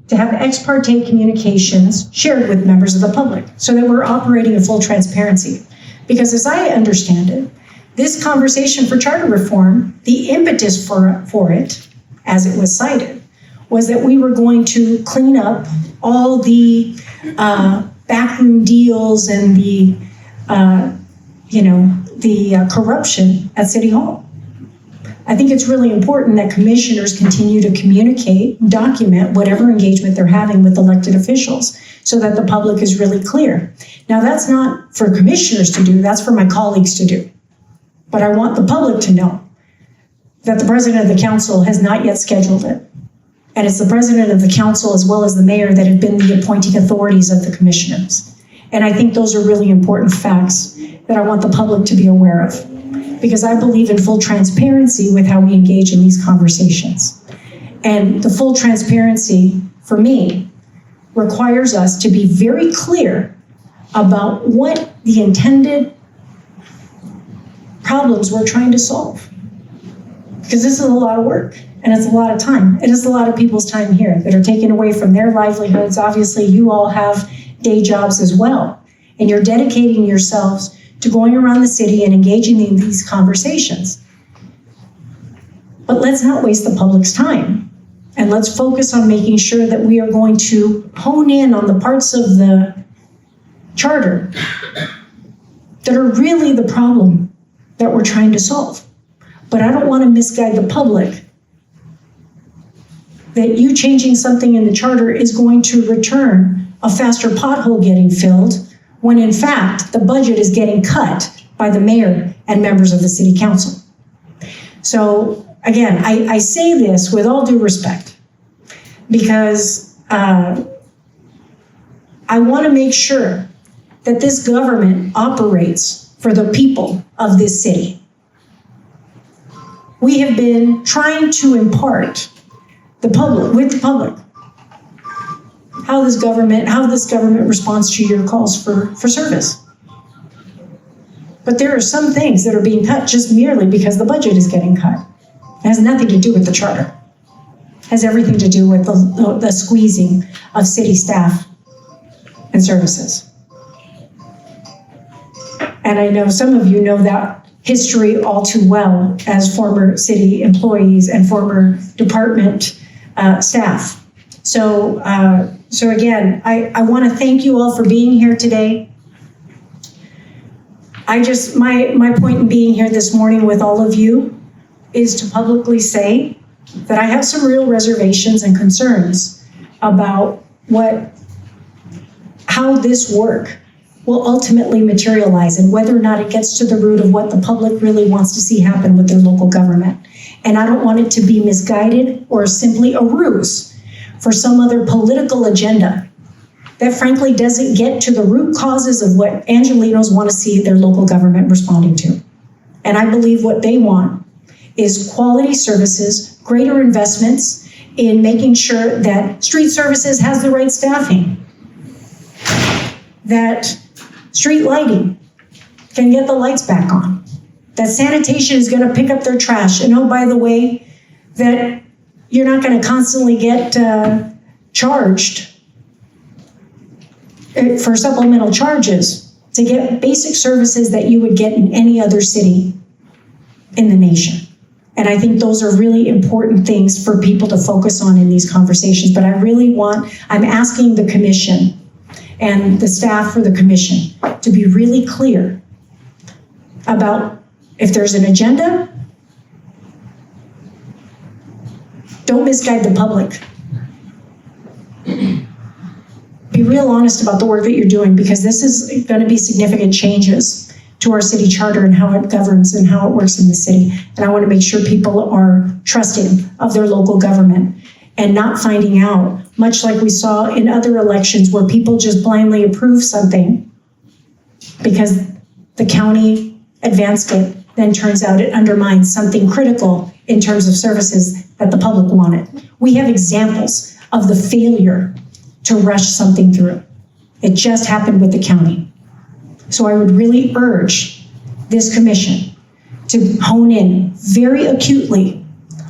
to have ex parte communications shared with members of the public so that we're operating in full transparency. Because as I understand it, this conversation for charter reform, the impetus for it, as it was cited, was that we were going to clean up all the backroom deals and the corruption at City Hall. I think it's really important that commissioners continue to communicate, document whatever engagement they're having with elected officials so that the public is really clear. Now, that's not for commissioners to do, that's for my colleagues to do. But I want the public to know that the president of the council has not yet scheduled it. And it's the president of the council as well as the mayor that have been the appointing authorities of the commissioners. And I think those are really important facts that I want the public to be aware of, because I believe in full transparency with how we engage in these conversations. And the full transparency, for me, requires us to be very clear about what the intended problems we're trying to solve. Because this is a lot of work, and it's a lot of time. It is a lot of people's time here that are taken away from their livelihoods. Obviously, you all have day jobs as well, and you're dedicating yourselves to going around the city and engaging in these conversations. But let's not waste the public's time. And let's focus on making sure that we are going to hone in on the parts of the charter that are really the problem that we're trying to solve. But I don't want to misguide the public that you changing something in the charter is going to return a faster pothole getting filled, when in fact, the budget is getting cut by the mayor and members of the city council. So again, I say this with all due respect, because I want to make sure that this government operates for the people of this city. We have been trying to impart the public, how this government responds to your calls for service. But there are some things that are being cut just merely because the budget is getting cut. It has nothing to do with the charter. It has everything to do with the squeezing of city staff and services. And I know some of you know that history all too well as former city employees and former department staff. So again, I want to thank you all for being here today. My point in being here this morning with all of you is to publicly say that I have some real reservations and concerns about how this work will ultimately materialize and whether or not it gets to the root of what the public really wants to see happen with their local government. And I don't want it to be misguided or simply a ruse for some other political agenda that frankly doesn't get to the root causes of what Angelenos want to see their local government responding to. And I believe what they want is quality services, greater investments in making sure that street services has the right staffing, that street lighting can get the lights back on, that sanitation is going to pick up their trash. And oh, by the way, that you're not going to constantly get charged for supplemental charges to get basic services that you would get in any other city in the nation. And I think those are really important things for people to focus on in these conversations. But I'm asking the commission and the staff for the commission to be really clear about if there's an agenda, don't misguide the public. Be real honest about the work that you're doing, because this is going to be significant changes to our city charter and how it governs and how it works in the city. And I want to make sure people are trusting of their local government and not finding out, much like we saw in other elections where people just blindly approve something because the county advanced it, then turns out it undermines something critical in terms of services that the public wanted. We have examples of the failure to rush something through. It just happened with the county. So I would really urge this commission to hone in very acutely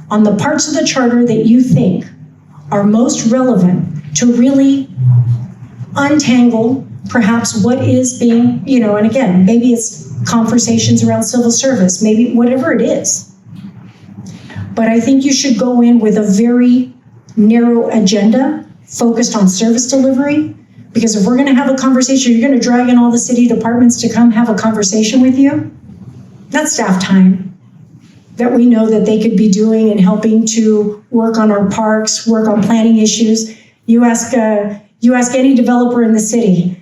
on the parts of the charter that you think are most relevant to really untangle perhaps what is being, and again, maybe it's conversations around civil service, maybe whatever it is. But I think you should go in with a very narrow agenda focused on service delivery, because if we're going to have a conversation, you're going to drag in all the city departments to come have a conversation with you. That's staff time that we know that they could be doing and helping to work on our parks, work on planning issues. You ask any developer in the city,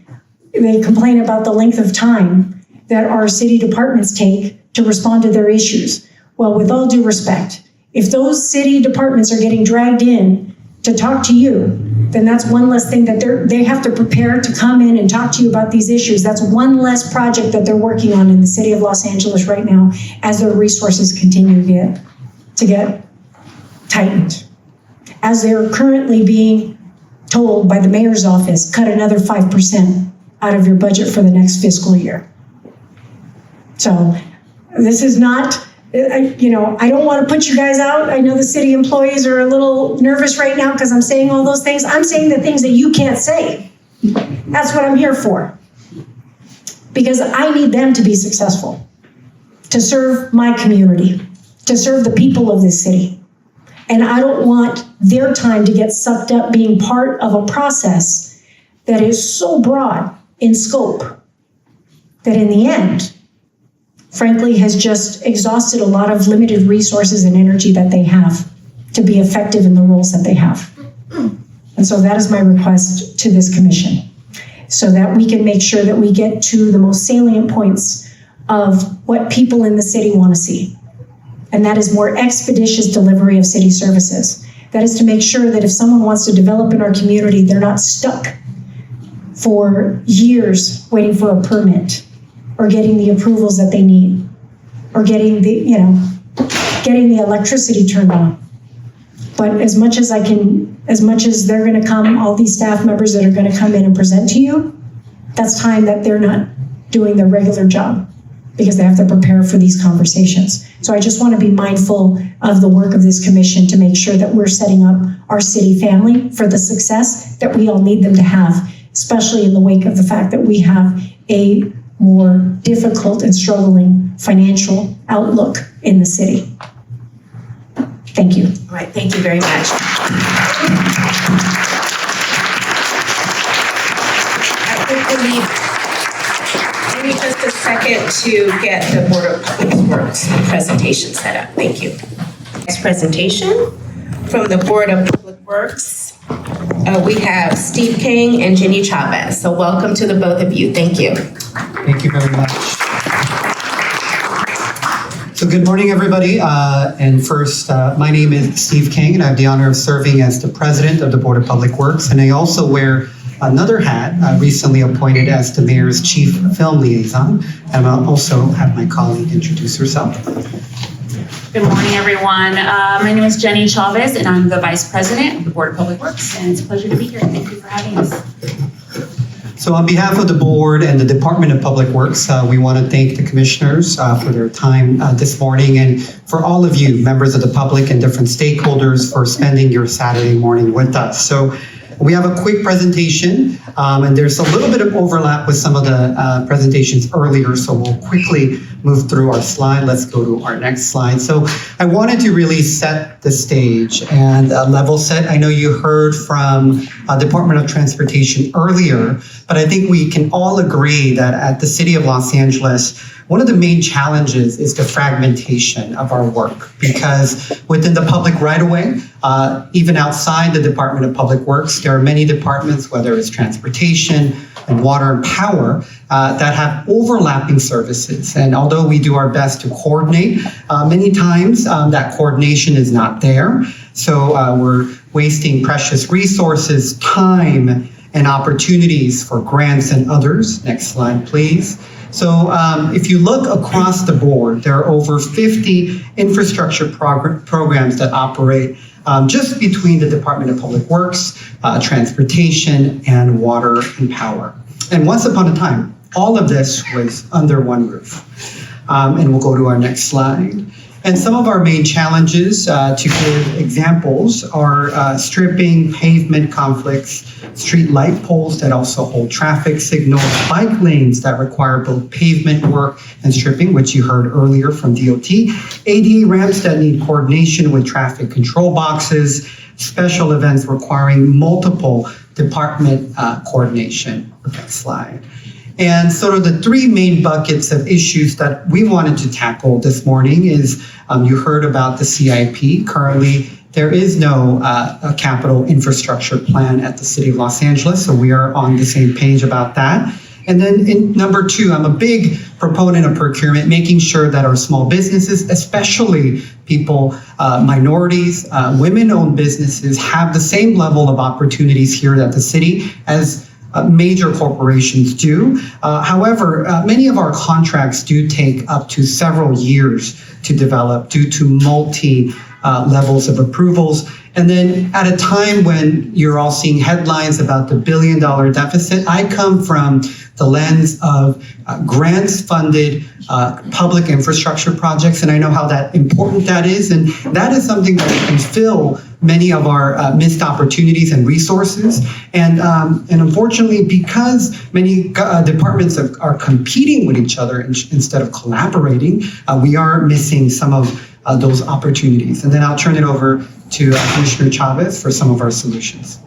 they complain about the length of time that our city departments take to respond to their issues. Well, with all due respect, if those city departments are getting dragged in to talk to you, then that's one less thing that they have to prepare to come in and talk to you about these issues. That's one less project that they're working on in the city of Los Angeles right now as their resources continue to get tightened. As they're currently being told by the mayor's office, cut another 5% out of your budget for the next fiscal year. So this is not, I don't want to put you guys out. I know the city employees are a little nervous right now because I'm saying all those things. I'm saying the things that you can't say. That's what I'm here for. Because I need them to be successful, to serve my community, to serve the people of this city. And I don't want their time to get sucked up being part of a process that is so broad in scope that in the end, frankly, has just exhausted a lot of limited resources and energy that they have to be effective in the roles that they have. And so that is my request to this commission, so that we can make sure that we get to the most salient points of what people in the city want to see. And that is more expeditious delivery of city services. That is to make sure that if someone wants to develop in our community, they're not stuck for years waiting for a permit, or getting the approvals that they need, or getting the electricity turned on. But as much as they're gonna come, all these staff members that are gonna come in and present to you, that's time that they're not doing their regular job because they have to prepare for these conversations. So I just want to be mindful of the work of this commission to make sure that we're setting up our city family for the success that we all need them to have, especially in the wake of the fact that we have a more difficult and struggling financial outlook in the city. Thank you. All right, thank you very much. I think we need just a second to get the Board of Public Works presentation set up. Thank you. Next presentation from the Board of Public Works. We have Steve King and Jenny Chavez. So welcome to the both of you. Thank you. Thank you very much. So good morning, everybody. And first, my name is Steve King, and I have the honor of serving as the president of the Board of Public Works. And I also wear another hat, recently appointed as the mayor's chief film liaison. And I'll also have my colleague introduce herself. Good morning, everyone. My name is Jenny Chavez, and I'm the vice president of the Board of Public Works. And it's a pleasure to be here. Thank you for having us. So on behalf of the board and the Department of Public Works, we want to thank the commissioners for their time this morning, and for all of you, members of the public and different stakeholders, for spending your Saturday morning with us. So we have a quick presentation, and there's a little bit of overlap with some of the presentations earlier, so we'll quickly move through our slide. Let's go to our next slide. So I wanted to really set the stage and level set. I know you heard from Department of Transportation earlier, but I think we can all agree that at the City of Los Angeles, one of the main challenges is the fragmentation of our work, because within the public right-of-way, even outside the Department of Public Works, there are many departments, whether it's transportation and water and power, that have overlapping services. And although we do our best to coordinate, many times that coordination is not there. So we're wasting precious resources, time, and opportunities for grants and others. Next slide, please. So if you look across the board, there are over 50 infrastructure programs that operate just between the Department of Public Works, transportation, and water and power. And once upon a time, all of this was under one roof. And we'll go to our next slide. And some of our main challenges, to give examples, are stripping, pavement conflicts, street light poles that also hold traffic signals, bike lanes that require both pavement work and stripping, which you heard earlier from DOT, ADA ramps that need coordination with traffic control boxes, special events requiring multiple department coordination. Next slide. And sort of the three main buckets of issues that we wanted to tackle this morning is, you heard about the CIP. Currently, there is no capital infrastructure plan at the City of Los Angeles, so we are on the same page about that. And then in number two, I'm a big proponent of procurement, making sure that our small businesses, especially people, minorities, women-owned businesses, have the same level of opportunities here at the city as major corporations do. However, many of our contracts do take up to several years to develop due to levels of approvals. And then at a time when you're all seeing headlines about the $1 billion deficit, I come from the lens of grants-funded public infrastructure projects, and I know how important that is. And that is something that can fill many of our missed opportunities and resources. And unfortunately, because many departments are competing with each other instead of collaborating, we are missing some of those opportunities. And then I'll turn it over to Commissioner Chavez for some of our solutions.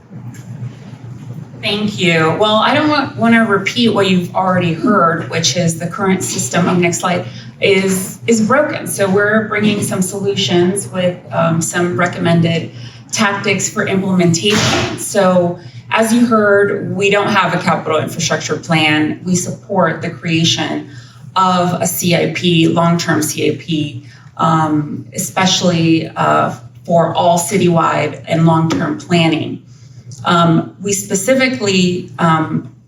Thank you. Well, I don't want to repeat what you've already heard, which is the current system, on the next slide, is broken. So we're bringing some solutions with some recommended tactics for implementation. So as you heard, we don't have a capital infrastructure plan. We support the creation of a CIP, long-term CIP, especially for all citywide and long-term planning. We specifically,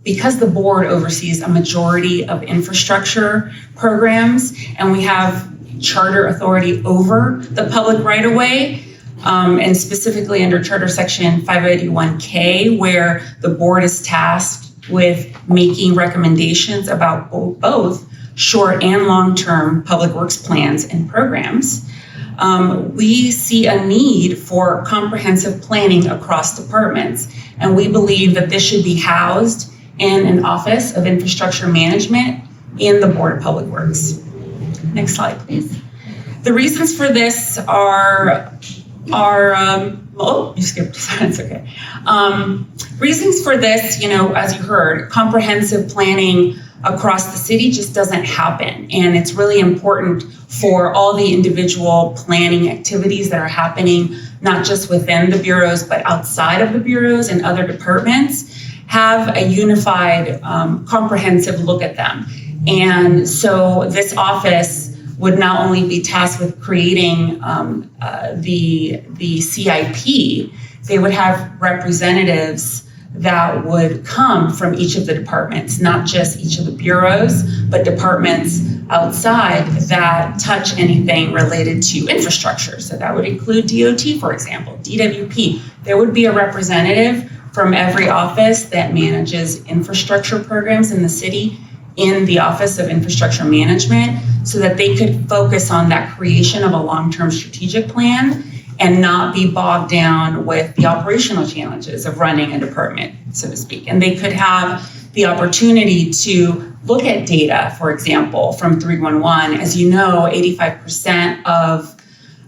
because the board oversees a majority of infrastructure programs and we have charter authority over the public right-of-way, and specifically under Charter Section 581K, where the board is tasked with making recommendations about both short and long-term public works plans and programs. We see a need for comprehensive planning across departments, and we believe that this should be housed in an Office of Infrastructure Management in the Board of Public Works. Next slide, please. The reasons for this are oh, you skipped, that's okay. Reasons for this, as you heard, comprehensive planning across the city just doesn't happen. And it's really important for all the individual planning activities that are happening, not just within the bureaus, but outside of the bureaus and other departments, have a unified, comprehensive look at them. And so this office would not only be tasked with creating the CIP, they would have representatives that would come from each of the departments, not just each of the bureaus, but departments outside that touch anything related to infrastructure. So that would include DOT, for example, DWP. There would be a representative from every office that manages infrastructure programs in the city in the Office of Infrastructure Management, so that they could focus on that creation of a long-term strategic plan and not be bogged down with the operational challenges of running a department, so to speak. And they could have the opportunity to look at data, for example, from 311. As you know, 85% of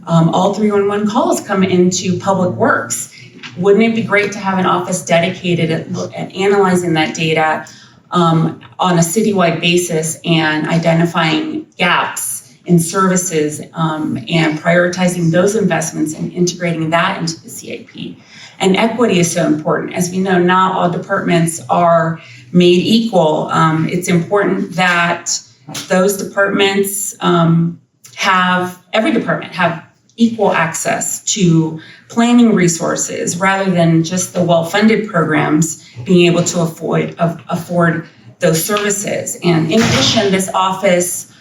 all 311 calls come into public works. Wouldn't it be great to have an office dedicated at analyzing that data on a citywide basis and identifying gaps in services and prioritizing those investments and integrating that into the CIP. And equity is so important. As we know, not all departments are made equal. It's important that those departments every department have equal access to planning resources rather than just the well-funded programs being able to afford those services. And in addition, this office,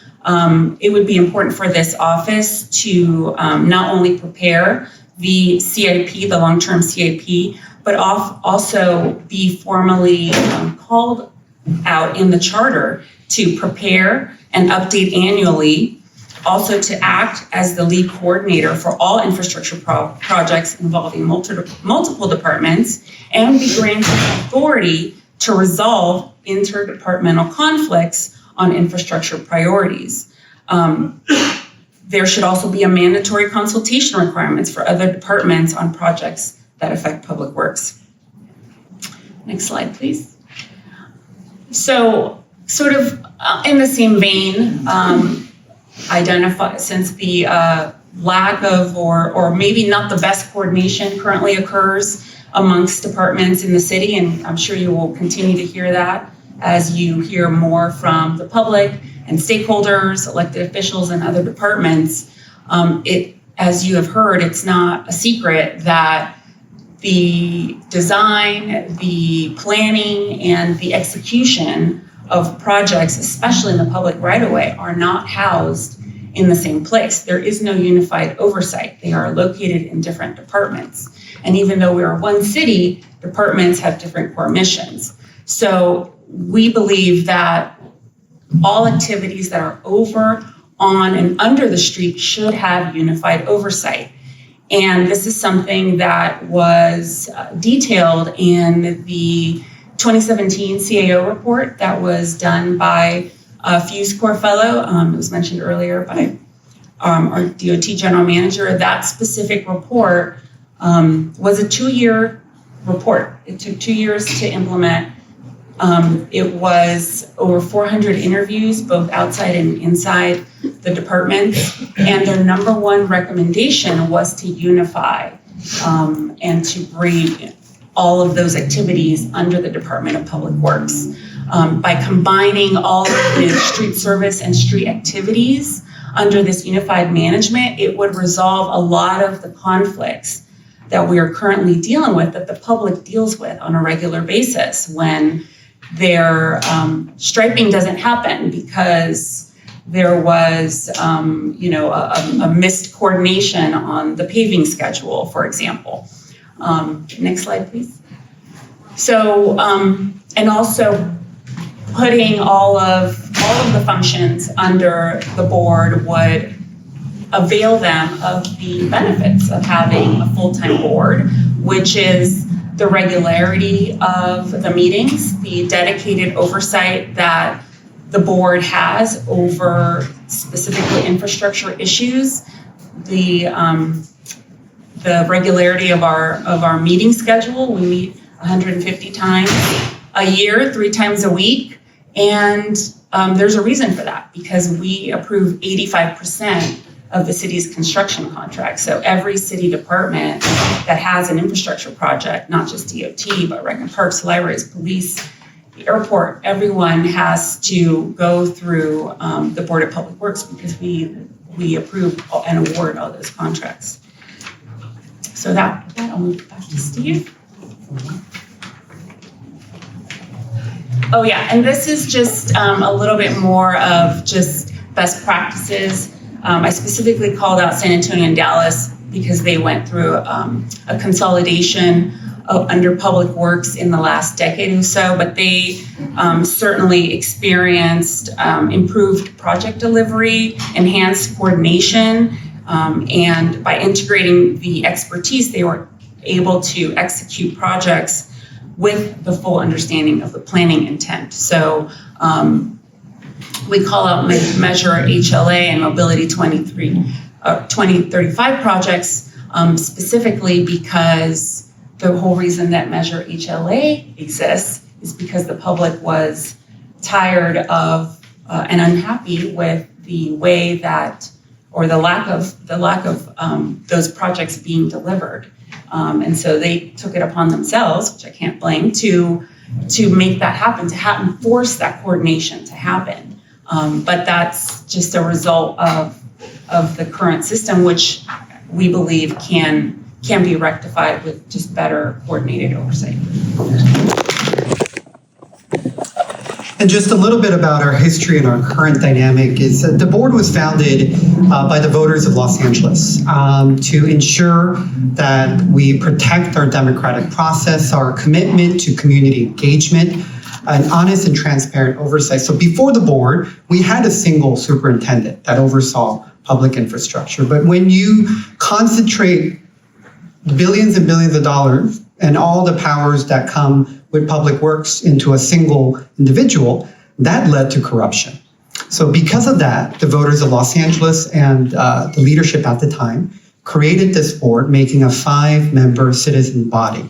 it would be important for this office to not only prepare the CIP, the long-term CIP, but also be formally called out in the charter to prepare and update annually, also to act as the lead coordinator for all infrastructure projects involving multiple departments, and be granted authority to resolve interdepartmental conflicts on infrastructure priorities. There should also be a mandatory consultation requirements for other departments on projects that affect public works. Next slide, please. So, sort of in the same vein, since the lack of or maybe not the best coordination currently occurs amongst departments in the city, and I'm sure you will continue to hear that as you hear more from the public and stakeholders, elected officials, and other departments. As you have heard, it's not a secret that the design, the planning, and the execution of projects, especially in the public right-of-way, are not housed in the same place. There is no unified oversight. They are located in different departments. And even though we are one city, departments have different core missions. So we believe that all activities that are over, on, and under the street should have unified oversight. And this is something that was detailed in the 2017 CAO report that was done by a Fuse Corps fellow. It was mentioned earlier by our DOT general manager. That specific report was a 2-year report. It took 2 years to implement. It was over 400 interviews, both outside and inside the department. And their number one recommendation was to unify and to bring all of those activities under the Department of Public Works. By combining all of the street service and street activities under this unified management, it would resolve a lot of the conflicts that we are currently dealing with, that the public deals with on a regular basis when their striping doesn't happen because there was, a missed coordination on the paving schedule, for example. Next slide, please. So, and also putting all of the functions under the board would avail them of the benefits of having a full-time board, which is the regularity of the meetings, the dedicated oversight that the board has over specifically infrastructure issues, the regularity of our meeting schedule. We meet 150 times a year, 3 times a week, and there's a reason for that, because we approve 85% of the city's construction contracts. So every city department that has an infrastructure project, not just DOT, but Rec and Parks, libraries, police, the airport, everyone has to go through the Board of Public Works, because we approve and award all those contracts. So that I'll move back to Steve. Oh yeah, and this is just a little bit more of just best practices. I specifically called out San Antonio and Dallas because they went through a consolidation under Public Works in the last decade or so, but they certainly experienced improved project delivery, enhanced coordination, and by integrating the expertise, they were able to execute projects with the full understanding of the planning intent. So we call out Measure HLA and Mobility 2035 projects specifically because the whole reason that Measure HLA exists is because the public was tired of and unhappy with the way that, or the lack of those projects being delivered. And so they took it upon themselves, which I can't blame, to make that happen, to force that coordination to happen. But that's just a result of the current system, which we believe can be rectified with just better coordinated oversight. And just a little bit about our history and our current dynamic is that the board was founded by the voters of Los Angeles to ensure that we protect our democratic process, our commitment to community engagement, an honest and transparent oversight. So before the board, we had a single superintendent that oversaw public infrastructure. But when you concentrate billions and billions of dollars and all the powers that come with public works into a single individual, that led to corruption. So because of that, the voters of Los Angeles and the leadership at the time created this board, making a 5-member citizen body.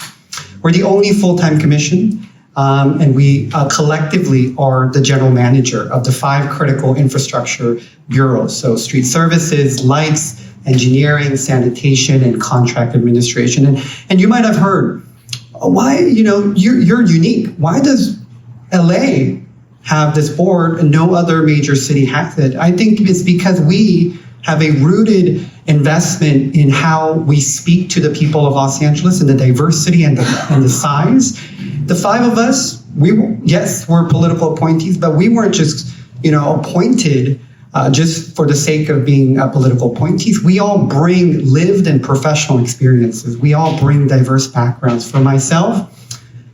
We're the only full-time commission, and we collectively are the general manager of the 5 critical infrastructure bureaus. So street services, lights, engineering, sanitation, and contract administration. And you might have heard, why, you're unique. Why does LA have this board and no other major city has it? I think it's because we have a rooted investment in how we speak to the people of Los Angeles and the diversity and the size. The 5 of us, we're political appointees, but we weren't just, appointed just for the sake of being political appointees. We all bring lived and professional experiences. We all bring diverse backgrounds. For myself,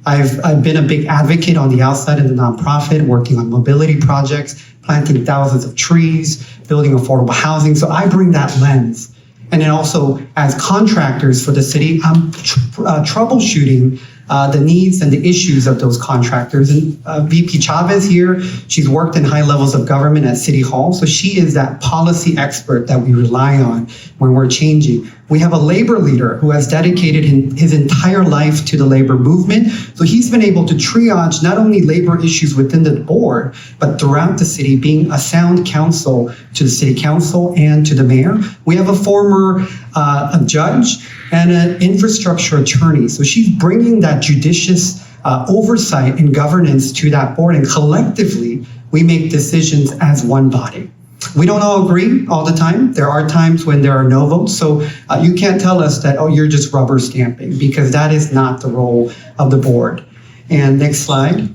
I've been a big advocate on the outside in the nonprofit, working on mobility projects, planting thousands of trees, building affordable housing. So I bring that lens. And then also as contractors for the city, I'm troubleshooting the needs and the issues of those contractors. And VP Chavez here, she's worked in high levels of government at City Hall. So she is that policy expert that we rely on when we're changing. We have a labor leader who has dedicated his entire life to the labor movement. So he's been able to triage not only labor issues within the board, but throughout the city, being a sound counsel to the city council and to the mayor. We have a former a judge and an infrastructure attorney. So she's bringing that judicious oversight and governance to that board, and collectively, we make decisions as one body. We don't all agree all the time. There are times when there are no votes. So you can't tell us that, you're just rubber stamping, because that is not the role of the board. And next slide.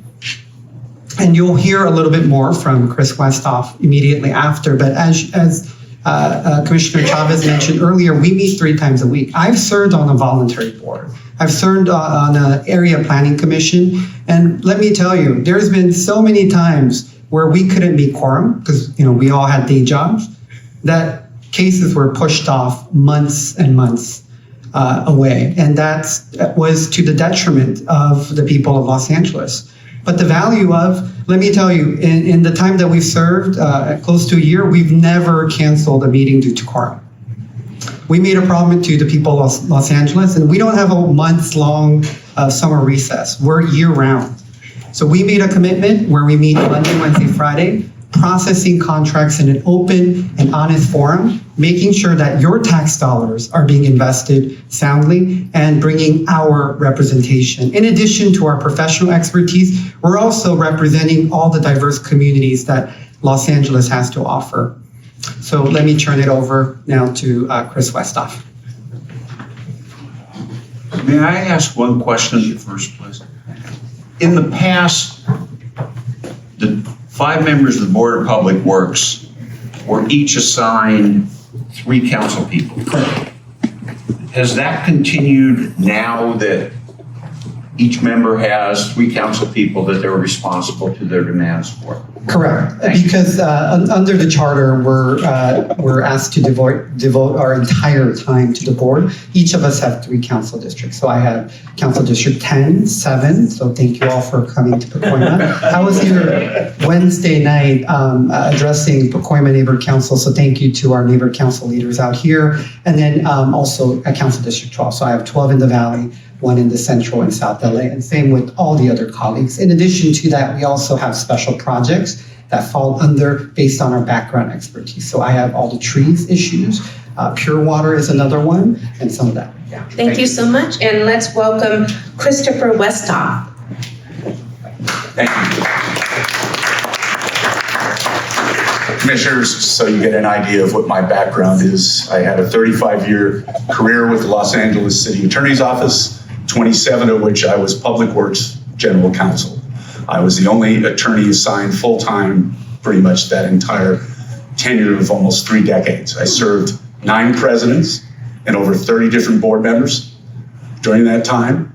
And you'll hear a little bit more from Chris Westhoff immediately after. But as Commissioner Chavez mentioned earlier, we meet 3 times a week. I've served on a voluntary board. I've served on an area planning commission. And let me tell you, there's been so many times where we couldn't meet quorum because we all had day jobs, that cases were pushed off months and months away. And that was to the detriment of the people of Los Angeles. But the value of, let me tell you, in the time that we've served, close to a year, we've never canceled a meeting due to quorum. We made a promise to the people of Los Angeles, and we don't have a months-long summer recess. We're year-round. So we made a commitment where we meet Monday, Wednesday, Friday, processing contracts in an open and honest forum, making sure that your tax dollars are being invested soundly and bringing our representation. In addition to our professional expertise, we're also representing all the diverse communities that Los Angeles has to offer. So let me turn it over now to Chris Westhoff. May I ask one question first, please? In the past, the 5 members of the Board of Public Works were each assigned 3 council people. Has that continued now that each member has 3 council people that they're responsible to their demands for? Correct, because under the charter, we're asked to devote our entire time to the board. Each of us have 3 council districts. So I have Council District 10, 7. So thank you all for coming to Pacoima. I was here Wednesday night addressing Pacoima Neighborhood Council. So thank you to our neighborhood council leaders out here. And then also at Council District 12. So I have 12 in the Valley, 1 in the Central and South LA, and same with all the other colleagues. In addition to that, we also have special projects that fall under based on our background expertise. So I have all the trees issues, pure water is another one, and some of that. Yeah. Thank you so much, and let's welcome Christopher Westhoff. Thank you. Commissioners, so you get an idea of what my background is. I had a 35-year career with the Los Angeles City Attorney's Office, 27 of which I was Public Works General Counsel. I was the only attorney assigned full-time pretty much that entire tenure of almost 3 decades. I served 9 presidents and over 30 different board members during that time.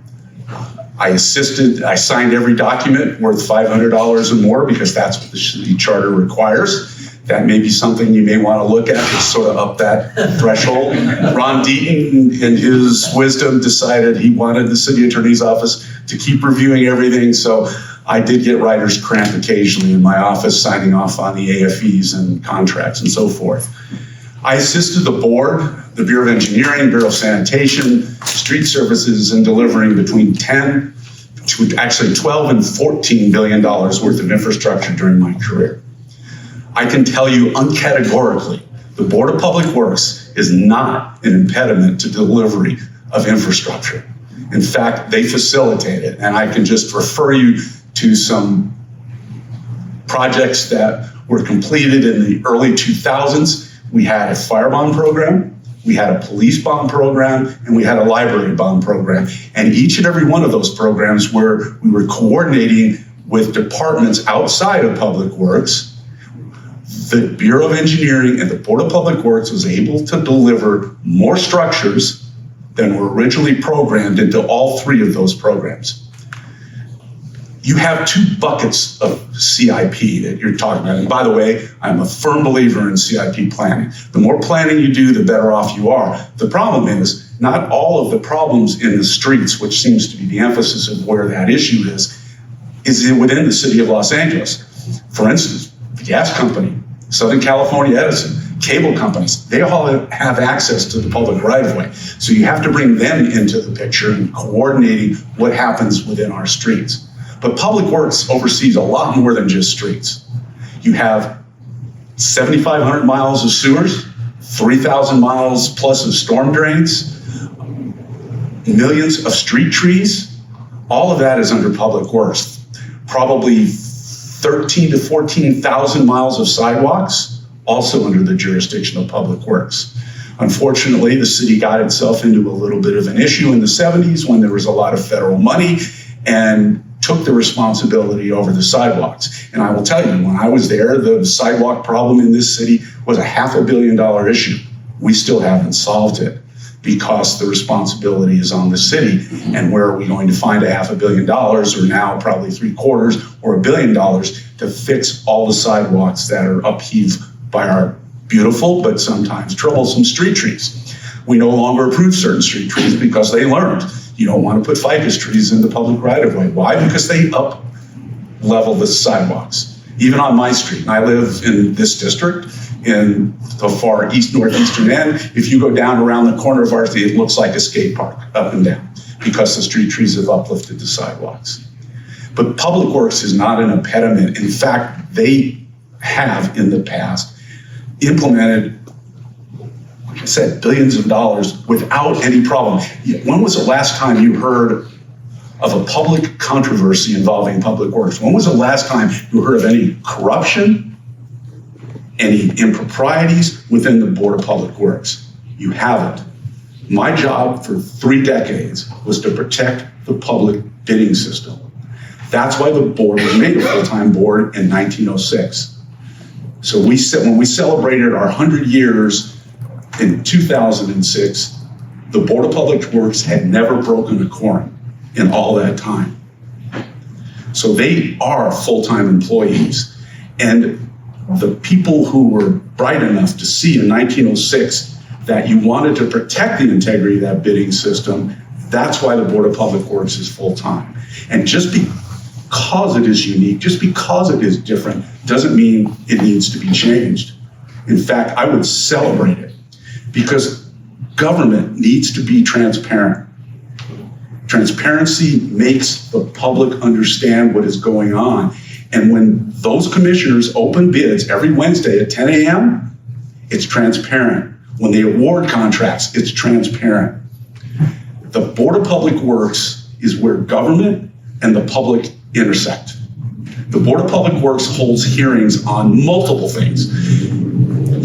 I signed every document worth $500 or more because that's what the city charter requires. That may be something you may want to look at to sort of up that threshold. Ron Deaton, in his wisdom, decided he wanted the city attorney's office to keep reviewing everything. So I did get writer's cramp occasionally in my office signing off on the AFEs and contracts and so forth. I assisted the board, the Bureau of Engineering, Bureau of Sanitation, Street Services in delivering between 10 to actually 12 and $14 billion worth of infrastructure during my career. I can tell you uncategorically, the Board of Public Works is not an impediment to delivery of infrastructure. In fact, they facilitate it. And I can just refer you to some projects that were completed in the early 2000s. We had a fire bond program, we had a police bond program, and we had a library bond program. And each and every one of those programs where we were coordinating with departments outside of Public Works, the Bureau of Engineering and the Board of Public Works was able to deliver more structures than were originally programmed into all 3 of those programs. You have 2 buckets of CIP that you're talking about. And by the way, I'm a firm believer in CIP planning. The more planning you do, the better off you are. The problem is not all of the problems in the streets, which seems to be the emphasis of where that issue is within the city of Los Angeles. For instance, the gas company, Southern California Edison, cable companies, they all have access to the public right-of-way. So you have to bring them into the picture and coordinating what happens within our streets. But Public Works oversees a lot more than just streets. You have 7,500 miles of sewers, 3,000 miles plus of storm drains, millions of street trees. All of that is under Public Works. Probably 13 to 14,000 miles of sidewalks, also under the jurisdiction of Public Works. Unfortunately, the city got itself into a little bit of an issue in the 70s when there was a lot of federal money, and took the responsibility over the sidewalks. And I will tell you, when I was there, the sidewalk problem in this city was a $500 million issue. We still haven't solved it because the responsibility is on the city. And where are we going to find a $500 million, or now probably 3/4 or $1 billion to fix all the sidewalks that are upheaved by our beautiful but sometimes troublesome street trees? We no longer approve certain street trees because they learned you don't want to put ficus trees in the public right of way. Why? Because they up level the sidewalks. Even on my street, and I live in this district in the far east northeastern end. If you go down around the corner of our street, it looks like a skate park up and down because the street trees have uplifted the sidewalks. But public works is not an impediment. In fact, they have in the past implemented, like I said, billions of dollars without any problem. When was the last time you heard of a public controversy involving public works? When was the last time you heard of any corruption, any improprieties within the Board of Public Works? You haven't. My job for 3 decades was to protect the public bidding system. That's why the board was made a full-time board in 1906. So when we celebrated our 100 years in 2006, the Board of Public Works had never broken a quorum in all that time. So they are full-time employees. And the people who were bright enough to see in 1906 that you wanted to protect the integrity of that bidding system, that's why the Board of Public Works is full-time. And just because it is unique, just because it is different, doesn't mean it needs to be changed. In fact, I would celebrate it because government needs to be transparent. Transparency makes the public understand what is going on. And when those commissioners open bids every Wednesday at 10 a.m., it's transparent. When they award contracts, it's transparent. The Board of Public Works is where government and the public intersect. The Board of Public Works holds hearings on multiple things.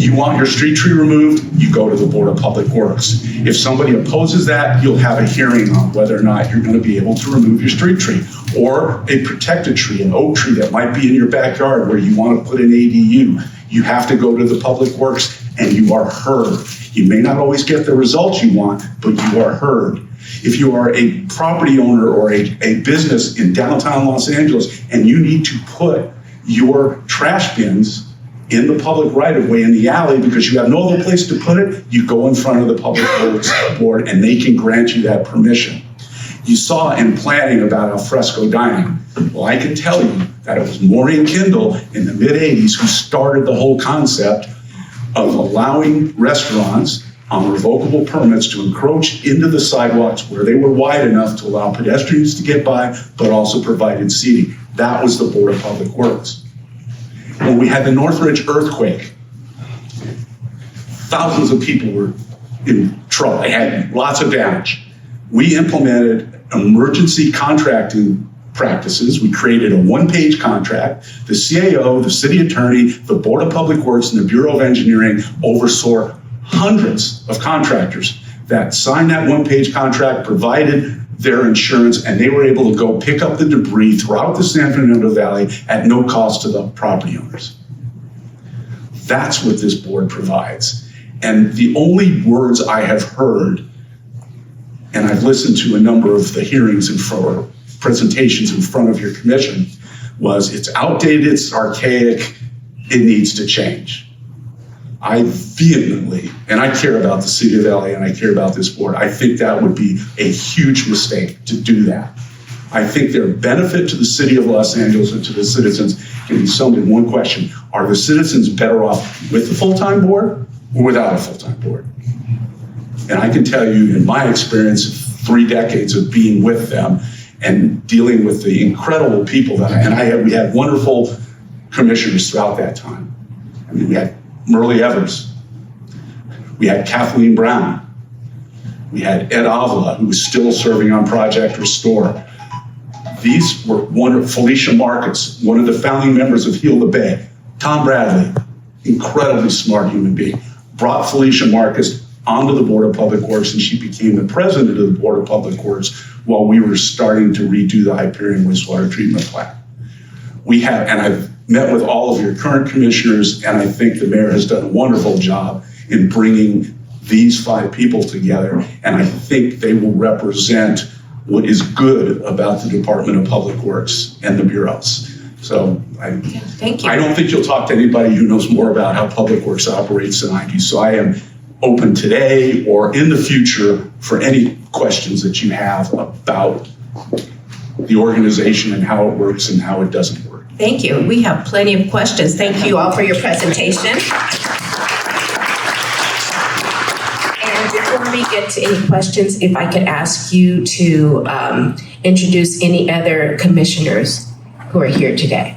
You want your street tree removed, you go to the Board of Public Works. If somebody opposes that, you'll have a hearing on whether or not you're going to be able to remove your street tree. Or a protected tree, an oak tree that might be in your backyard where you want to put an ADU. You have to go to the Public Works and you are heard. You may not always get the results you want, but you are heard. If you are a property owner or a business in downtown Los Angeles and you need to put your trash bins in the public right-of-way in the alley because you have no other place to put it, you go in front of the Public Works Board and they can grant you that permission. You saw in planning about al fresco dining. Well, I can tell you that it was Maureen Kindle in the mid-'80s who started the whole concept of allowing restaurants on revocable permits to encroach into the sidewalks where they were wide enough to allow pedestrians to get by, but also provided seating. That was the Board of Public Works. When we had the Northridge earthquake, thousands of people were in trouble. They had lots of damage. We implemented emergency contracting practices. We created a one-page contract. The CAO, the city attorney, the Board of Public Works, and the Bureau of Engineering oversaw hundreds of contractors that signed that one-page contract, provided their insurance, and they were able to go pick up the debris throughout the San Fernando Valley at no cost to the property owners. That's what this board provides. And the only words I have heard, and I've listened to a number of the hearings or presentations in front of your commission, was it's outdated, it's archaic, it needs to change. I vehemently, and I care about the city of LA and I care about this board, I think that would be a huge mistake to do that. I think their benefit to the city of Los Angeles and to the citizens can be summed in one question. Are the citizens better off with the full-time board or without a full-time board? And I can tell you, in my experience of 3 decades of being with them and dealing with the incredible people that we had wonderful commissioners throughout that time. I mean, we had Merle Evers, we had Kathleen Brown, we had Ed Avila, who was still serving on Project Restore. These were wonderful. Felicia Marcus, one of the founding members of Heal the Bay. Tom Bradley, incredibly smart human being, brought Felicia Marcus onto the Board of Public Works, and she became the president of the Board of Public Works while we were starting to redo the Hyperion wastewater treatment plant. We have, and I've met with all of your current commissioners, and I think the mayor has done a wonderful job in bringing these 5 people together, and I think they will represent what is good about the Department of Public Works and the bureaus. So Thank you. I don't think you'll talk to anybody who knows more about how Public Works operates than I do. So I am open today or in the future for any questions that you have about the organization and how it works and how it doesn't work. Thank you. We have plenty of questions. Thank you all for your presentation. And before we get to any questions, if I could ask you to introduce any other commissioners who are here today.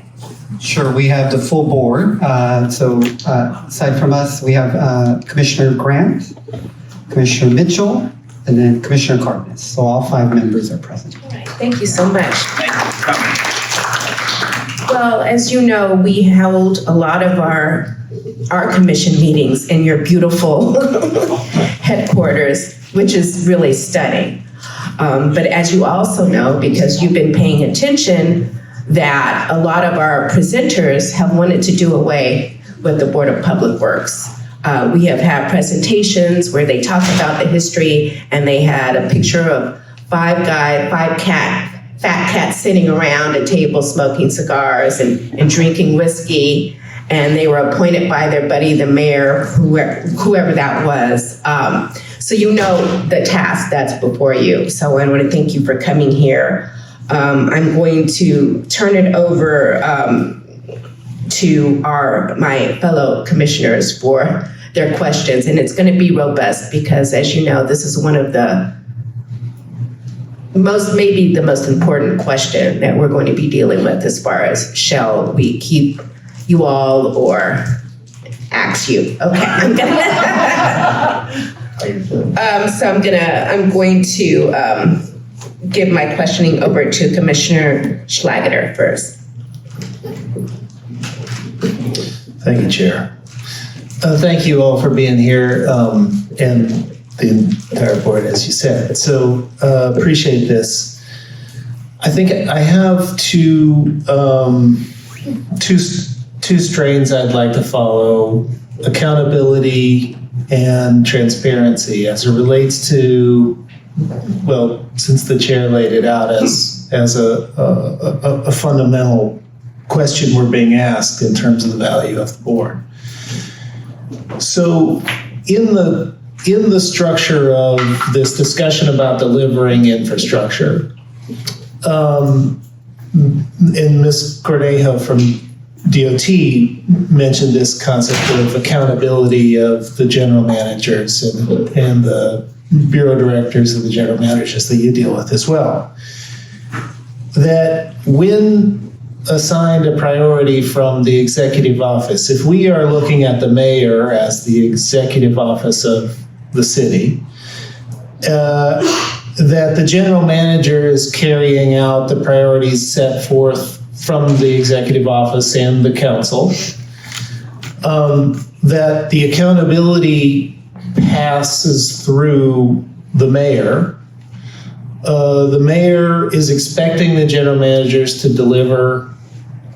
Sure, we have the full board. Aside from us, we have Commissioner Grant, Commissioner Mitchell, and then Commissioner Cardenas. So all 5 members are present. All right, thank you so much. Well, as you know, we held a lot of our commission meetings in your beautiful headquarters, which is really stunning. But as you also know, because you've been paying attention, that a lot of our presenters have wanted to do away with the Board of Public Works. We have had presentations where they talk about the history, and they had a picture of 5 fat cats sitting around a table smoking cigars and drinking whiskey, and they were appointed by their buddy, the mayor, whoever that was. So you know the task that's before you. So I want to thank you for coming here. I'm going to turn it over to my fellow commissioners for their questions, and it's going to be robust because, as you know, this is one of the maybe the most important question that we're going to be dealing with as far as shall we keep you all or axe you? Okay, I'm going to give my questioning over to Commissioner Schlageter first. Thank you, Chair. Thank you all for being here and the entire board, as you said. So appreciate this. I think I have two strains I'd like to follow: accountability and transparency as it relates to, well, since the chair laid it out as a fundamental question we're being asked in terms of the value of the board. So in the structure of this discussion about delivering infrastructure, and Ms. Cornejo from DOT mentioned this concept of accountability of the general managers and the bureau directors and the general managers that you deal with as well. That when assigned a priority from the executive office, if we are looking at the mayor as the executive office of the city, that the general manager is carrying out the priorities set forth from the executive office and the council, that the accountability passes through the mayor. The mayor is expecting the general managers to deliver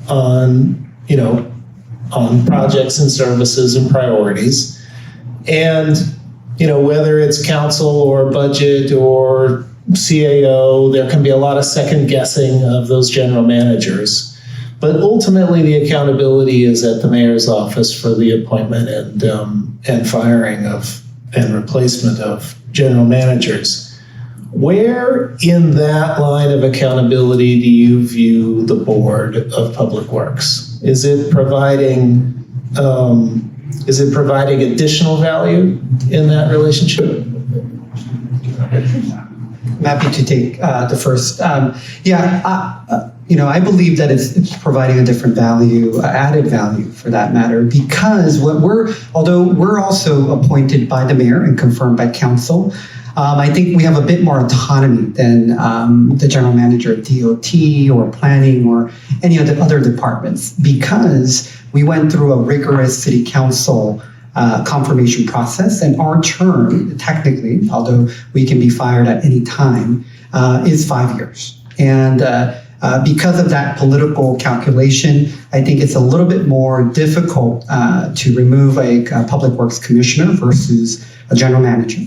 on projects and services and priorities. And, whether it's council or budget or CAO, there can be a lot of second guessing of those general managers. But ultimately, the accountability is at the mayor's office for the appointment and firing of and replacement of general managers. Where in that line of accountability do you view the Board of Public Works? Is it providing additional value in that relationship? I'm happy to take the first. I believe that it's providing a different value, added value for that matter, because although we're also appointed by the mayor and confirmed by council, I think we have a bit more autonomy than the general manager of DOT or planning or any of the other departments, because we went through a rigorous city council confirmation process, and our term, technically, although we can be fired at any time, is 5 years. And because of that political calculation, I think it's a little bit more difficult to remove a public works commissioner versus a general manager,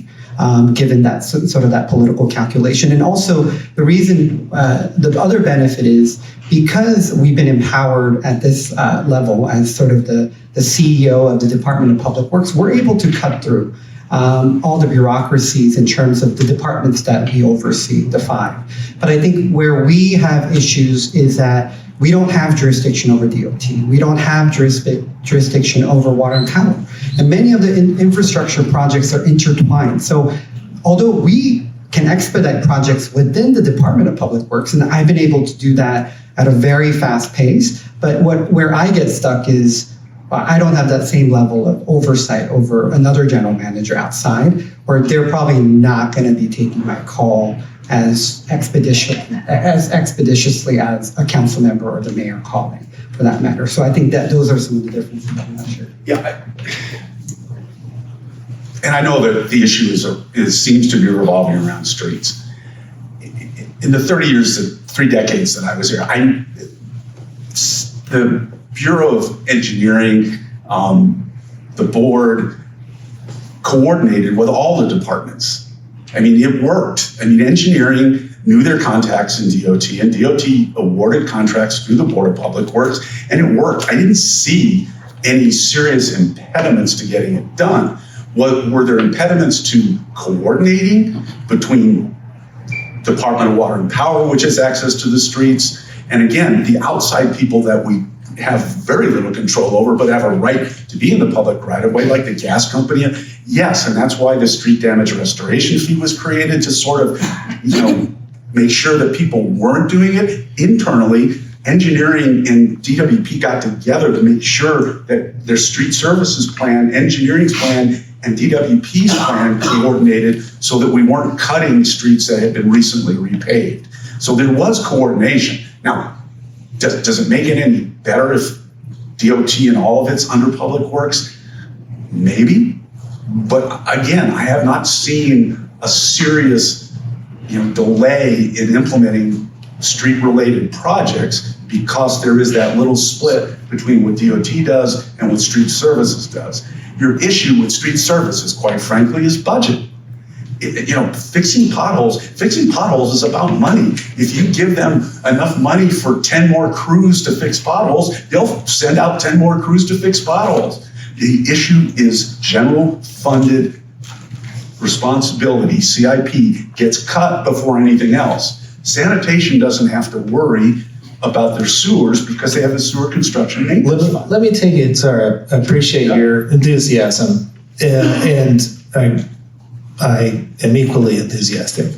given that sort of that political calculation. And also the reason, the other benefit is because we've been empowered at this level as sort of the CEO of the Department of Public Works, we're able to cut through all the bureaucracies in terms of the departments that we oversee, the 5. But I think where we have issues is that we don't have jurisdiction over DOT. We don't have jurisdiction over water and power. And many of the infrastructure projects are intertwined. So although we can expedite projects within the Department of Public Works, and I've been able to do that at a very fast pace, but where I get stuck is I don't have that same level of oversight over another general manager outside, where they're probably not going to be taking my call as expeditiously as a council member or the mayor calling, for that matter. So I think that those are some of the differences. I'm not sure. Yeah, and I know that the issue seems to be revolving around streets. In the 3 decades that I was here, the Bureau of Engineering, the board, coordinated with all the departments. I mean, it worked. I mean, engineering knew their contacts in DOT, and DOT awarded contracts through the Board of Public Works, and it worked. I didn't see any serious impediments to getting it done. Were there impediments to coordinating between Department of Water and Power, which has access to the streets, and again, the outside people that we have very little control over, but have a right to be in the public right of way, like the gas company? Yes, and that's why the street damage restoration fee was created, to sort of, make sure that people weren't doing it internally. Engineering and DWP got together to make sure that their street services plan, engineering's plan, and DWP's plan coordinated so that we weren't cutting streets that had been recently repaved. So there was coordination. Now, does it make it any better if DOT and all of it's under Public Works? Maybe. But again, I have not seen a serious delay in implementing street-related projects because there is that little split between what DOT does and what street services does. Your issue with street services, quite frankly, is budget. Fixing potholes is about money. If you give them enough money for 10 more crews to fix potholes, they'll send out 10 more crews to fix potholes. The issue is general funded responsibility. CIP gets cut before anything else. Sanitation doesn't have to worry about their sewers because they have a sewer construction maintenance fund. Let me take it, sir. I appreciate your enthusiasm, and I am equally enthusiastic.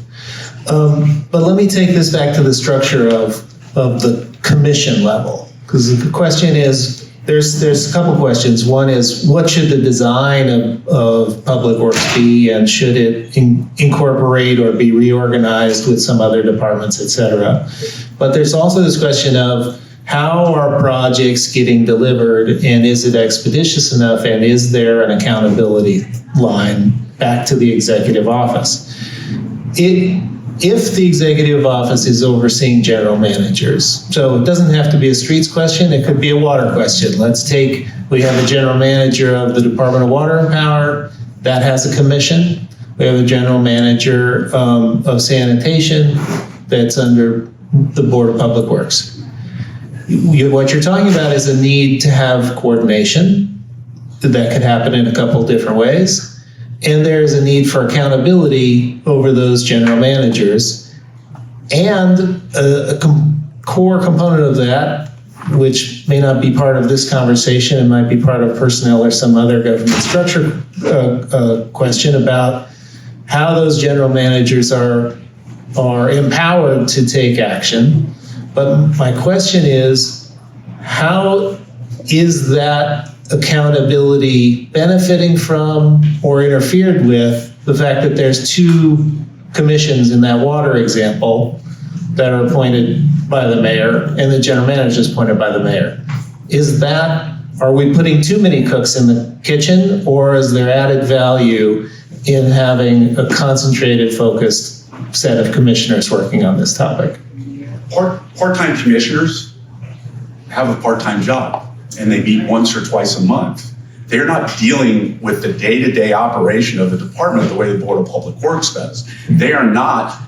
But let me take this back to the structure of the commission level, because the question is, there's a couple questions. One is, what should the design of Public Works be, and should it incorporate or be reorganized with some other departments, et cetera? But there's also this question of, how are projects getting delivered, and is it expeditious enough, and is there an accountability line back to the executive office? If the executive office is overseeing general managers, so it doesn't have to be a streets question, it could be a water question. We have a general manager of the Department of Water and Power, that has a commission. We have a general manager of sanitation that's under the Board of Public Works. What you're talking about is a need to have coordination that could happen in a couple different ways. And there is a need for accountability over those general managers. And a core component of that, which may not be part of this conversation, it might be part of personnel or some other government structure question about how those general managers are empowered to take action. But my question is, how is that accountability benefiting from or interfered with the fact that there's 2 commissions in that water example that are appointed by the mayor and the general manager is appointed by the mayor? Is that are we putting too many cooks in the kitchen, or is there added value in having a concentrated, focused set of commissioners working on this topic? Part-time commissioners have a part-time job, and they meet once or twice a month. They're not dealing with the day-to-day operation of the department the way the Board of Public Works does. They are not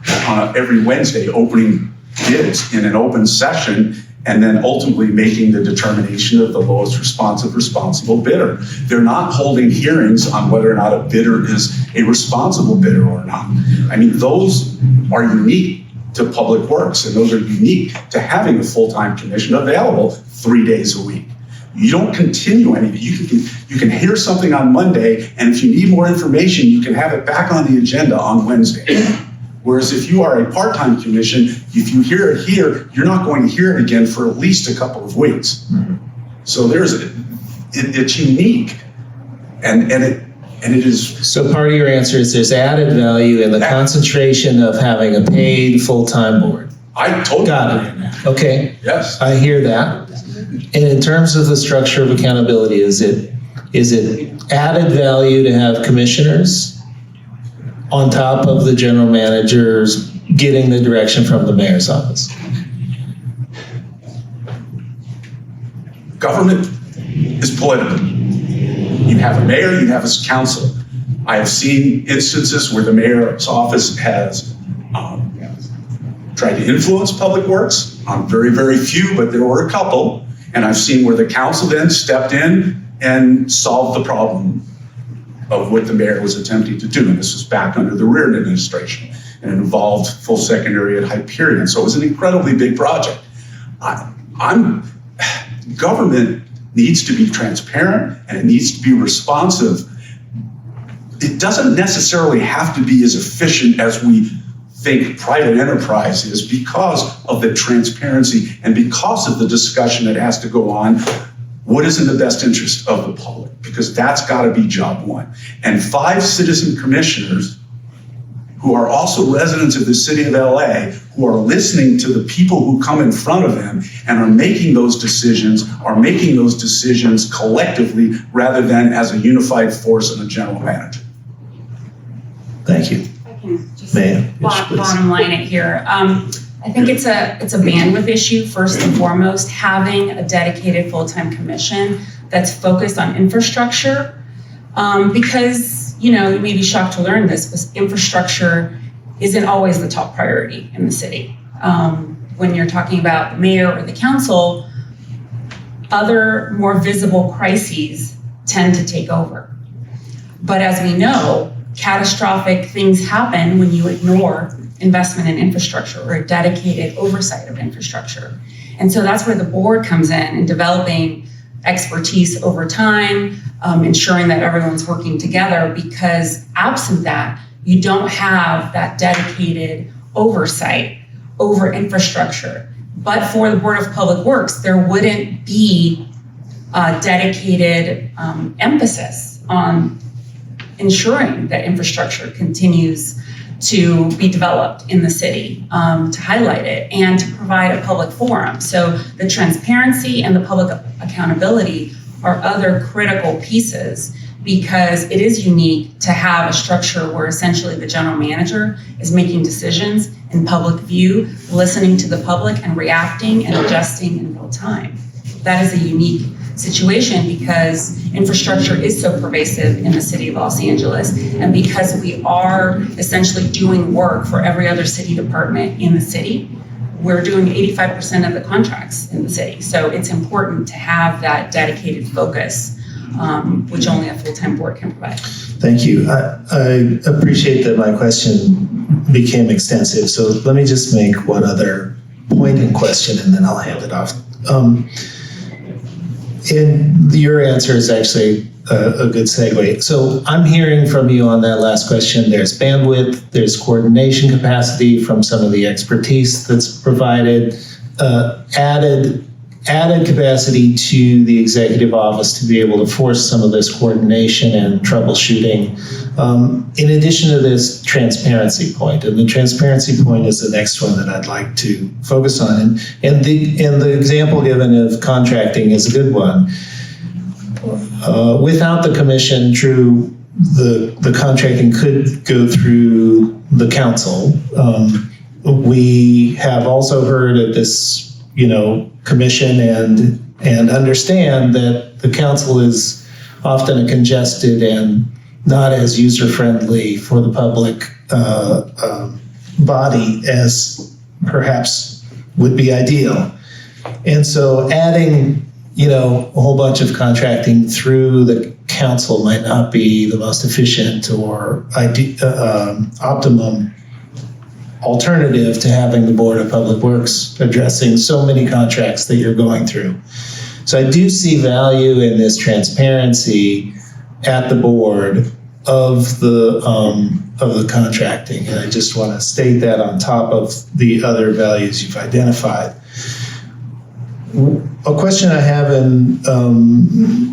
every Wednesday opening bids in an open session and then ultimately making the determination of the lowest responsible bidder. They're not holding hearings on whether or not a bidder is a responsible bidder or not. I mean, those are unique to Public Works, and those are unique to having a full-time commission available 3 days a week. You don't continue anything. You can hear something on Monday, and if you need more information, you can have it back on the agenda on Wednesday. Whereas if you are a part-time commission, if you hear it here, you're not going to hear it again for at least a couple of weeks. So it's unique, and it is. So part of your answer is there's added value in the concentration of having a paid full-time board. I totally got it. Okay. Yes. I hear that. And in terms of the structure of accountability, is it added value to have commissioners on top of the general managers getting the direction from the mayor's office? Government is political. You have a mayor, you have a council. I have seen instances where the mayor's office has tried to influence Public Works. Very, very few, but there were a couple. And I've seen where the council then stepped in and solved the problem of what the mayor was attempting to do. And this was back under the Reardon administration, and it involved full secondary at Hyperion. So it was an incredibly big project. Government needs to be transparent, and it needs to be responsive. It doesn't necessarily have to be as efficient as we think private enterprise is, because of the transparency and because of the discussion that has to go on. What is in the best interest of the public? Because that's got to be job one. And 5 citizen commissioners who are also residents of the city of LA, who are listening to the people who come in front of them and are making those decisions collectively rather than as a unified force and a general manager. Thank you. Bottom line it here. I think it's a bandwidth issue first and foremost. Having a dedicated full-time commission that's focused on infrastructure, because you may be shocked to learn this, but infrastructure isn't always the top priority in the city. When you're talking about the mayor or the council, other more visible crises tend to take over. But as we know, catastrophic things happen when you ignore investment in infrastructure or a dedicated oversight of infrastructure. And so that's where the board comes in developing expertise over time, ensuring that everyone's working together, because absent that, you don't have that dedicated oversight over infrastructure. But for the Board of Public Works, there wouldn't be a dedicated emphasis on ensuring that infrastructure continues to be developed in the city, to highlight it and to provide a public forum. So the transparency and the public accountability are other critical pieces, because it is unique to have a structure where essentially the general manager is making decisions in public view, listening to the public and reacting and adjusting in real time. That is a unique situation because infrastructure is so pervasive in the city of Los Angeles, and because we are essentially doing work for every other city department in the city, we're doing 85% of the contracts in the city. So it's important to have that dedicated focus, which only a full-time board can provide. Thank you. I appreciate that my question became extensive. So let me just make one other point in question and then I'll hand it off. And your answer is actually a good segue. So I'm hearing from you on that last question, there's bandwidth, there's coordination capacity from some of the expertise that's provided, added capacity to the executive office to be able to force some of this coordination and troubleshooting. In addition to this transparency point, and the transparency point is the next one that I'd like to focus on. And the example given of contracting is a good one. without the commission, true, the contracting could go through the council. We have also heard at this, commission and understand that the council is often a congested and not as user-friendly for the public body as perhaps would be ideal. And so adding, a whole bunch of contracting through the council might not be the most efficient or optimum alternative to having the Board of Public Works addressing so many contracts that you're going through. So I do see value in this transparency at the board of the contracting, and I just want to state that on top of the other values you've identified. A question I have, and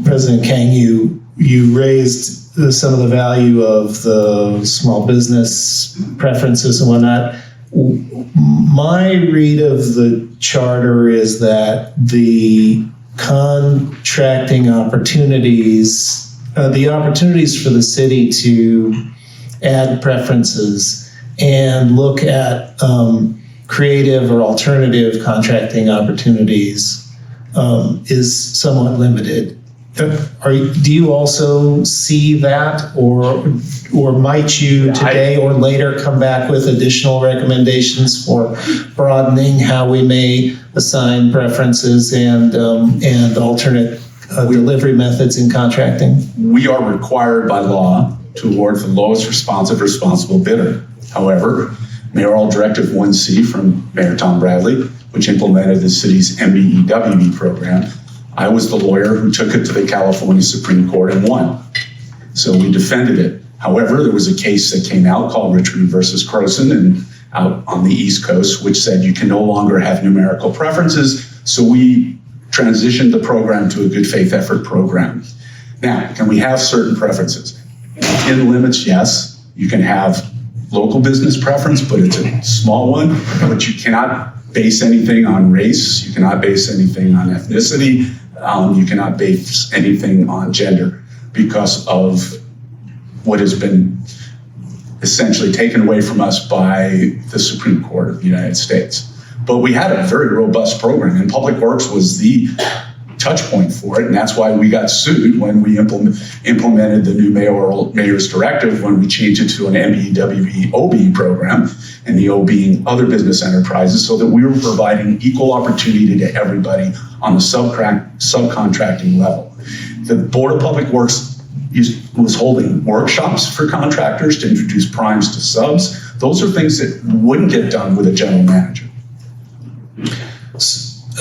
President Kang, you raised some of the value of the small business preferences and whatnot. My read of the charter is that the contracting opportunities, the opportunities for the city to add preferences and look at creative or alternative contracting opportunities is somewhat limited. Do you also see that, or might you today or later come back with additional recommendations for broadening how we may assign preferences and alternate delivery methods in contracting? We are required by law to award the lowest responsible bidder. However, Mayoral Directive 1C from Mayor Tom Bradley, which implemented the city's MBEWB program, I was the lawyer who took it to the California Supreme Court and won. So we defended it. However, there was a case that came out called Richmond versus Croson and out on the East Coast, which said you can no longer have numerical preferences. So we transitioned the program to a good faith effort program. Now, can we have certain preferences? In limits, yes. You can have local business preference, but it's a small one, but you cannot base anything on race. You cannot base anything on ethnicity. You cannot base anything on gender because of what has been essentially taken away from us by the Supreme Court of the United States. But we had a very robust program, and Public Works was the touch point for it, and that's why we got sued when we implemented the new mayor's directive, when we changed it to an MBEWB OB program, and the O being other business enterprises, so that we were providing equal opportunity to everybody on the subcontracting level. The Board of Public Works was holding workshops for contractors to introduce primes to subs. Those are things that wouldn't get done with a general manager.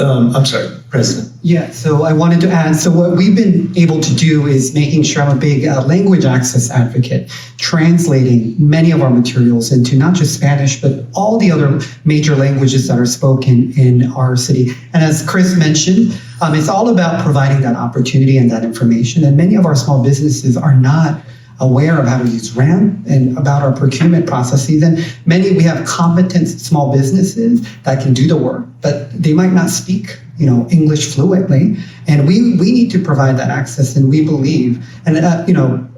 I'm sorry, President. Yeah, so I wanted to add, so what we've been able to do is making sure I'm a big language access advocate, translating many of our materials into not just Spanish, but all the other major languages that are spoken in our city. And as Chris mentioned, it's all about providing that opportunity and that information. And many of our small businesses are not aware of how to use RAM and about our procurement processes. And we have competent small businesses that can do the work, but they might not speak, English fluently. And we need to provide that access. And we believe, and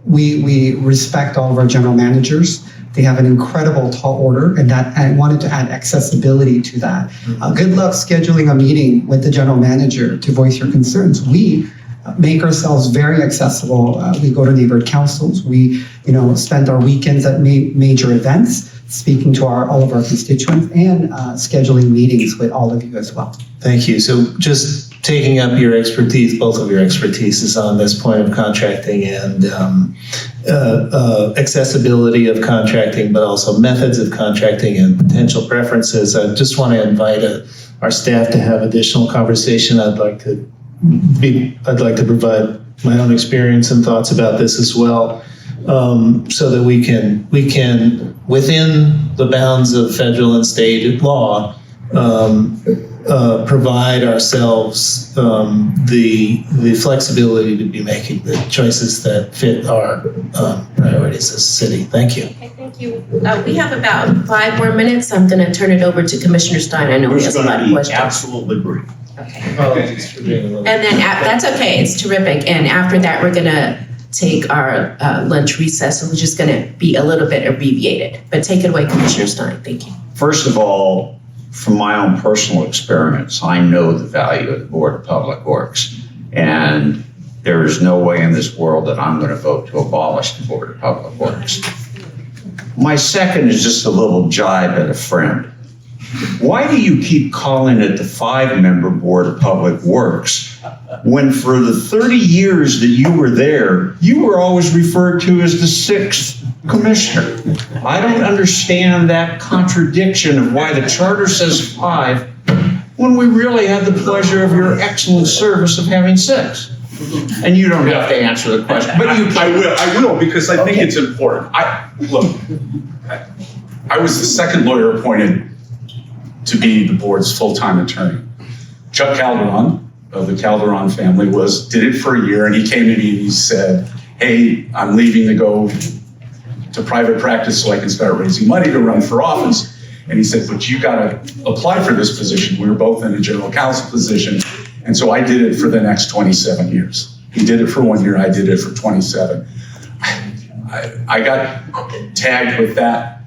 we respect all of our general managers. They have an incredible tall order, and that I wanted to add accessibility to that. Good luck scheduling a meeting with the general manager to voice your concerns. We make ourselves very accessible. We go to neighborhood councils. We, spend our weekends at major events, speaking to all of our constituents and scheduling meetings with all of you as well. Thank you. So just taking up your expertise, both of your expertises on this point of contracting and accessibility of contracting, but also methods of contracting and potential preferences. I just want to invite our staff to have additional conversation. I'd like to provide my own experience and thoughts about this as well, so that we can, within the bounds of federal and state law, provide ourselves the flexibility to be making the choices that fit our priorities as a city. Thank you. Okay, thank you. We have about 5 more minutes. I'm going to turn it over to Commissioner Stein. I know he has a lot of questions. Absolutely agree. Apologies for being a little. And then, that's okay, it's terrific. And after that, we're gonna take our lunch recess, and we're just gonna be a little bit abbreviated. But take it away, Commissioner Stein, thank you. First of all, from my own personal experience, I know the value of the Board of Public Works. And there is no way in this world that I'm going to vote to abolish the Board of Public Works. My second is just a little jibe at a friend. Why do you keep calling it the 5-member Board of Public Works when for the 30 years that you were there, you were always referred to as the 6th commissioner? I don't understand that contradiction of why the charter says 5 when we really have the pleasure of your excellent service of having 6. And you don't have to answer the question, but you can. I will, because I think it's important. I was the second lawyer appointed to be the board's full-time attorney. Chuck Calderon of the Calderon family did it for a year, and he came to me and he said, hey, I'm leaving to go to private practice so I can start raising money to run for office. And he said, but you gotta apply for this position. We were both in a general counsel position. And so I did it for the next 27 years. He did it for 1 year, I did it for 27. I got tagged with that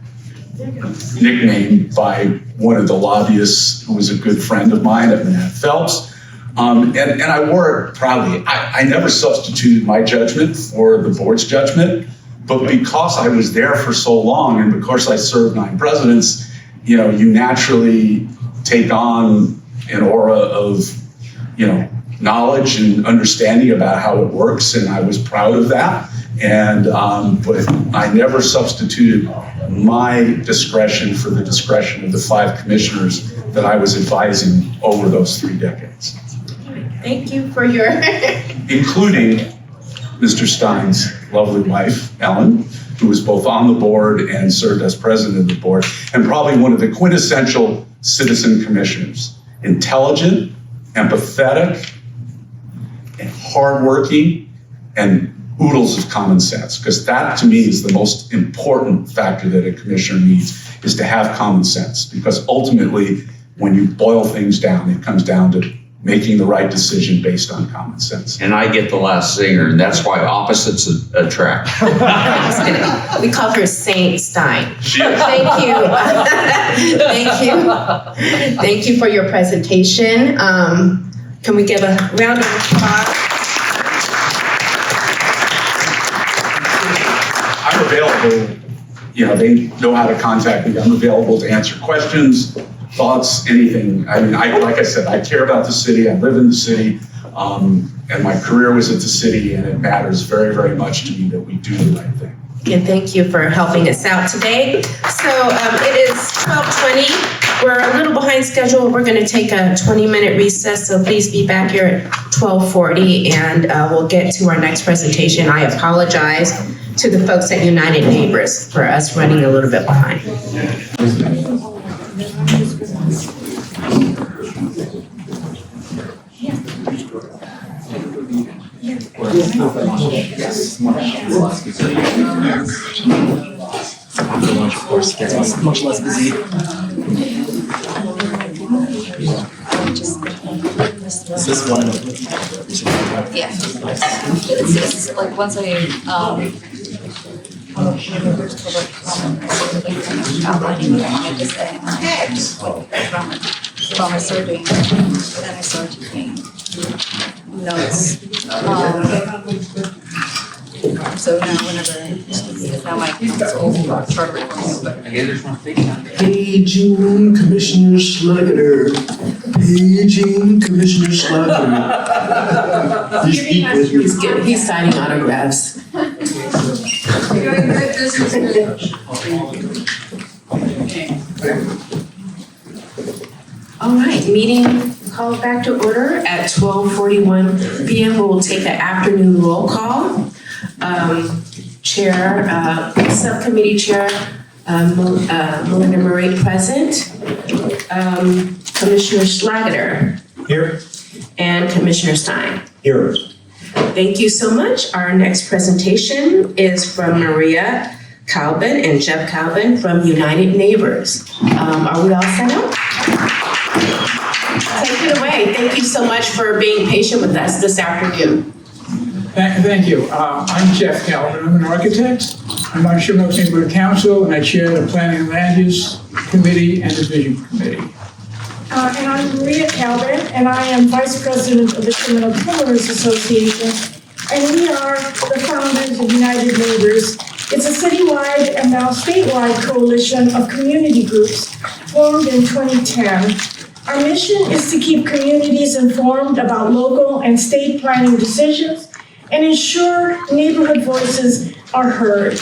nickname by one of the lobbyists who was a good friend of mine, Matt Phelps. And I wore it proudly. I never substituted my judgment for the board's judgment, but because I was there for so long and because I served 9 presidents, you naturally take on an aura of, knowledge and understanding about how it works, and I was proud of that. And but I never substituted my discretion for the discretion of the 5 commissioners that I was advising over those 3 decades. Thank you for your... Including Mr. Stein's lovely wife, Ellen, who was both on the board and served as president of the board, and probably one of the quintessential citizen commissioners. Intelligent, empathetic, and hardworking, and oodles of common sense, because that to me is the most important factor that a commissioner needs, is to have common sense, because ultimately when you boil things down, it comes down to making the right decision based on common sense. And I get the last zinger, and that's why opposites attract. We call her Saint Stein. Thank you. Thank you. Thank you for your presentation. Can we give a round of applause? I'm available, they know how to contact me. I'm available to answer questions, thoughts, anything. I mean, like I said, I care about the city. I live in the city, and my career was at the city, and it matters very, very much to me that we do the right thing. And thank you for helping us out today. So it is 12:20. We're a little behind schedule. We're going to take a 20-minute recess, so please be back here at 12:40, and we'll get to our next presentation. I apologize to the folks at United Neighbors for us running a little bit behind. Of course, gets much less busy. Is this one? Yeah. It's like once I outlining what I wanted to say, and I just from my survey, then I started taking notes. So now whenever, because now my council started recording, Paging Commissioner Schlager. Paging Commissioner Schlager. He's signing autographs. All right, meeting called back to order at 12:41 p.m. We'll take an afternoon roll call. Subcommittee Chair Melinda Murray present. Commissioner Schlager. Here. And Commissioner Stein. Here. Thank you so much. Our next presentation is from Maria Calvin and Jeff Calvin from United Neighbors. Are we all set up? Take it away. Thank you so much for being patient with us this afternoon. Thank you. I'm Jeff Calvin. I'm an architect. I'm on Sherbrooke Neighborhood Council, and I chair the Planning and Land Use Committee and the Vision Committee. And I'm Maria Calvin, and I am Vice President of the Criminal Killers Association, and we are the founders of United Neighbors. It's a citywide and now statewide coalition of community groups formed in 2010. Our mission is to keep communities informed about local and state planning decisions and ensure neighborhood voices are heard.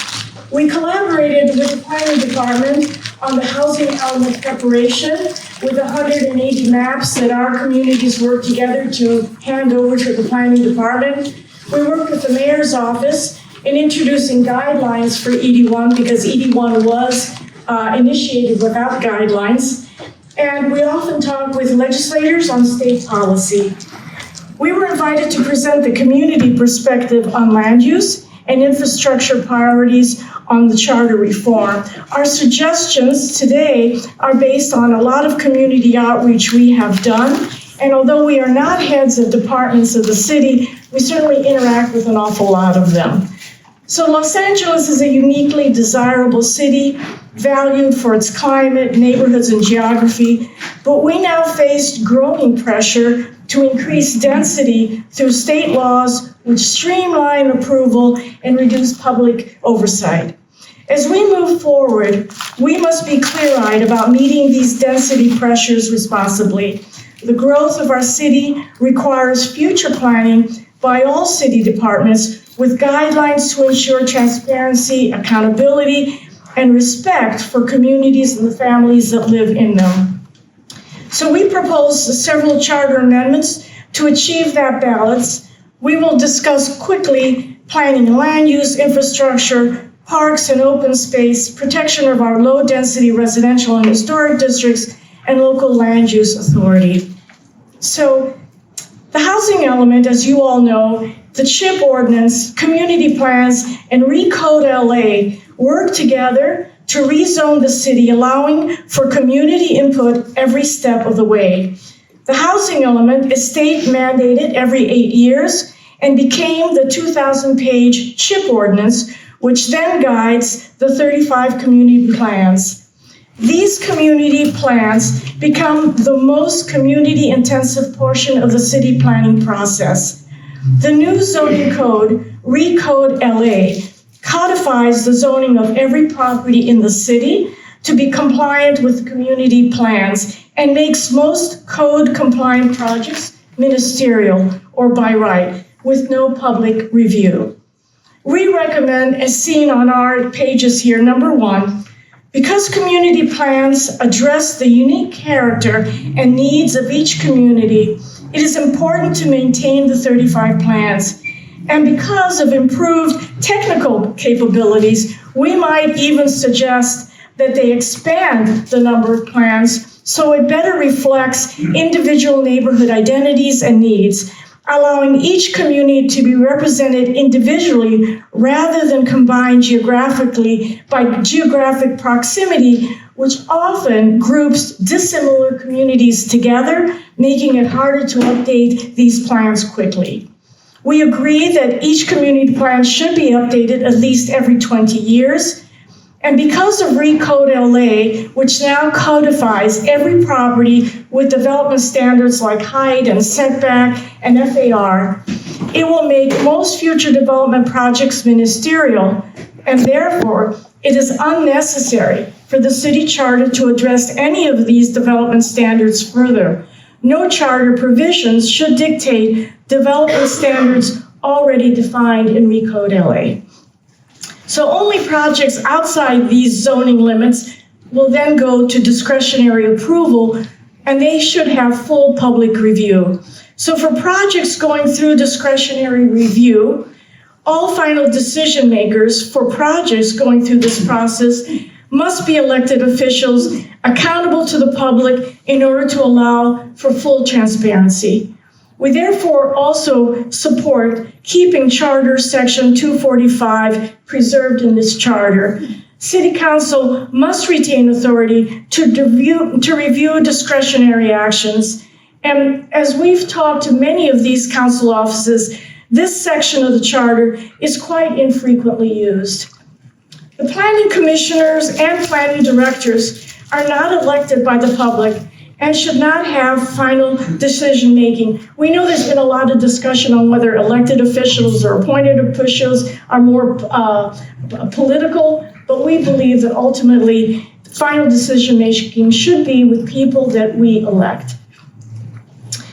We collaborated with the planning department on the housing element preparation with 180 maps that our communities worked together to hand over to the planning department. We worked with the mayor's office in introducing guidelines for ED1 because ED1 was initiated without guidelines. And we often talk with legislators on state policy. We were invited to present the community perspective on land use and infrastructure priorities on the charter reform. Our suggestions today are based on a lot of community outreach we have done. And although we are not heads of departments of the city, we certainly interact with an awful lot of them. So Los Angeles is a uniquely desirable city, valued for its climate, neighborhoods, and geography, but we now face growing pressure to increase density through state laws which streamline approval and reduce public oversight. As we move forward, we must be clear-eyed about meeting these density pressures responsibly. The growth of our city requires future planning by all city departments with guidelines to ensure transparency, accountability, and respect for communities and the families that live in them. So we propose several charter amendments to achieve that balance. We will discuss quickly planning and land use, infrastructure, parks and open space, protection of our low-density residential and historic districts, and local land use authority. So the housing element, as you all know, the CHIP ordinance, community plans, and Recode LA work together to rezone the city, allowing for community input every step of the way. The housing element is state mandated every 8 years and became the 2,000-page CHIP ordinance, which then guides the 35 community plans. These community plans become the most community-intensive portion of the city planning process. The new zoning code, Recode LA, codifies the zoning of every property in the city to be compliant with community plans and makes most code-compliant projects ministerial or by right with no public review. We recommend, as seen on our pages here, number 1, because community plans address the unique character and needs of each community, it is important to maintain the 35 plans. And because of improved technical capabilities, we might even suggest that they expand the number of plans so it better reflects individual neighborhood identities and needs, allowing each community to be represented individually rather than combined geographically by geographic proximity, which often groups dissimilar communities together, making it harder to update these plans quickly. We agree that each community plan should be updated at least every 20 years. And because of Recode LA, which now codifies every property with development standards like height and setback and FAR, it will make most future development projects ministerial, and therefore it is unnecessary for the city charter to address any of these development standards further. No charter provisions should dictate development standards already defined in Recode LA. So only projects outside these zoning limits will then go to discretionary approval, and they should have full public review. So for projects going through discretionary review, all final decision makers for projects going through this process must be elected officials accountable to the public in order to allow for full transparency. We therefore also support keeping Charter Section 245 preserved in this charter. City Council must retain authority to review discretionary actions, And as we've talked to many of these council offices, this section of the charter is quite infrequently used. The planning commissioners and planning directors are not elected by the public and should not have final decision-making. We know there's been a lot of discussion on whether elected officials or appointed officials are more political, but we believe that ultimately final decision-making should be with people that we elect.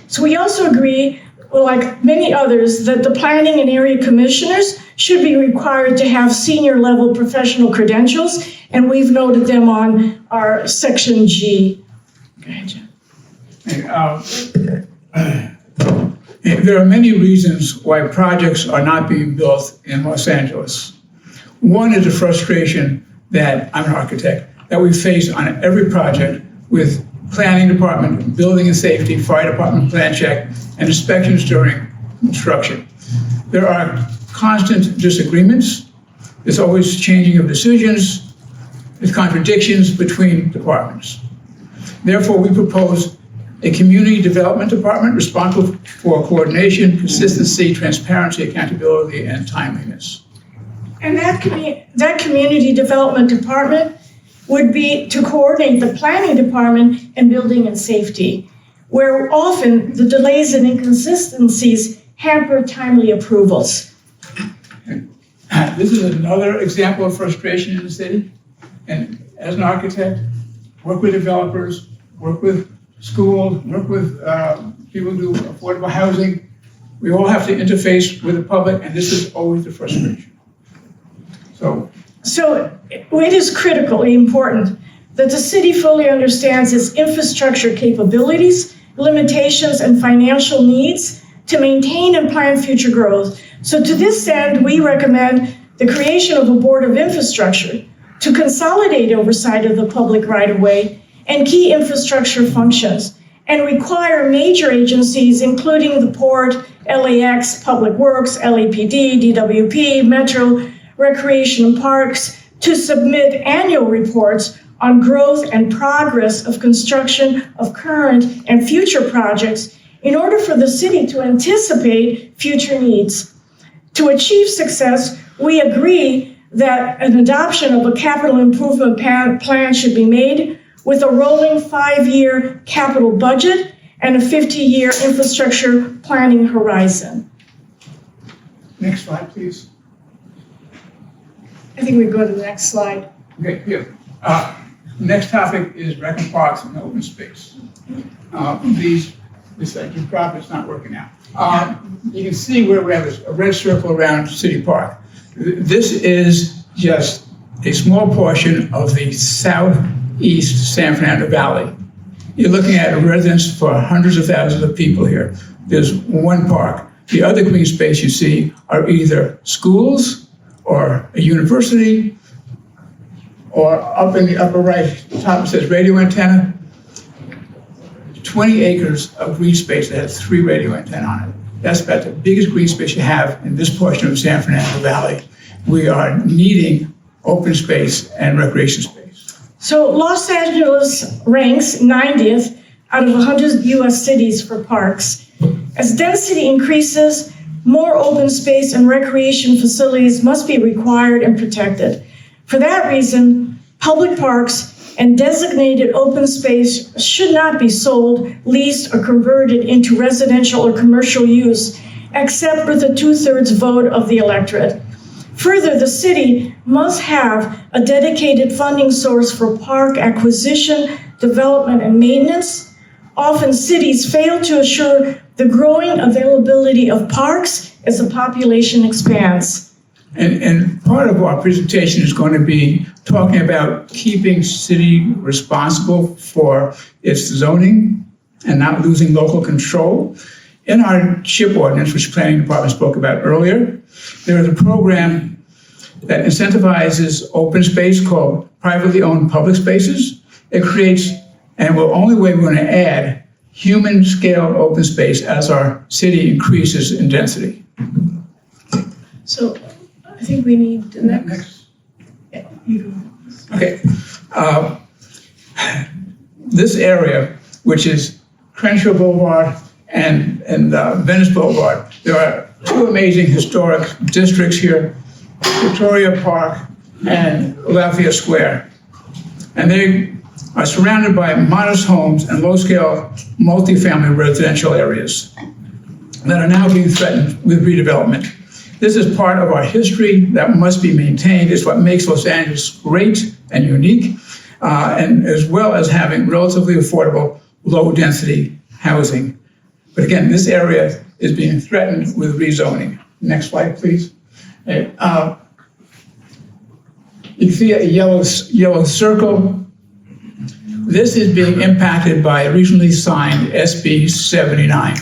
So we also agree, like many others, that the planning and area commissioners should be required to have senior level professional credentials, and we've noted them on our section G. Go ahead, John. There are many reasons why projects are not being built in Los Angeles. One is the frustration that, I'm an architect, that we face on every project with planning department, building and safety, fire department plan check, and inspections during construction. There are constant disagreements. There's always changing of decisions. There's contradictions between departments. Therefore, we propose a community development department responsible for coordination, consistency, transparency, accountability, and timeliness. And that community development department would be to coordinate the planning department and building and safety, where often the delays and inconsistencies hamper timely approvals. This is another example of frustration in the city. And as an architect, work with developers, work with schools, work with people who do affordable housing. We all have to interface with the public, and this is always the frustration. So it is critically important that the city fully understands its infrastructure capabilities, limitations, and financial needs to maintain and plan future growth. So to this end, we recommend the creation of a board of infrastructure to consolidate oversight of the public right-of-way and key infrastructure functions, and require major agencies, including the Port, LAX, Public Works, LAPD, DWP, Metro, Recreation and Parks, to submit annual reports on growth and progress of construction of current and future projects in order for the city to anticipate future needs. To achieve success, we agree that an adoption of a capital improvement plan should be made with a rolling 5-year capital budget and a 50-year infrastructure planning horizon. Next slide, please. I think we go to the next slide. Okay, here. Next topic is rec and parks and open space. This prop is not working out. You can see where we have a red circle around City Park. This is just a small portion of the southeast San Fernando Valley. You're looking at a residence for hundreds of thousands of people here. There's one park. The other green space you see are either schools or a university, or up in the upper right top it says radio antenna. 20 acres of green space that has 3 radio antennas on it. That's about the biggest green space you have in this portion of the San Fernando Valley. We are needing open space and recreation space. So Los Angeles ranks 90th out of 100 US cities for parks. As density increases, more open space and recreation facilities must be required and protected. For that reason, public parks and designated open space should not be sold, leased, or converted into residential or commercial use, except with a 2/3 vote of the electorate. Further, the city must have a dedicated funding source for park acquisition, development, and maintenance. Often cities fail to assure the growing availability of parks as the population expands. And part of our presentation is going to be talking about keeping city responsible for its zoning and not losing local control. In our CHIP ordinance, which the planning department spoke about earlier, there is a program that incentivizes open space called privately owned public spaces. It creates, and the only way we're going to add human scale open space as our city increases in density. So I think we need the next. Yeah, you go. Okay. This area, which is Crenshaw Boulevard and Venice Boulevard. There are two amazing historic districts here, Victoria Park and Lafayette Square. And they are surrounded by modest homes and low-scale multifamily residential areas that are now being threatened with redevelopment. This is part of our history that must be maintained. It's what makes Los Angeles great and unique, and as well as having relatively affordable, low-density housing. But again, this area is being threatened with rezoning. Next slide, please. You can see a yellow circle. This is being impacted by a recently signed SB 79.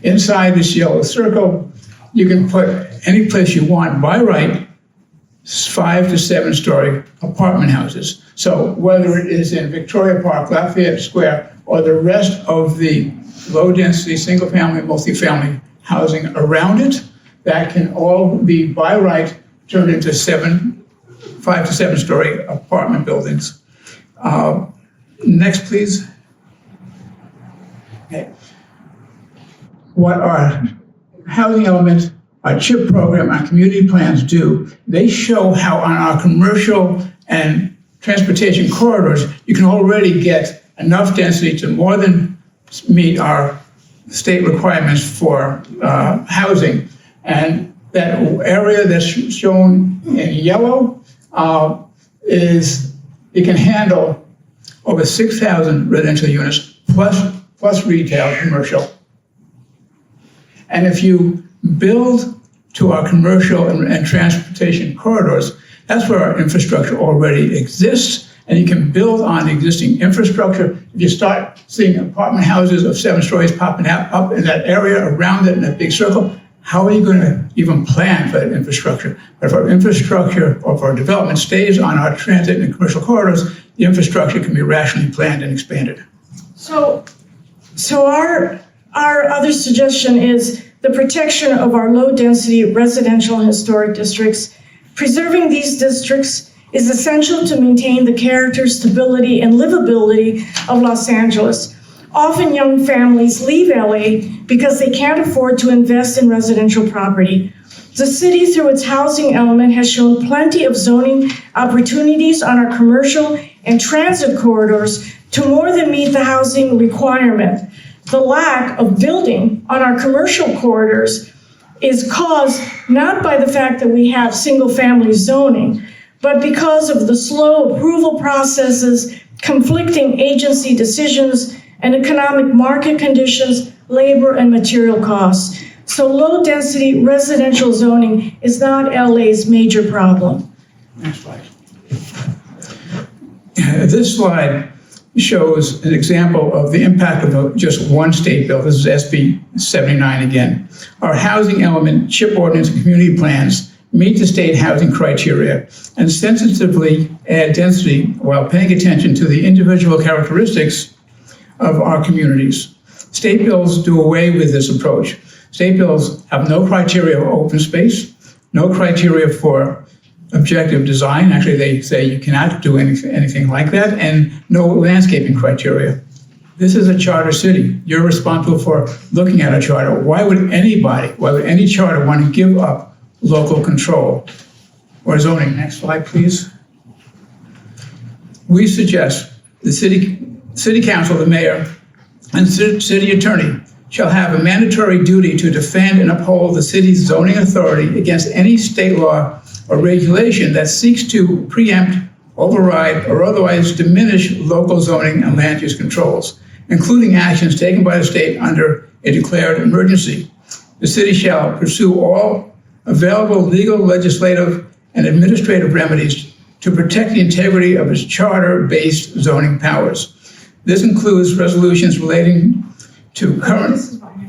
Inside this yellow circle, you can put any place you want by right, 5 to 7 story apartment houses. So whether it is in Victoria Park, Lafayette Square, or the rest of the low density, single family, multifamily housing around it, that can all be by right turned into 5 to 7 story apartment buildings. Next, please. Okay. What our housing element, our CHIP program, our community plans do, they show how on our commercial and transportation corridors, you can already get enough density to more than meet our state requirements for housing. And that area that's shown in yellow it can handle over 6,000 residential units plus retail, commercial. And if you build to our commercial and transportation corridors, that's where our infrastructure already exists, and you can build on the existing infrastructure. If you start seeing apartment houses of 7 stories popping out up in that area around it in a big circle, how are you going to even plan for that infrastructure? But if our infrastructure or if our development stays on our transit and commercial corridors, the infrastructure can be rationally planned and expanded. So our other suggestion is the protection of our low-density residential and historic districts. Preserving these districts is essential to maintain the character, stability, and livability of Los Angeles. Often young families leave LA because they can't afford to invest in residential property. The city, through its housing element, has shown plenty of zoning opportunities on our commercial and transit corridors to more than meet the housing requirement. The lack of building on our commercial corridors is caused not by the fact that we have single-family zoning, but because of the slow approval processes, conflicting agency decisions, and economic market conditions, labor and material costs. So low-density residential zoning is not LA's major problem. Next slide. This slide shows an example of the impact of just one state bill. This is SB 79 again. Our housing element, CHIP ordinance, and community plans meet the state housing criteria and sensitively add density while paying attention to the individual characteristics of our communities. State bills do away with this approach. State bills have no criteria for open space, no criteria for objective design. Actually, they say you cannot do anything like that, and no landscaping criteria. This is a charter city. You're responsible for looking at a charter. Why would any charter want to give up local control or zoning? Next slide, please. We suggest the City Council, the mayor, and city attorney shall have a mandatory duty to defend and uphold the city's zoning authority against any state law or regulation that seeks to preempt, override, or otherwise diminish local zoning and land use controls, including actions taken by the state under a declared emergency. The city shall pursue all available legal, legislative, and administrative remedies to protect the integrity of its charter-based zoning powers. This includes resolutions relating to current,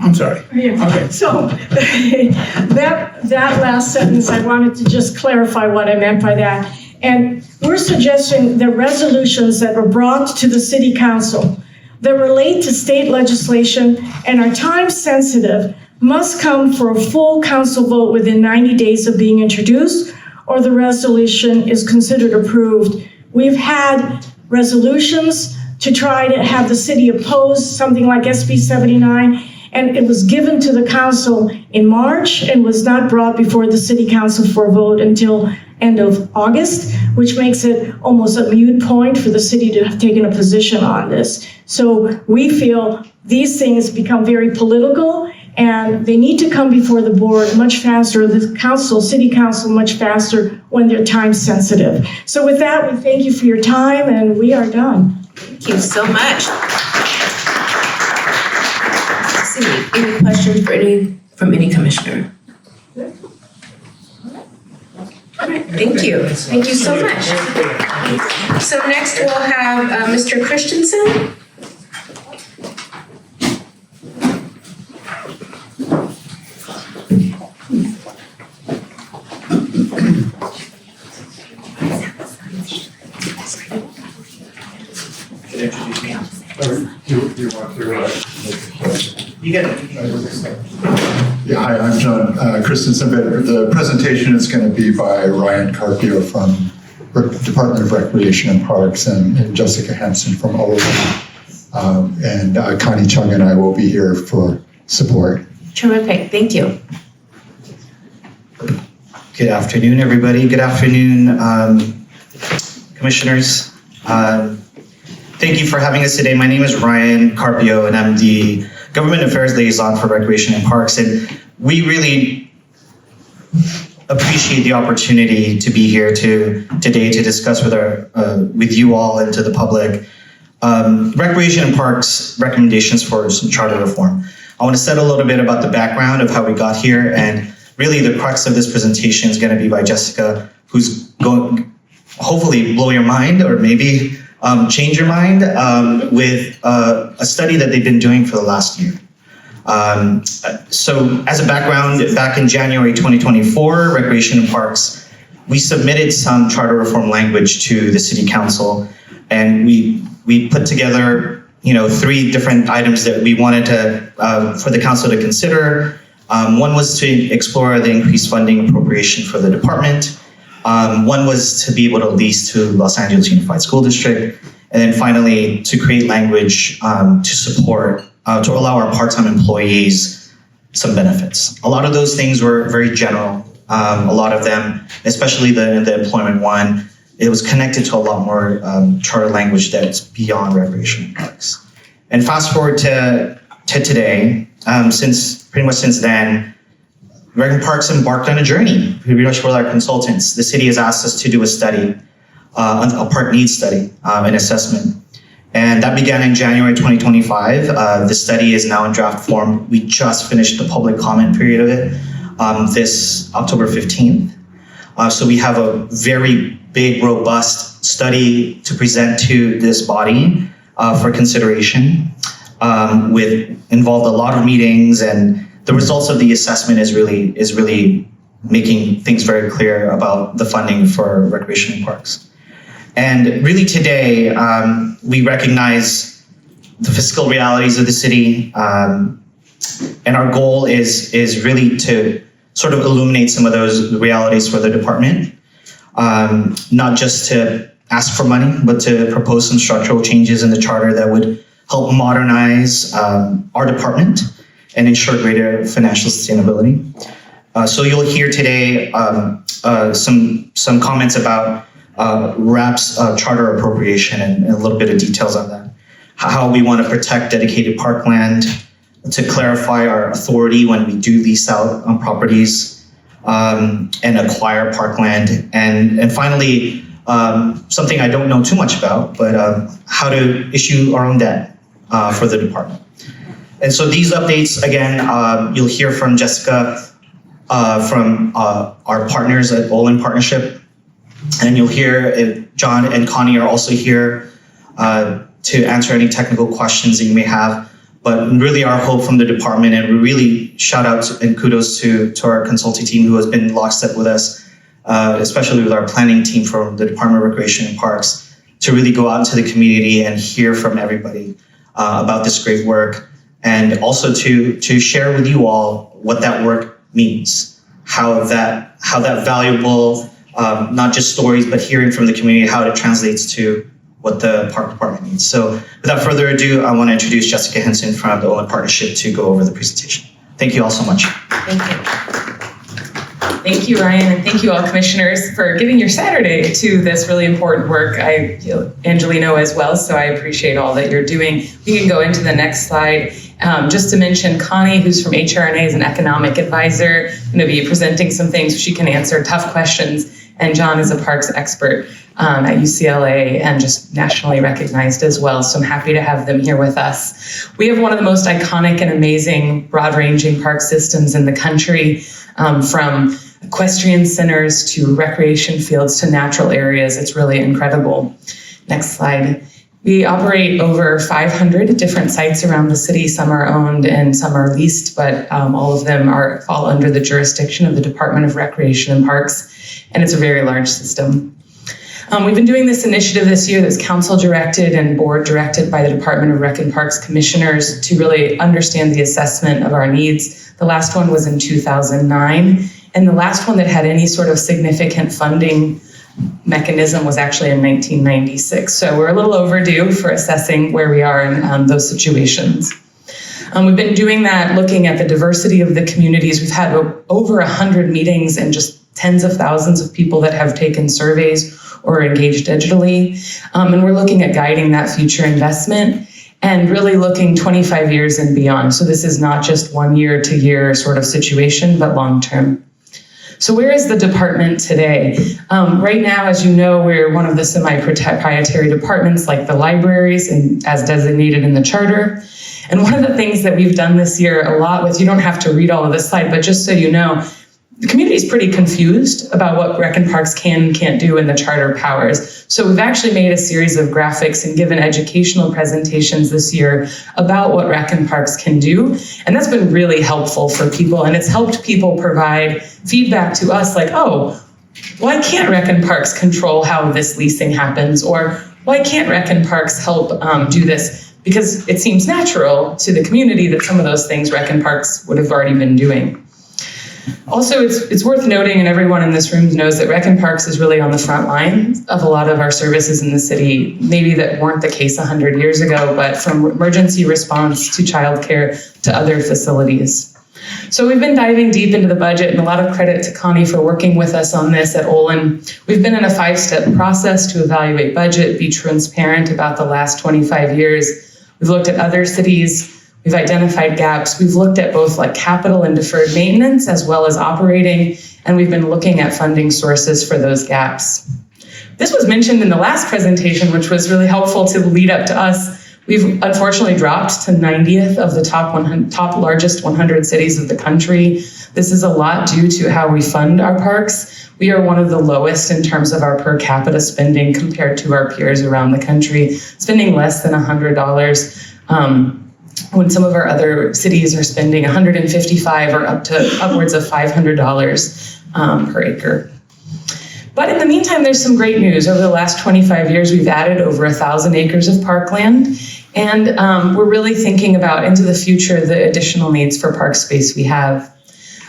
I'm sorry. Okay. So that last sentence, I wanted to just clarify what I meant by that. And we're suggesting that resolutions that were brought to the city council that relate to state legislation and are time sensitive must come for a full council vote within 90 days of being introduced, or the resolution is considered approved. We've had resolutions to try to have the city oppose something like SB 79. And it was given to the council in March and was not brought before the city council for a vote until end of August, which makes it almost a moot point for the city to have taken a position on this. So we feel these things become very political and they need to come before the board much faster, the council, city council much faster when they're time sensitive. So with that, we thank you for your time and we are done. Thank you so much. Any questions from any commissioner? All right, thank you. Thank you so much. So next we'll have Mr. Christensen. Yeah, hi, I'm John Christensen. The presentation is going to be by Ryan Carpio from Department of Recreation and Parks and Jessica Hansen from OLA. And Connie Chung and I will be here for support. Terrific, thank you. Good afternoon, everybody. Good afternoon, commissioners. Thank you for having us today. My name is Ryan Carpio, and I'm the Government Affairs Liaison for Recreation and Parks. And we really appreciate the opportunity to be here today to discuss with you all and to the public Recreation and Parks recommendations for some charter reform. I want to set a little bit about the background of how we got here, and really the crux of this presentation is going to be by Jessica, who's going to hopefully blow your mind or maybe change your mind with a study that they've been doing for the last year. So as a background, back in January 2024, Recreation and Parks, we submitted some charter reform language to the City Council, and we put together 3 different items that we wanted for the council to consider. One was to explore the increased funding appropriation for the department. One was to be able to lease to Los Angeles Unified School District. And then finally, to create language to support, to allow our part-time employees some benefits. A lot of those things were very general. A lot of them, especially the employment one, it was connected to a lot more charter language that's beyond recreation and parks. And fast forward to today, pretty much since then, Rec and Parks embarked on a journey, pretty much with our consultants. The city has asked us to do a study, a park needs study, an assessment. And that began in January 2025. The study is now in draft form. We just finished the public comment period of it this October 15th. So we have a very big, robust study to present to this body for consideration. Involved a lot of meetings, and the results of the assessment is really making things very clear about the funding for recreation and parks. And really today, we recognize the fiscal realities of the city, and our goal is really to sort of illuminate some of those realities for the department, not just to ask for money, but to propose some structural changes in the charter that would help modernize our department and ensure greater financial sustainability. So you'll hear today some comments about RAP's charter appropriation and a little bit of details on that. How we want to protect dedicated parkland, to clarify our authority when we do lease out on properties and acquire parkland. And finally, something I don't know too much about, but how to issue our own debt for the department. And so these updates, again, you'll hear from Jessica from our partners at Olin Partnership. And you'll hear John and Connie are also here to answer any technical questions that you may have. But really our hope from the department, and we really shout out and kudos to our consulting team who has been lockstep with us, especially with our planning team from the Department of Recreation and Parks, to really go out into the community and hear from everybody about this great work, and also to share with you all what that work means, how that valuable, not just stories, but hearing from the community, how it translates to what the park department needs. So without further ado, I want to introduce Jessica Henson from the Olin Partnership to go over the presentation. Thank you all so much. Thank you. Thank you, Ryan, and thank you all commissioners for giving your Saturday to this really important work. I feel Angelino as well, so I appreciate all that you're doing. We can go into the next slide. Just to mention Connie, who's from HRNA, is an economic advisor, going to be presenting some things so she can answer tough questions. And John is a parks expert at UCLA and just nationally recognized as well. So I'm happy to have them here with us. We have one of the most iconic and amazing broad-ranging park systems in the country, from equestrian centers to recreation fields to natural areas. It's really incredible. Next slide. We operate over 500 different sites around the city. Some are owned and some are leased, but all of them fall under the jurisdiction of the Department of Recreation and Parks, and it's a very large system. We've been doing this initiative this year that's council directed and board directed by the Department of Rec and Parks commissioners to really understand the assessment of our needs. The last one was in 2009, and the last one that had any sort of significant funding mechanism was actually in 1996. So we're a little overdue for assessing where we are in those situations. We've been doing that looking at the diversity of the communities. We've had over 100 meetings and just tens of thousands of people that have taken surveys or engaged digitally. And we're looking at guiding that future investment and really looking 25 years and beyond. So this is not just 1 year to year sort of situation, but long term. So where is the department today? Right now, as you know, we're one of the semi-proprietary departments like the libraries and as designated in the charter. And one of the things that we've done this year a lot with, you don't have to read all of this slide, but just so you know, the community is pretty confused about what Rec and Parks can and can't do in the charter powers. So we've actually made a series of graphics and given educational presentations this year about what Rec and Parks can do. And that's been really helpful for people. And it's helped people provide feedback to us like, oh, why can't Rec and Parks control how this leasing happens? Or why can't Rec and Parks help do this? Because it seems natural to the community that some of those things Rec and Parks would have already been doing. Also, it's worth noting, and everyone in this room knows, that Rec and Parks is really on the front line of a lot of our services in the city, maybe that weren't the case 100 years ago, but from emergency response to childcare to other facilities. So we've been diving deep into the budget, and a lot of credit to Connie for working with us on this at Olin. We've been in a 5-step process to evaluate budget, be transparent about the last 25 years. We've looked at other cities. We've identified gaps. We've looked at both like capital and deferred maintenance as well as operating, and we've been looking at funding sources for those gaps. This was mentioned in the last presentation, which was really helpful to lead up to us. We've unfortunately dropped to 90th of the top largest 100 cities of the country. This is a lot due to how we fund our parks. We are one of the lowest in terms of our per capita spending compared to our peers around the country, spending less than $100. When some of our other cities are spending $155 or up to upwards of $500 per acre. But in the meantime, there's some great news. Over the last 25 years, we've added over 1,000 acres of parkland, and we're really thinking about into the future the additional needs for park space we have.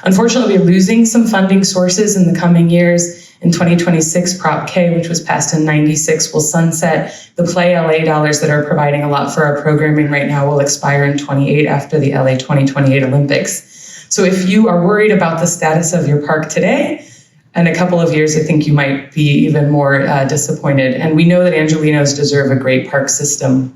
Unfortunately, we're losing some funding sources in the coming years. In 2026, Prop K, which was passed in 96, will sunset. The Play LA dollars that are providing a lot for our programming right now will expire in 28 after the LA 2028 Olympics. So if you are worried about the status of your park today, in a couple of years, I think you might be even more disappointed. And we know that Angelinos deserve a great park system.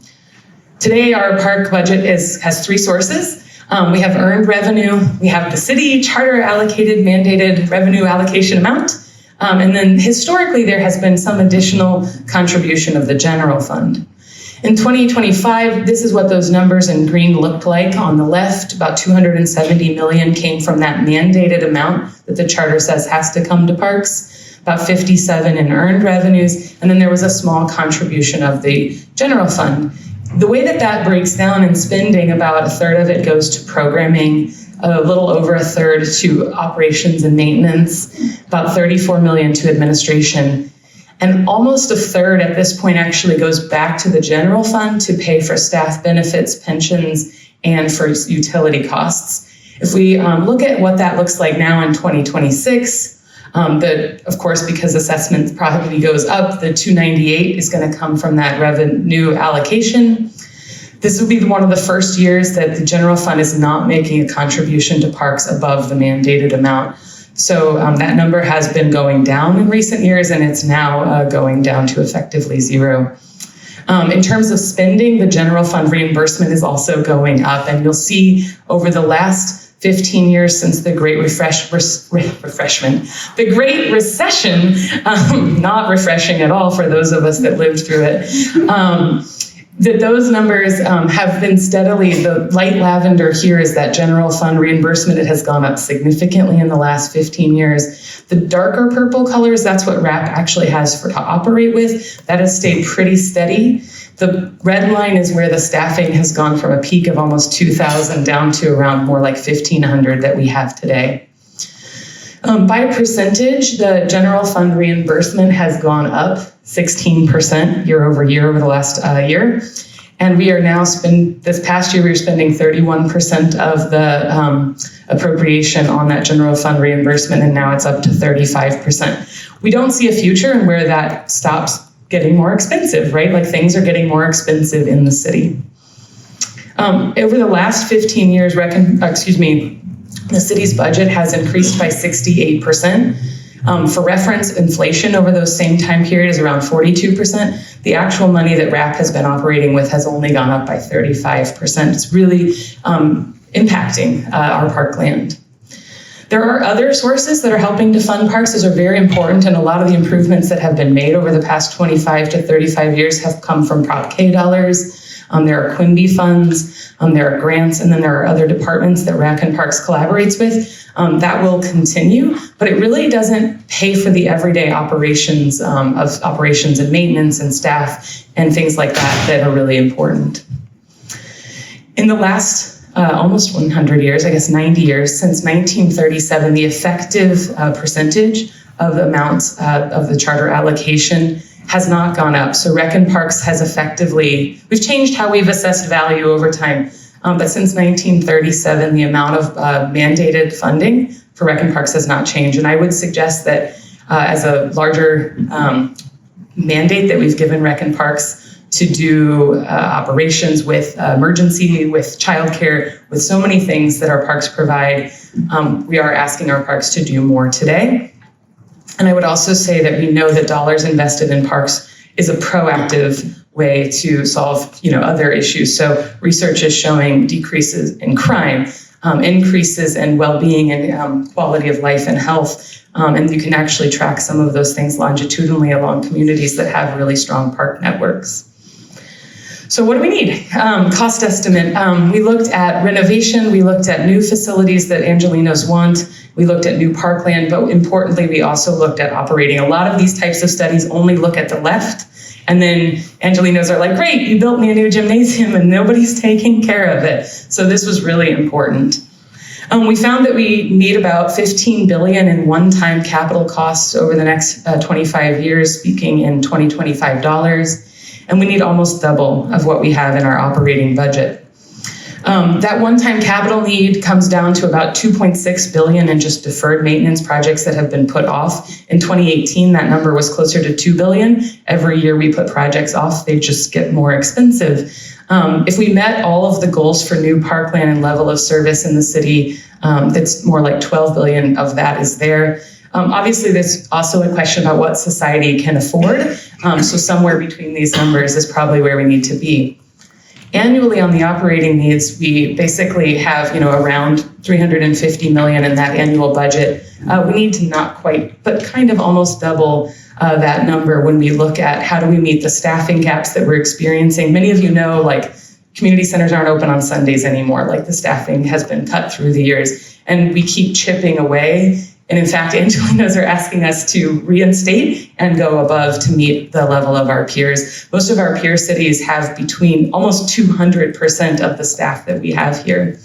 Today, our park budget has 3 sources. We have earned revenue, we have the city charter allocated mandated revenue allocation amount, and then historically there has been some additional contribution of the general fund. In 2025, this is what those numbers in green looked like. On the left, about $270 million came from that mandated amount that the charter says has to come to parks, about 57 in earned revenues, and then there was a small contribution of the general fund. The way that breaks down in spending, about 1/3 of it goes to programming, a little over 1/3 to operations and maintenance, about $34 million to administration. And almost 1/3 at this point actually goes back to the general fund to pay for staff benefits, pensions, and for utility costs. If we look at what that looks like now in 2026, Of course, because assessment probably goes up, the 298 is going to come from that revenue allocation. This will be one of the first years that the general fund is not making a contribution to parks above the mandated amount. So that number has been going down in recent years, and it's now going down to effectively zero. In terms of spending, the general fund reimbursement is also going up, and you'll see over the last 15 years since the Great the Great Recession, not refreshing at all for those of us that lived through it, that those numbers have been steadily, the light lavender here is that general fund reimbursement. It has gone up significantly in the last 15 years. The darker purple colors, that's what RAP actually has to operate with. That has stayed pretty steady. The red line is where the staffing has gone from a peak of almost 2,000 down to around more like 1,500 that we have today. By percentage, the general fund reimbursement has gone up 16% year over year over the last year. And we are now this past year, we were spending 31% of the appropriation on that general fund reimbursement, and now it's up to 35%. We don't see a future in where that stops getting more expensive, right? Like things are getting more expensive in the city. Over the last 15 years, the city's budget has increased by 68%. For reference, inflation over those same time period is around 42%. The actual money that RAP has been operating with has only gone up by 35%. It's really impacting our parkland. There are other sources that are helping to fund parks. Those are very important, and a lot of the improvements that have been made over the past 25 to 35 years have come from Prop K dollars. There are Quimby funds, there are grants, and then there are other departments that RAC and Parks collaborates with. That will continue, but it really doesn't pay for the everyday operations of operations and maintenance and staff and things like that that are really important. In the last almost 100 years, I guess 90 years, since 1937, the effective percentage of the amounts of the charter allocation has not gone up. So Rec and Parks has we've changed how we've assessed value over time. But since 1937, the amount of mandated funding for Rec and Parks has not changed. And I would suggest that as a larger mandate that we've given Rec and Parks to do operations with emergency, with childcare, with so many things that our parks provide, we are asking our parks to do more today. And I would also say that we know that dollars invested in parks is a proactive way to solve, other issues. So research is showing decreases in crime, increases in well-being and quality of life and health. And you can actually track some of those things longitudinally along communities that have really strong park networks. So what do we need? Cost estimate. We looked at renovation. We looked at new facilities that Angelinos want. We looked at new parkland, but importantly, we also looked at operating. A lot of these types of studies only look at the left. And then Angelinos are like, great, you built me a new gymnasium and nobody's taking care of it. So this was really important. We found that we need about $15 billion in one-time capital costs over the next 25 years, speaking in 2025 dollars. And we need almost double of what we have in our operating budget. That one-time capital need comes down to about $2.6 billion in just deferred maintenance projects that have been put off. In 2018, that number was closer to $2 billion. Every year we put projects off, they just get more expensive. If we met all of the goals for new parkland and level of service in the city, that's more like $12 billion of that is there. Obviously, there's also a question about what society can afford. So somewhere between these numbers is probably where we need to be. Annually on the operating needs, we basically have, around $350 million in that annual budget. We need to not quite, but kind of almost double that number when we look at how do we meet the staffing gaps that we're experiencing. Many of you know, like, community centers aren't open on Sundays anymore. Like, the staffing has been cut through the years, and we keep chipping away. And in fact, Angelinos are asking us to reinstate and go above to meet the level of our peers. Most of our peer cities have between almost 200% of the staff that we have here.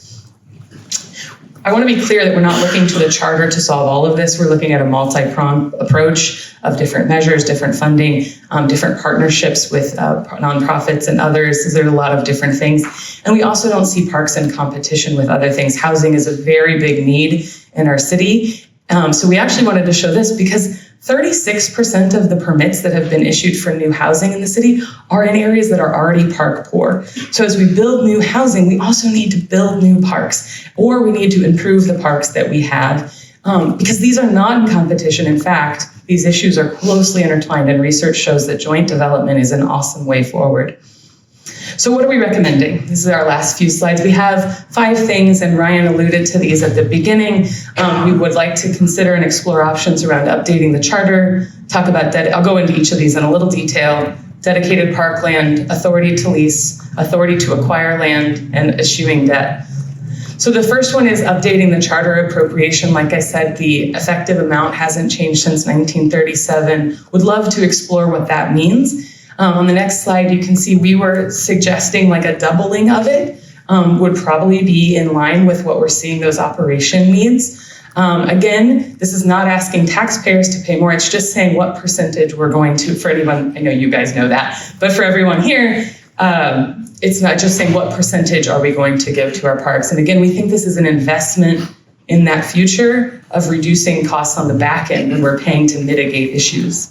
I want to be clear that we're not looking to the charter to solve all of this. We're looking at a multi-pronged approach of different measures, different funding, different partnerships with nonprofits and others. There are a lot of different things. And we also don't see parks in competition with other things. Housing is a very big need in our city. So we actually wanted to show this because 36% of the permits that have been issued for new housing in the city are in areas that are already park poor. So as we build new housing, we also need to build new parks, or we need to improve the parks that we have, because these are not in competition. In fact, these issues are closely intertwined, and research shows that joint development is an awesome way forward. So what are we recommending? This is our last few slides. We have 5 things, and Ryan alluded to these at the beginning. We would like to consider and explore options around updating the charter, talk about I'll go into each of these in a little detail: dedicated parkland, authority to lease, authority to acquire land, and issuing debt. So the first one is updating the charter appropriation. Like I said, the effective amount hasn't changed since 1937. Would love to explore what that means. On the next slide, you can see we were suggesting like a doubling of it would probably be in line with what we're seeing those operation needs. Again, this is not asking taxpayers to pay more. It's just saying what percentage we're going to, for anyone, I know you guys know that, but for everyone here, it's not just saying what percentage are we going to give to our parks. And again, we think this is an investment in that future of reducing costs on the back end when we're paying to mitigate issues.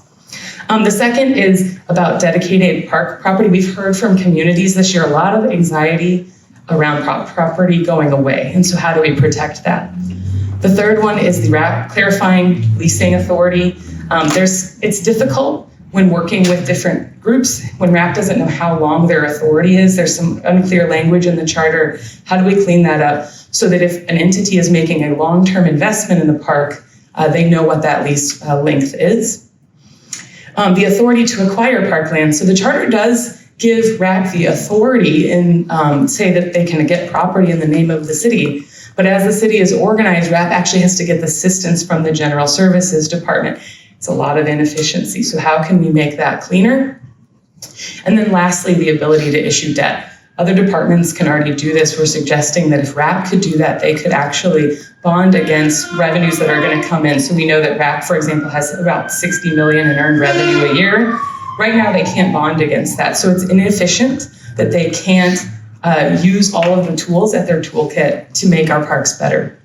The second is about dedicated park property. We've heard from communities this year a lot of anxiety around property going away. And so how do we protect that? The third one is the RAP clarifying leasing authority. It's difficult when working with different groups, when RAP doesn't know how long their authority is. There's some unclear language in the charter. How do we clean that up so that if an entity is making a long-term investment in the park, they know what that lease length is? The authority to acquire parkland. So the charter does give RAP the authority and say that they can get property in the name of the city. But as the city is organized, RAP actually has to get the assistance from the General Services Department. It's a lot of inefficiency. So how can we make that cleaner? And then lastly, the ability to issue debt. Other departments can already do this. We're suggesting that if RAP could do that, they could actually bond against revenues that are going to come in. So we know that RAP, for example, has about $60 million in earned revenue a year. Right now, they can't bond against that. So it's inefficient that they can't use all of the tools at their toolkit to make our parks better.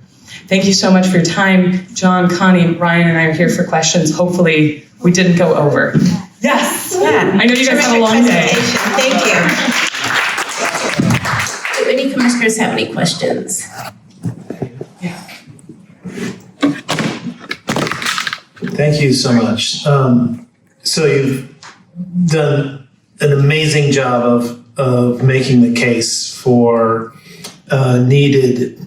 Thank you so much for your time. John, Connie, Ryan, and I are here for questions. Hopefully, we didn't go over. Yes. Yeah. I know you guys have a long day. Thank you. Do any commissioners have any questions? Thank you so much. So you've done an amazing job of making the case for needed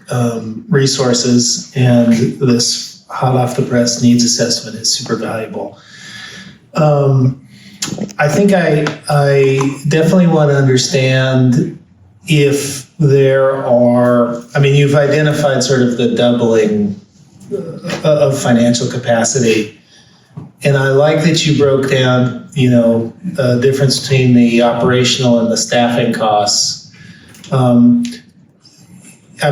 resources, and this hot off the press needs assessment is super valuable. I think I definitely want to understand if there are, I mean, you've identified sort of the doubling of financial capacity. And I like that you broke down, the difference between the operational and the staffing costs. I'm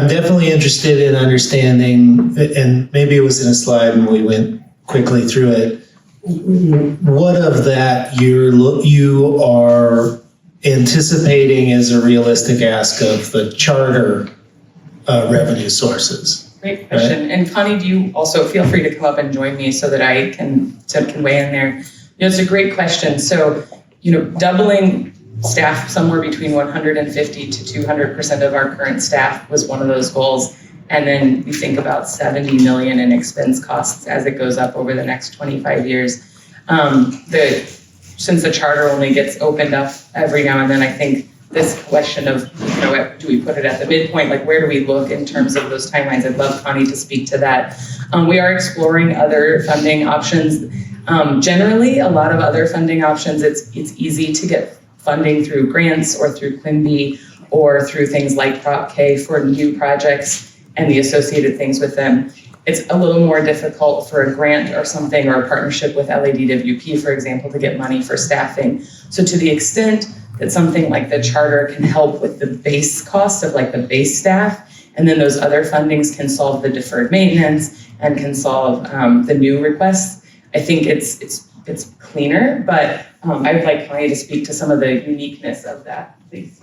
definitely interested in understanding, and maybe it was in a slide and we went quickly through it, what of that you are anticipating as a realistic ask of the charter revenue sources? Great question. Right. And Connie, do you also feel free to come up and join me so that I can weigh in there? It's a great question. So, doubling staff somewhere between 150 to 200% of our current staff was one of those goals. And then we think about 70 million in expense costs as it goes up over the next 25 years. Since the charter only gets opened up every now and then, I think this question of, do we put it at the midpoint? Like, where do we look in terms of those timelines? I'd love Connie to speak to that. We are exploring other funding options. Generally, a lot of other funding options, it's easy to get funding through grants or through QIMBY or through things like Prop K for new projects and the associated things with them. It's a little more difficult for a grant or something, or a partnership with LADWP, for example, to get money for staffing. So to the extent that something like the charter can help with the base cost of like the base staff, and then those other fundings can solve the deferred maintenance and can solve the new requests, I think it's cleaner, but I would like Connie to speak to some of the uniqueness of that, please.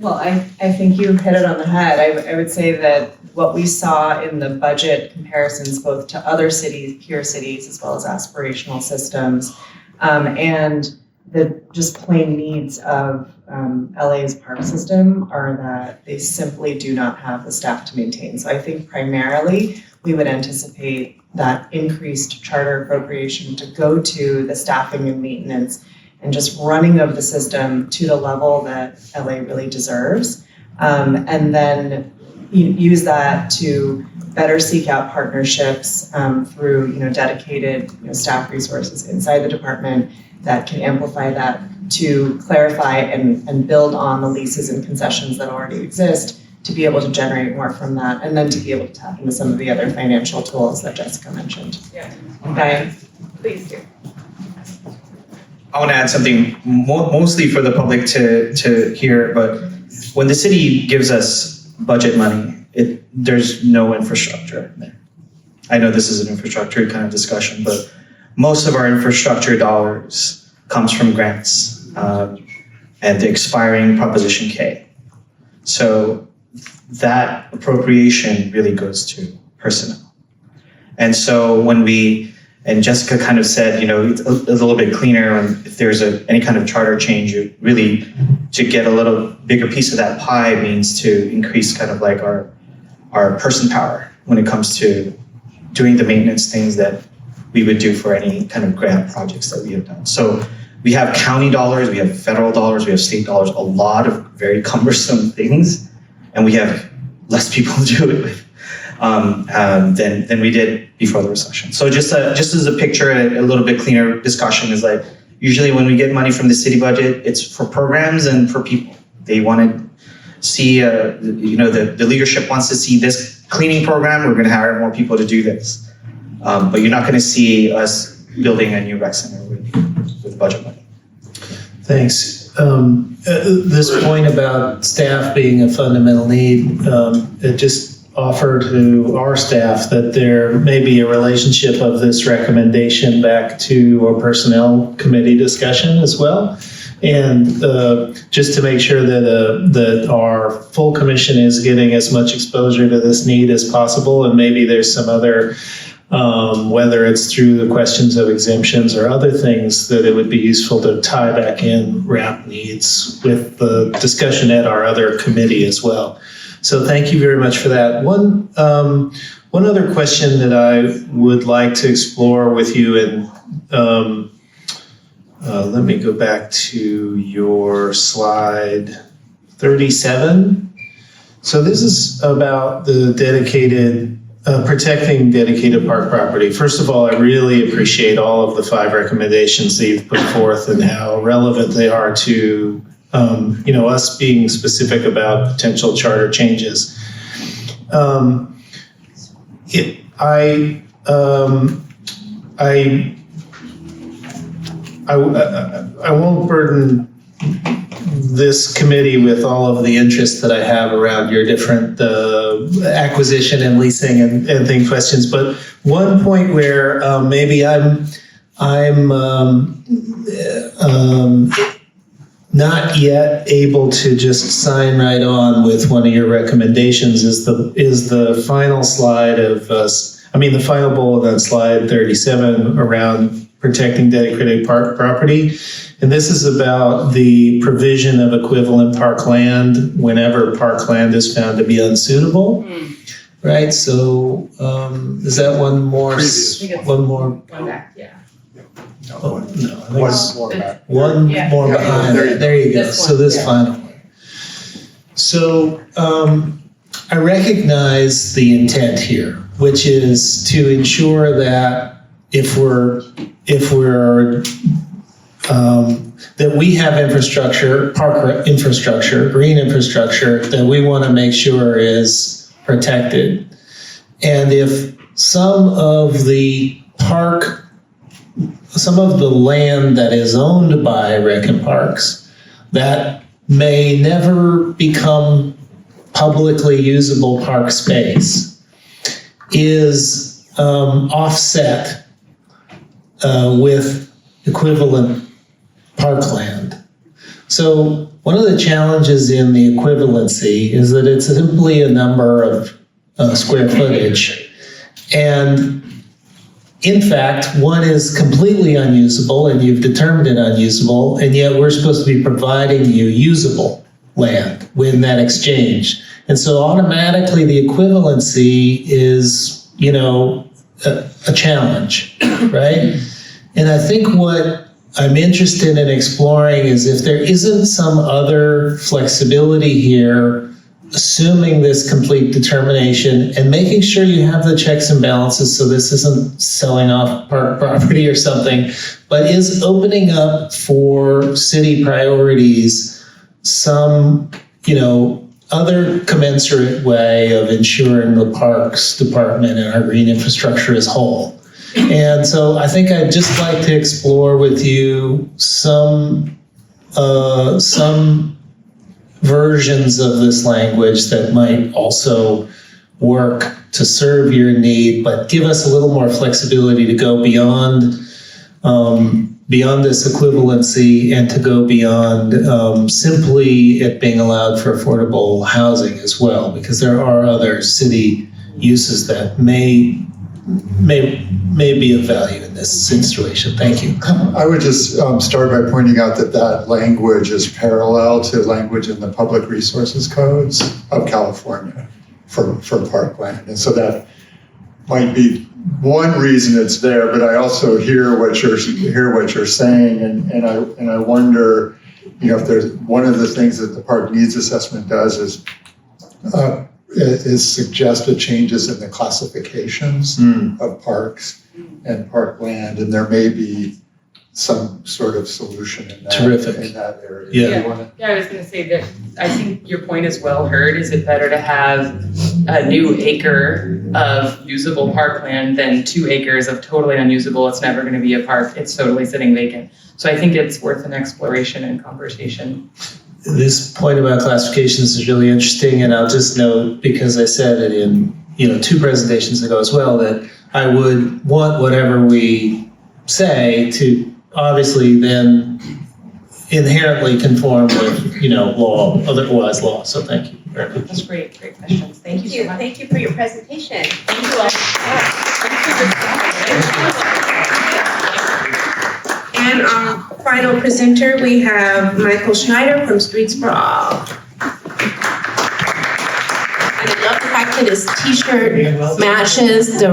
Well, I think you hit it on the head. I would say that what we saw in the budget comparisons, both to other cities, peer cities, as well as aspirational systems, and the just plain needs of LA's park system are that they simply do not have the staff to maintain. So I think primarily we would anticipate that increased charter appropriation to go to the staffing and maintenance and just running of the system to the level that LA really deserves. And then use that to better seek out partnerships through dedicated staff resources inside the department that can amplify that to clarify and build on the leases and concessions that already exist to be able to generate more from that, and then to be able to tap into some of the other financial tools that Jessica mentioned. Yeah. Okay. Please do. I want to add something mostly for the public to hear, but when the city gives us budget money, there's no infrastructure there. I know this is an infrastructure kind of discussion, but most of our infrastructure dollars comes from grants and the expiring Proposition K. So that appropriation really goes to personnel. And so when and Jessica kind of said, it's a little bit cleaner if there's any kind of charter change, really to get a little bigger piece of that pie means to increase kind of like our person power when it comes to doing the maintenance things that we would do for any kind of grant projects that we have done. So we have county dollars, we have federal dollars, we have state dollars, a lot of very cumbersome things, and we have less people to do it with than we did before the recession. So just as a picture, a little bit cleaner discussion is like, usually when we get money from the city budget, it's for programs and for people. They want to see, the leadership wants to see this cleaning program, we're going to hire more people to do this. But you're not going to see us building a new rec center with budget money. Thanks. This point about staff being a fundamental need, it just offered to our staff that there may be a relationship of this recommendation back to a personnel committee discussion as well. And just to make sure that our full commission is getting as much exposure to this need as possible, and maybe there's some other, whether it's through the questions of exemptions or other things, that it would be useful to tie back in RAP needs with the discussion at our other committee as well. So thank you very much for that. One other question that I would like to explore with you, and let me go back to your slide 37. So this is about the protecting dedicated park property. First of all, I really appreciate all of the 5 recommendations that you've put forth and how relevant they are to us being specific about potential charter changes. I won't burden this committee with all of the interest that I have around your different acquisition and leasing and thing questions, but one point where maybe I'm not yet able to just sign right on with one of your recommendations is the final slide of the final bullet on slide 37 around protecting dedicated park property. And this is about the provision of equivalent park land whenever park land is found to be unsuitable. Right? So is that one more? One back, yeah. Oh, no, one more behind. There you go. So this final one. So I recognize the intent here, which is to ensure that if that we have infrastructure, park infrastructure, green infrastructure that we want to make sure is protected. And if some of the land that is owned by rec and parks that may never become publicly usable park space is offset with equivalent parkland. So one of the challenges in the equivalency is that it's simply a number of square footage. And in fact, one is completely unusable and you've determined it unusable, and yet we're supposed to be providing you usable land in that exchange. And so automatically the equivalency is, a challenge, right? And I think what I'm interested in exploring is if there isn't some other flexibility here, assuming this complete determination and making sure you have the checks and balances so this isn't selling off park property or something, but is opening up for city priorities some, other commensurate way of ensuring the parks department and our green infrastructure is whole. And so I think I'd just like to explore with you some versions of this language that might also work to serve your need, but give us a little more flexibility to go beyond this equivalency and to go beyond simply it being allowed for affordable housing as well, because there are other city uses that may be of value in this situation. Thank you. I would just start by pointing out that language is parallel to language in the public resources codes of California for parkland. And so that might be one reason it's there, but I also hear what you're saying, and I wonder, if there's one of the things that the park needs assessment does is suggested changes in the classifications of parks and parkland, and there may be some sort of solution in that, in that area. Yeah, I was going to say that I think your point is well heard. Is it better to have a new acre of usable parkland than 2 acres of totally unusable? It's never going to be a park. It's totally sitting vacant. So I think it's worth an exploration and conversation. This point about classifications is really interesting, and I'll just note, because I said it in 2 presentations ago as well, that I would want whatever we say to obviously then inherently conform with law, otherwise law. So thank you very much. That's great questions. Thank you so much. Thank you for your presentation. Thank you all. And our final presenter, we have Michael Schneider from Streets for All. And I love the fact that his t-shirt matches the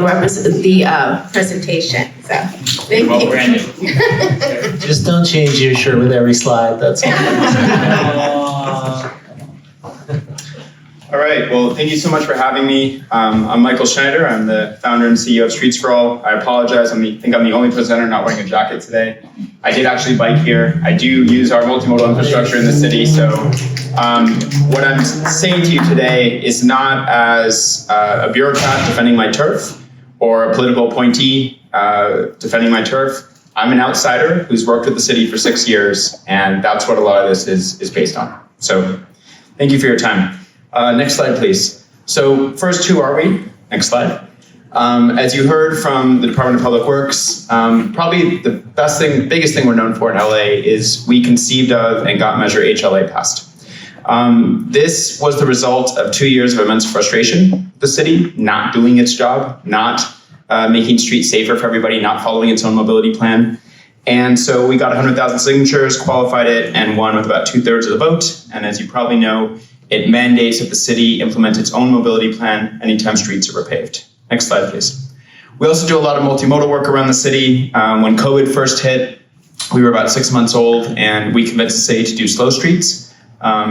presentation. So thank you. Just don't change your shirt with every slide. That's all. All right, well, thank you so much for having me. I'm Michael Schneider. I'm the founder and CEO of Streets for All. I apologize, I think I'm the only presenter not wearing a jacket today. I did actually bike here. I do use our multimodal infrastructure in the city, so what I'm saying to you today is not as a bureaucrat defending my turf or a political appointee defending my turf. I'm an outsider who's worked with the city for 6 years, and that's what a lot of this is based on. So thank you for your time. Next slide, please. So first, who are we? Next slide. As you heard from the Department of Public Works, probably the biggest thing we're known for in LA is we conceived of and got Measure HLA passed. This was the result of 2 years of immense frustration with the city, not doing its job, not making streets safer for everybody, not following its own mobility plan. And so we got 100,000 signatures, qualified it, and won with about 2/3 of the vote. And as you probably know, it mandates that the city implement its own mobility plan anytime streets are repaved. Next slide, please. We also do a lot of multimodal work around the city. When COVID first hit, we were about 6 months old, and we convinced the city to do slow streets.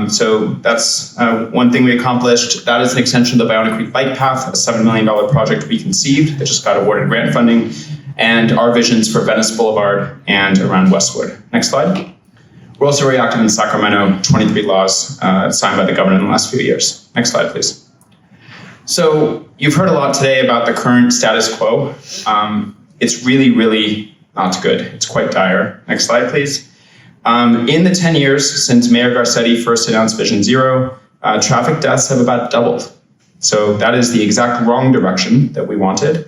So that's one thing we accomplished. That is an extension of the Bionic Creek Bike Path, a $7 million project we conceived that just got awarded grant funding, and our visions for Venice Boulevard and around Westwood. Next slide. We're also very active in Sacramento, 23 laws signed by the governor in the last few years. Next slide, please. So you've heard a lot today about the current status quo. It's really, really not good. It's quite dire. Next slide, please. In the 10 years since Mayor Garcetti first announced Vision Zero, traffic deaths have about doubled. So that is the exact wrong direction that we wanted.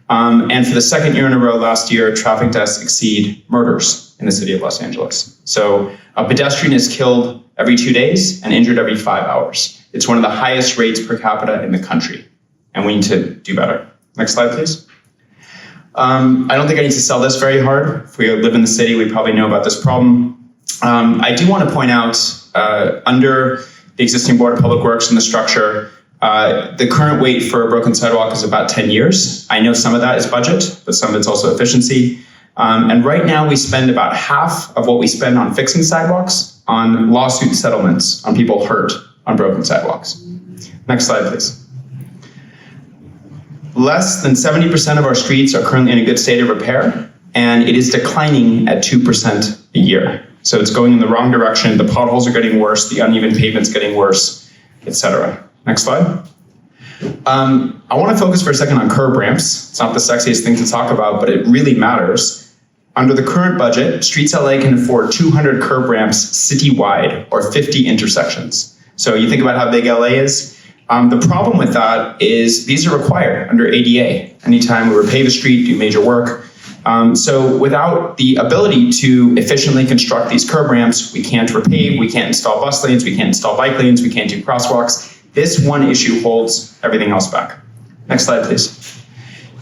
And for the second year in a row last year, traffic deaths exceed murders in the city of Los Angeles. So a pedestrian is killed every 2 days and injured every 5 hours. It's one of the highest rates per capita in the country, and we need to do better. Next slide, please. I don't think I need to sell this very hard. If we live in the city, we probably know about this problem. I do want to point out, under the existing Board of Public Works and the structure, the current wait for a broken sidewalk is about 10 years. I know some of that is budget, but some of it's also efficiency. And right now we spend about half of what we spend on fixing sidewalks on lawsuit settlements on people hurt on broken sidewalks. Next slide, please. Less than 70% of our streets are currently in a good state of repair, and it is declining at 2% a year. So it's going in the wrong direction. The potholes are getting worse, the uneven pavement's getting worse, etc. Next slide. I want to focus for a second on curb ramps. It's not the sexiest thing to talk about, but it really matters. Under the current budget, Streets LA can afford 200 curb ramps citywide, or 50 intersections. So you think about how big LA is. The problem with that is these are required under ADA. Anytime we repave a street, do major work. So without the ability to efficiently construct these curb ramps, we can't repave, we can't install bus lanes, we can't install bike lanes, we can't do crosswalks. This one issue holds everything else back. Next slide, please.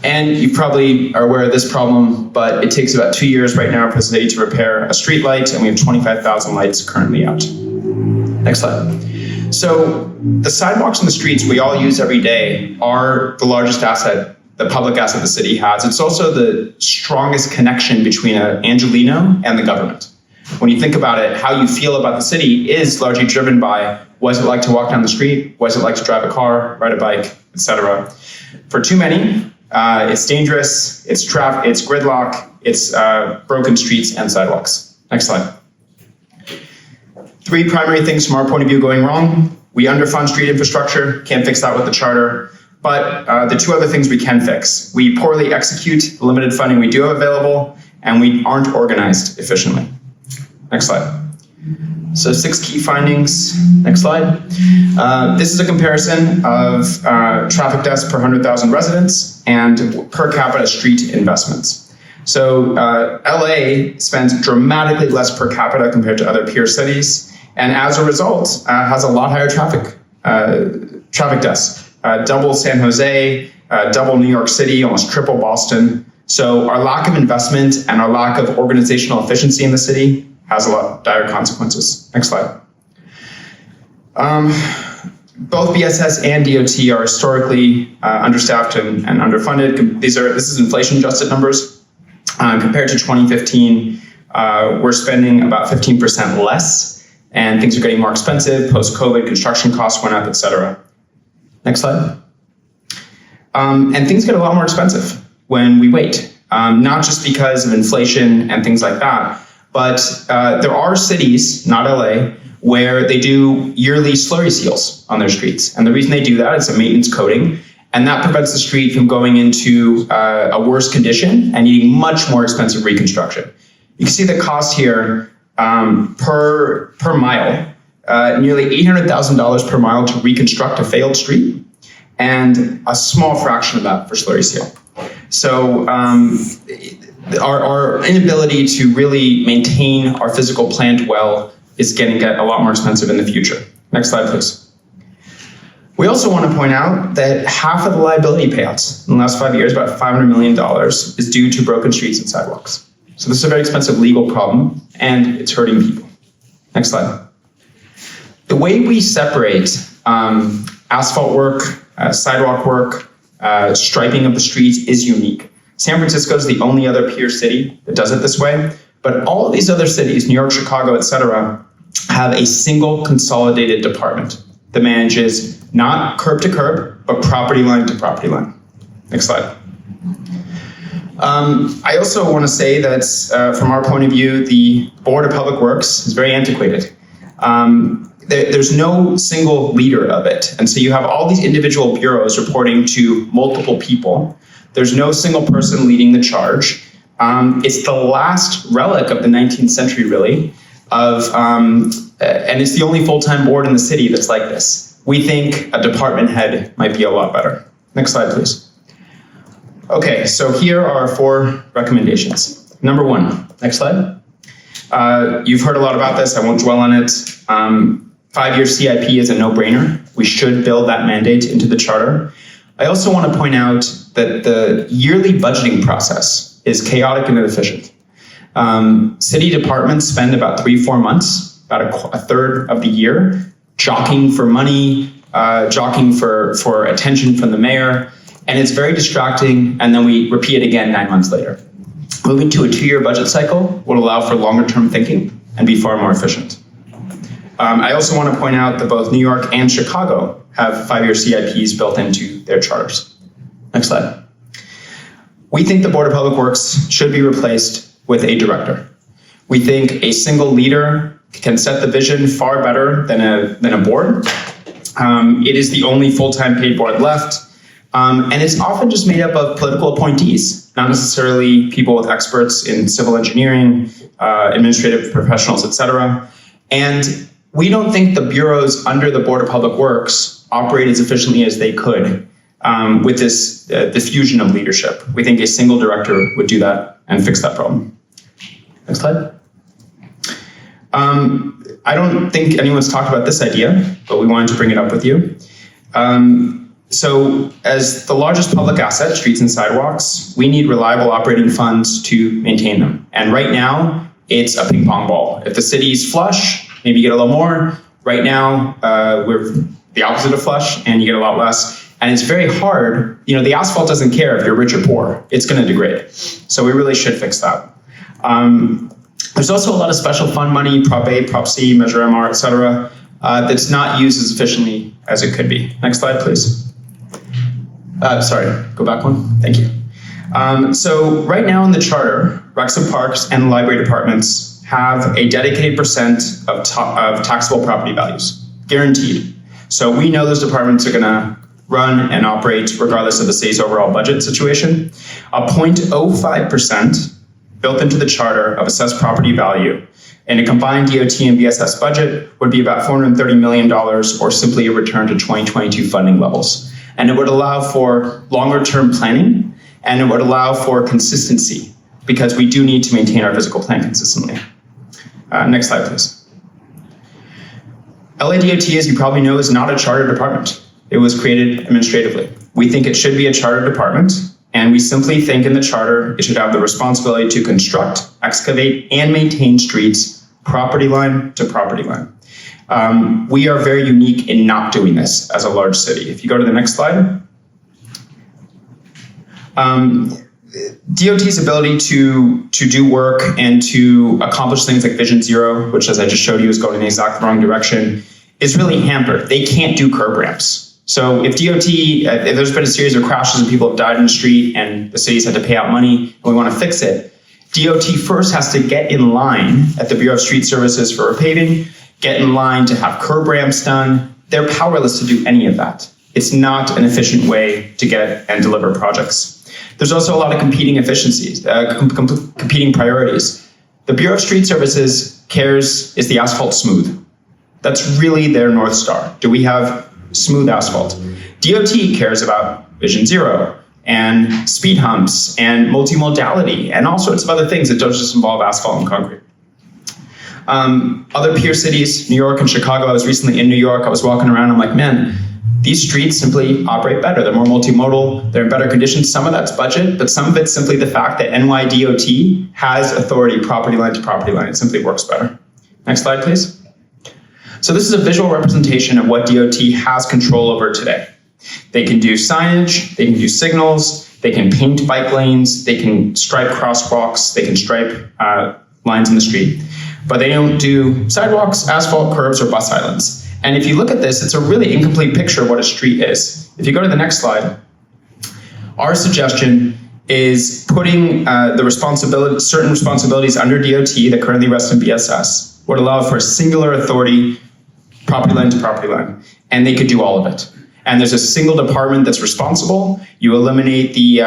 And you probably are aware of this problem, but it takes about 2 years right now for the city to repair a street light, and we have 25,000 lights currently out. Next slide. So the sidewalks and the streets we all use every day are the largest asset, the public asset the city has. It's also the strongest connection between an Angelino and the government. When you think about it, how you feel about the city is largely driven by what's it like to walk down the street, what's it like to drive a car, ride a bike, etc. For too many, it's dangerous, it's traffic, it's gridlock, it's broken streets and sidewalks. Next slide. 3 primary things from our point of view going wrong. We underfund street infrastructure, can't fix that with the charter, but the 2 other things we can fix. We poorly execute the limited funding we do have available, and we aren't organized efficiently. Next slide. So 6 key findings. Next slide. This is a comparison of traffic deaths per 100,000 residents and per capita street investments. So LA spends dramatically less per capita compared to other peer cities, and as a result, has a lot higher traffic deaths. Double San Jose, double New York City, almost triple Boston. So our lack of investment and our lack of organizational efficiency in the city has a lot of dire consequences. Next slide. Both BSS and DOT are historically understaffed and underfunded. This is inflation-adjusted numbers. Compared to 2015, we're spending about 15% less, and things are getting more expensive. Post-COVID, construction costs went up, etc. Next slide. And things get a lot more expensive when we wait, not just because of inflation and things like that, but there are cities, not LA, where they do yearly slurry seals on their streets. And the reason they do that is a maintenance coating, and that prevents the street from going into a worse condition and needing much more expensive reconstruction. You can see the cost here per mile, nearly $800,000 per mile to reconstruct a failed street, and a small fraction of that for slurry seal. So our inability to really maintain our physical plant well is going to get a lot more expensive in the future. Next slide, please. We also want to point out that half of the liability payouts in the last 5 years, about $500 million, is due to broken streets and sidewalks. So this is a very expensive legal problem, and it's hurting people. Next slide. The way we separate asphalt work, sidewalk work, striping of the streets is unique. San Francisco is the only other peer city that does it this way, but all of these other cities, New York, Chicago, etc., have a single consolidated department that manages not curb to curb, but property line to property line. Next slide. I also want to say that from our point of view, the Board of Public Works is very antiquated. There's no single leader of it. And so you have all these individual bureaus reporting to multiple people. There's no single person leading the charge. It's the last relic of the 19th century, really, and it's the only full-time board in the city that's like this. We think a department head might be a lot better. Next slide, please. Okay, so here are our 4 recommendations. Number 1, next slide. You've heard a lot about this, I won't dwell on it. 5-year CIP is a no-brainer. We should build that mandate into the charter. I also want to point out that the yearly budgeting process is chaotic and inefficient. City departments spend about 3-4 months, about a third of the year, jockeying for money, jockeying for attention from the mayor, and it's very distracting, and then we repeat it again 9 months later. Moving to a 2-year budget cycle will allow for longer-term thinking and be far more efficient. I also want to point out that both New York and Chicago have 5-year CIPs built into their charters. Next slide. We think the Board of Public Works should be replaced with a director. We think a single leader can set the vision far better than a board. It is the only full-time paid board left, and it's often just made up of political appointees, not necessarily people with experts in civil engineering, administrative professionals, etc. And we don't think the bureaus under the Board of Public Works operate as efficiently as they could with this diffusion of leadership. We think a single director would do that and fix that problem. Next slide. I don't think anyone's talked about this idea, but we wanted to bring it up with you. So as the largest public asset, streets and sidewalks, we need reliable operating funds to maintain them. And right now, it's a ping pong ball. If the city's flush, maybe you get a little more. Right now, we're the opposite of flush, and you get a lot less. And it's very hard. You know, the asphalt doesn't care if you're rich or poor. It's going to degrade. So we really should fix that. There's also a lot of special fund money, Prop A, Prop C, Measure MR, et cetera, that's not used as efficiently as it could be. Next slide, please. Sorry, go back one. Thank you. So right now in the charter, Recs and Parks and library departments have a dedicated percent of taxable property values, guaranteed. So we know those departments are gonna run and operate regardless of the city's overall budget situation. A 0.05% built into the charter of assessed property value in a combined DOT and BSS budget would be about $430 million, or simply a return to 2022 funding levels. And it would allow for longer term planning, and it would allow for consistency, because we do need to maintain our physical plan consistently. Next slide, please. LADOT, as you probably know, is not a charter department. It was created administratively. We think it should be a charter department, and we simply think in the charter it should have the responsibility to construct, excavate, and maintain streets property line to property line. We are very unique in not doing this as a large city. If you go to the next slide. DOT's ability to do work and to accomplish things like Vision Zero, which as I just showed you is going in the exact wrong direction, is really hampered. They can't do curb ramps. So if DOT, if there's been a series of crashes and people have died in the street and the city's had to pay out money and we want to fix it, DOT first has to get in line at the Bureau of Street Services for repaving, get in line to have curb ramps done. They're powerless to do any of that. It's not an efficient way to get and deliver projects. There's also a lot of competing efficiencies, competing priorities. The Bureau of Street Services cares, is the asphalt smooth? That's really their North Star. Do we have smooth asphalt? DOT cares about Vision Zero and speed humps and multimodality and all sorts of other things that don't just involve asphalt and concrete. Other peer cities, New York and Chicago, I was recently in New York, I was walking around, I'm like, man, these streets simply operate better. They're more multimodal, they're in better conditions. Some of that's budget, but some of it's simply the fact that NYDOT has authority property line to property line. It simply works better. Next slide, please. So this is a visual representation of what DOT has control over today. They can do signage, they can do signals, they can paint bike lanes, they can stripe crosswalks, they can stripe lines in the street, but they don't do sidewalks, asphalt, curbs, or bus islands. And if you look at this, it's a really incomplete picture of what a street is. If you go to the next slide, our suggestion is putting certain responsibilities under DOT that currently rest in BSS would allow for a singular authority, property line to property line, and they could do all of it. And there's a single department that's responsible. You eliminate the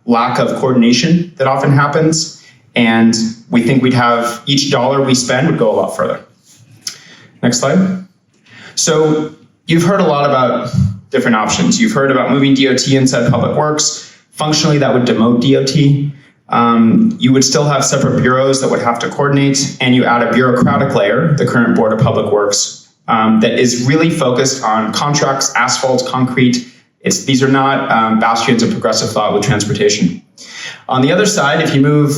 lack of coordination that often happens, and we think we'd have each dollar we spend would go a lot further. Next slide. So you've heard a lot about different options. You've heard about moving DOT inside Public Works. Functionally, that would demote DOT. You would still have separate bureaus that would have to coordinate, and you add a bureaucratic layer, the current Board of Public Works, that is really focused on contracts, asphalt, concrete. These are not bastions of progressive thought with transportation. On the other side, if you move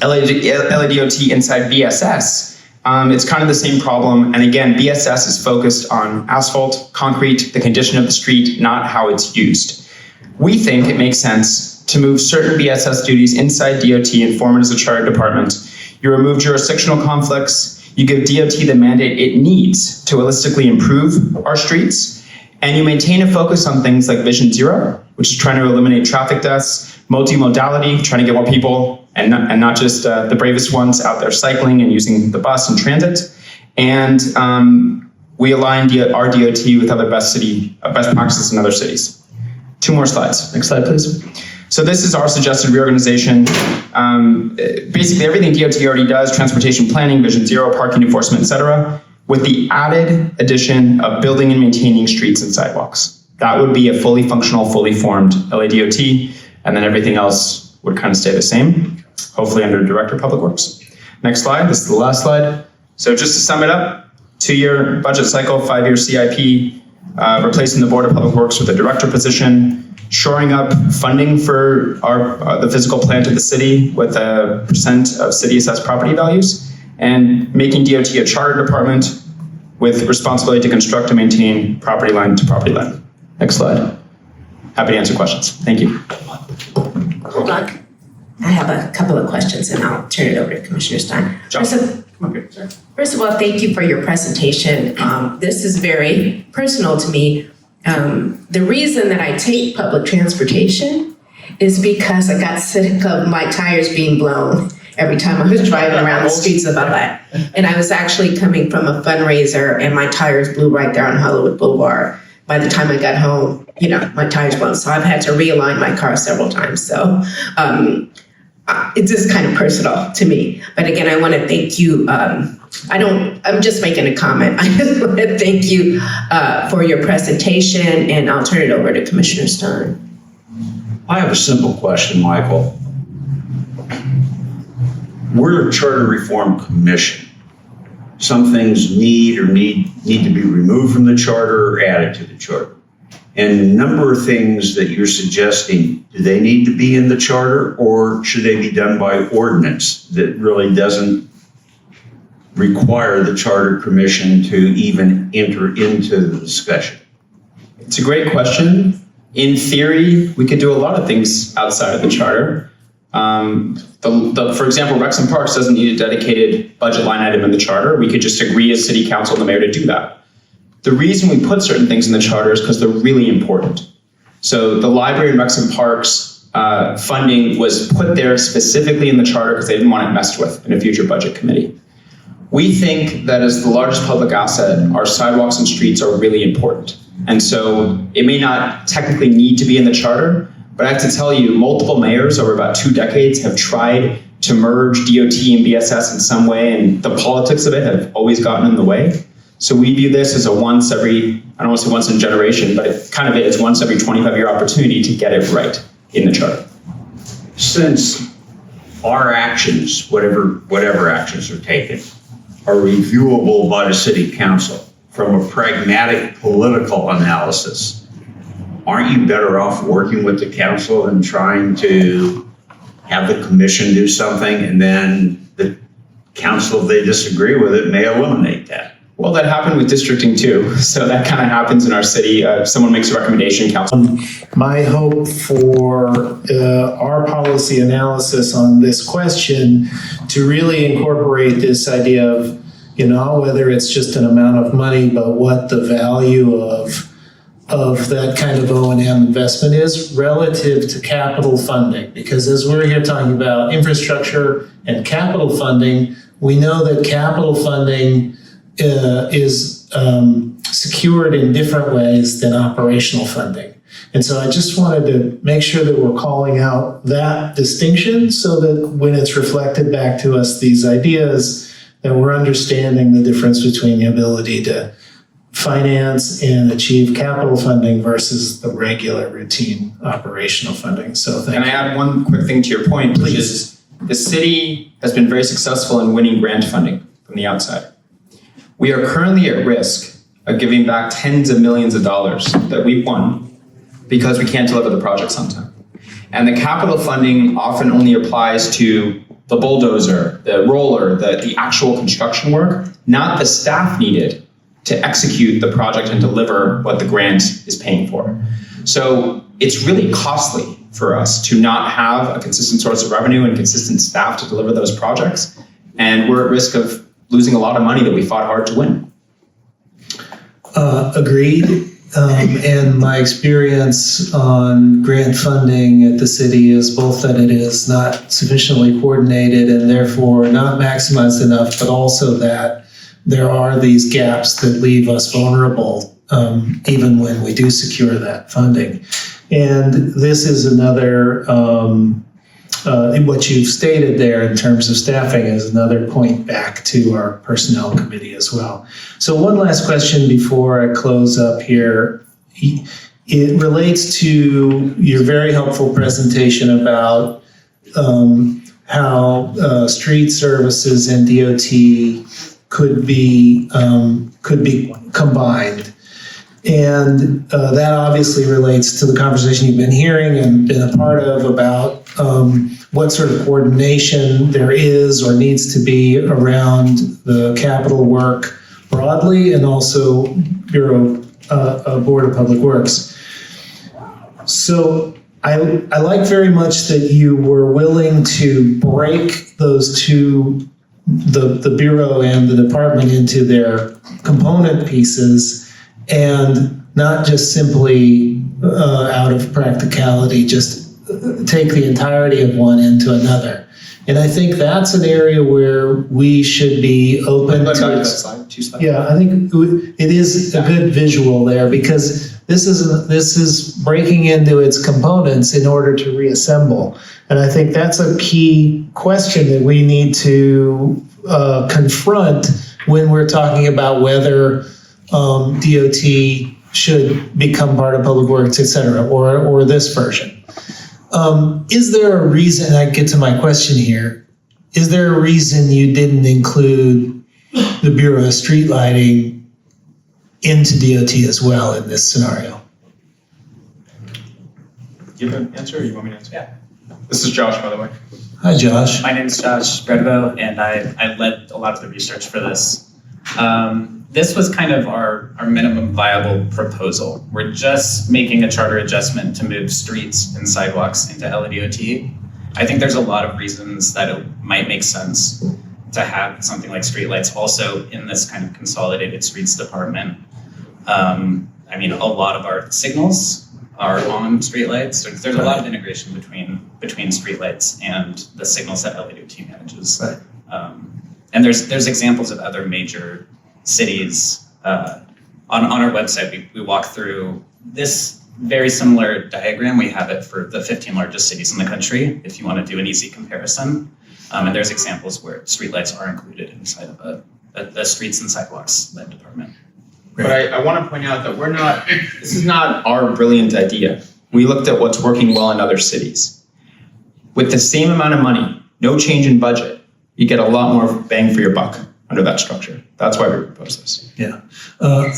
LADOT inside BSS, it's kind of the same problem. And again, BSS is focused on asphalt, concrete, the condition of the street, not how it's used. We think it makes sense to move certain BSS duties inside DOT and form it as a charter department. You remove jurisdictional conflicts, you give DOT the mandate it needs to holistically improve our streets, and you maintain a focus on things like Vision Zero, which is trying to eliminate traffic deaths, multimodality, trying to get more people and not just the bravest ones out there cycling and using the bus and transit. And we align our DOT with other best practices in other cities. 2 more slides. Next slide, please. So this is our suggested reorganization. Basically everything DOT already does, transportation planning, Vision Zero, parking enforcement, et cetera, with the added addition of building and maintaining streets and sidewalks. That would be a fully functional, fully formed LADOT, and then everything else would kind of stay the same, hopefully under Director of Public Works. Next slide, this is the last slide. So just to sum it up, 2-year budget cycle, 5-year CIP, replacing the Board of Public Works with a director position, shoring up funding for the physical plant of the city with a % of city assessed property values, and making DOT a charter department with responsibility to construct and maintain property line to property line. Next slide. Happy to answer questions. Thank you. Hold on. I have a couple of questions and I'll turn it over to Commissioner Stein. First of all, thank you for your presentation. This is very personal to me. The reason that I take public transportation is because I got sick of my tires being blown every time I was driving around the streets of LA. And I was actually coming from a fundraiser and my tires blew right there on Hollywood Boulevard. By the time I got home, my tires blown. So I've had to realign my car several times. So it's just kind of personal to me. But again, I want to thank you. I'm just making a comment. I just want to thank you for your presentation, and I'll turn it over to Commissioner Stein. I have a simple question, Michael. We're a charter reform commission. Some things need to be removed from the charter or added to the charter. And a number of things that you're suggesting, do they need to be in the charter, or should they be done by ordinance that really doesn't require the charter commission to even enter into the discussion? It's a great question. In theory, we could do a lot of things outside of the charter. For example, Recs and Parks doesn't need a dedicated budget line item in the charter. We could just agree as city council and the mayor to do that. The reason we put certain things in the charter is because they're really important. So the library and Recs and Parks funding was put there specifically in the charter because they didn't want it messed with in a future budget committee. We think that as the largest public asset, our sidewalks and streets are really important. And so it may not technically need to be in the charter, but I have to tell you, multiple mayors over about 2 decades have tried to merge DOT and BSS in some way, and the politics of it have always gotten in the way. So we view this as a I don't want to say once in a generation, but it kind of is once every 25-year opportunity to get it right in the charter. Since our actions, whatever actions are taken, are reviewable by the city council from a pragmatic political analysis, aren't you better off working with the council and trying to have the commission do something, and then the council, if they disagree with it, may eliminate that? Well, that happened with districting too. So that kind of happens in our city. Someone makes a recommendation, council. My hope for our policy analysis on this question to really incorporate this idea of, whether it's just an amount of money, but what the value of that kind of O&M investment is relative to capital funding. Because as we're here talking about infrastructure and capital funding, we know that capital funding is secured in different ways than operational funding. And so I just wanted to make sure that we're calling out that distinction so that when it's reflected back to us, these ideas, that we're understanding the difference between the ability to finance and achieve capital funding versus the regular routine operational funding. So thank you. Can I add one quick thing to your point, which is the city has been very successful in winning grant funding from the outside. We are currently at risk of giving back tens of millions of dollars that we won because we can't deliver the projects on time. And the capital funding often only applies to the bulldozer, the roller, the actual construction work, not the staff needed to execute the project and deliver what the grant is paying for. So it's really costly for us to not have a consistent source of revenue and consistent staff to deliver those projects. And we're at risk of losing a lot of money that we fought hard to win. Agreed. And my experience on grant funding at the city is both that it is not sufficiently coordinated and therefore not maximized enough, but also that there are these gaps that leave us vulnerable even when we do secure that funding. And this is another, what you've stated there in terms of staffing is another point back to our personnel committee as well. So one last question before I close up here. It relates to your very helpful presentation about how street services and DOT could be combined. And that obviously relates to the conversation you've been hearing and been a part of about what sort of coordination there is or needs to be around the capital work broadly and also Board of Public Works. So I like very much that you were willing to break those two, the Bureau and the department, into their component pieces and not just simply out of practicality, just take the entirety of one into another. And I think that's an area where we should be open to. Yeah, I think it is a good visual there because this is breaking into its components in order to reassemble. And I think that's a key question that we need to confront when we're talking about whether DOT should become part of Public Works, et cetera, or this version. Is there a reason, I get to my question here, is there a reason you didn't include the Bureau of Street Lighting into DOT as well in this scenario? You have an answer or you want me to answer? Yeah. This is Josh, by the way. Hi, Josh. My name is Josh Bredevo, and I led a lot of the research for this. This was kind of our minimum viable proposal. We're just making a charter adjustment to move streets and sidewalks into LADOT. I think there's a lot of reasons that it might make sense to have something like streetlights also in this kind of consolidated streets department. I mean, a lot of our signals are on streetlights. There's a lot of integration between streetlights and the signals that LADOT manages. Right. And there's examples of other major cities. On our website, we walk through this very similar diagram. We have it for the 15 largest cities in the country, if you want to do an easy comparison. And there's examples where streetlights are included inside of a streets and sidewalks led department. But I want to point out that this is not our brilliant idea. We looked at what's working well in other cities. With the same amount of money, no change in budget, you get a lot more bang for your buck under that structure. That's why we propose this. Yeah,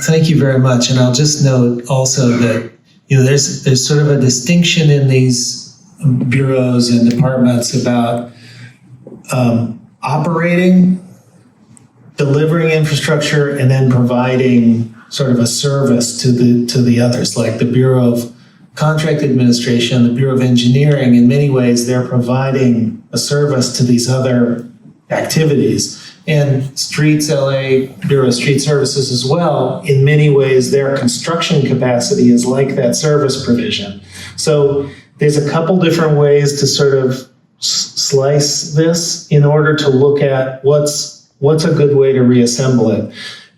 thank you very much. And I'll just note also that there's sort of a distinction in these bureaus and departments about operating, delivering infrastructure, and then providing sort of a service to the others, like the Bureau of Contract Administration, the Bureau of Engineering. In many ways, they're providing a service to these other activities. And Streets LA, Bureau of Street Services as well, in many ways, their construction capacity is like that service provision. So there's a couple different ways to sort of slice this in order to look at what's a good way to reassemble it.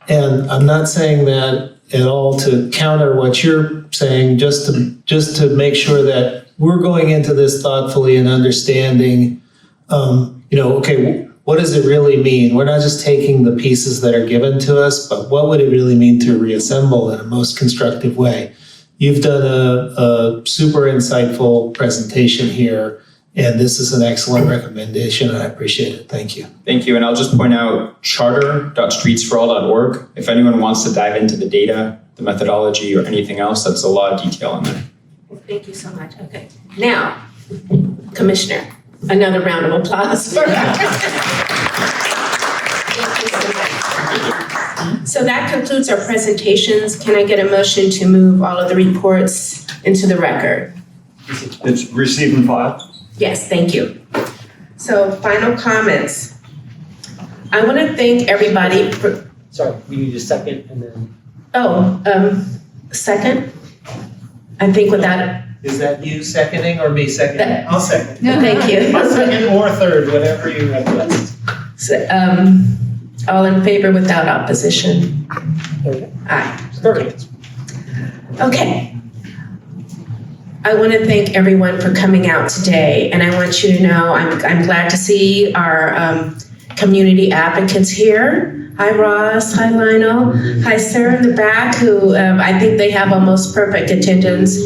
And I'm not saying that at all to counter what you're saying, just to make sure that we're going into this thoughtfully and understanding, okay, what does it really mean? We're not just taking the pieces that are given to us, but what would it really mean to reassemble in a most constructive way? You've done a super insightful presentation here, and this is an excellent recommendation, and I appreciate it. Thank you. Thank you. And I'll just point out charter.streetsforall.org. If anyone wants to dive into the data, the methodology, or anything else, that's a lot of detail in there. Thank you so much. Okay. Now, Commissioner, another round of applause for So that concludes our presentations. Can I get a motion to move all of the reports into the record? It's receive and file. Yes, thank you. So final comments. I want to thank everybody for. Sorry, we need a second and then. Second? I think without. Is that you seconding or me seconding? I'll second. Thank you. I'll second or third, whatever you request. So, all in favor without opposition? Aye. Okay. I want to thank everyone for coming out today, and I want you to know I'm glad to see our community advocates here. Hi, Ross. Hi, Lionel. Hi, Sarah in the back, who I think they have almost perfect attendance,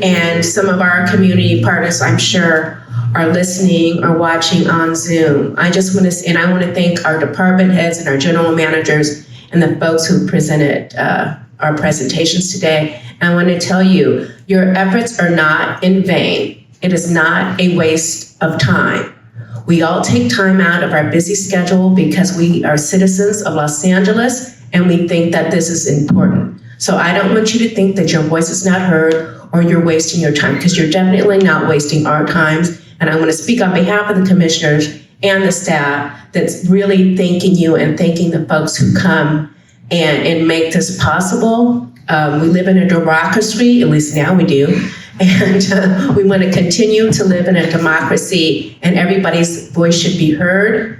and some of our community partners, I'm sure, are listening or watching on Zoom. I want to thank our department heads and our general managers and the folks who presented our presentations today. And I want to tell you, your efforts are not in vain. It is not a waste of time. We all take time out of our busy schedule because we are citizens of Los Angeles and we think that this is important. So I don't want you to think that your voice is not heard or you're wasting your time, because you're definitely not wasting our times. And I want to speak on behalf of the commissioners and the staff that's really thanking you and thanking the folks who come and make this possible. We live in a democracy, at least now we do, and we want to continue to live in a democracy, and everybody's voice should be heard.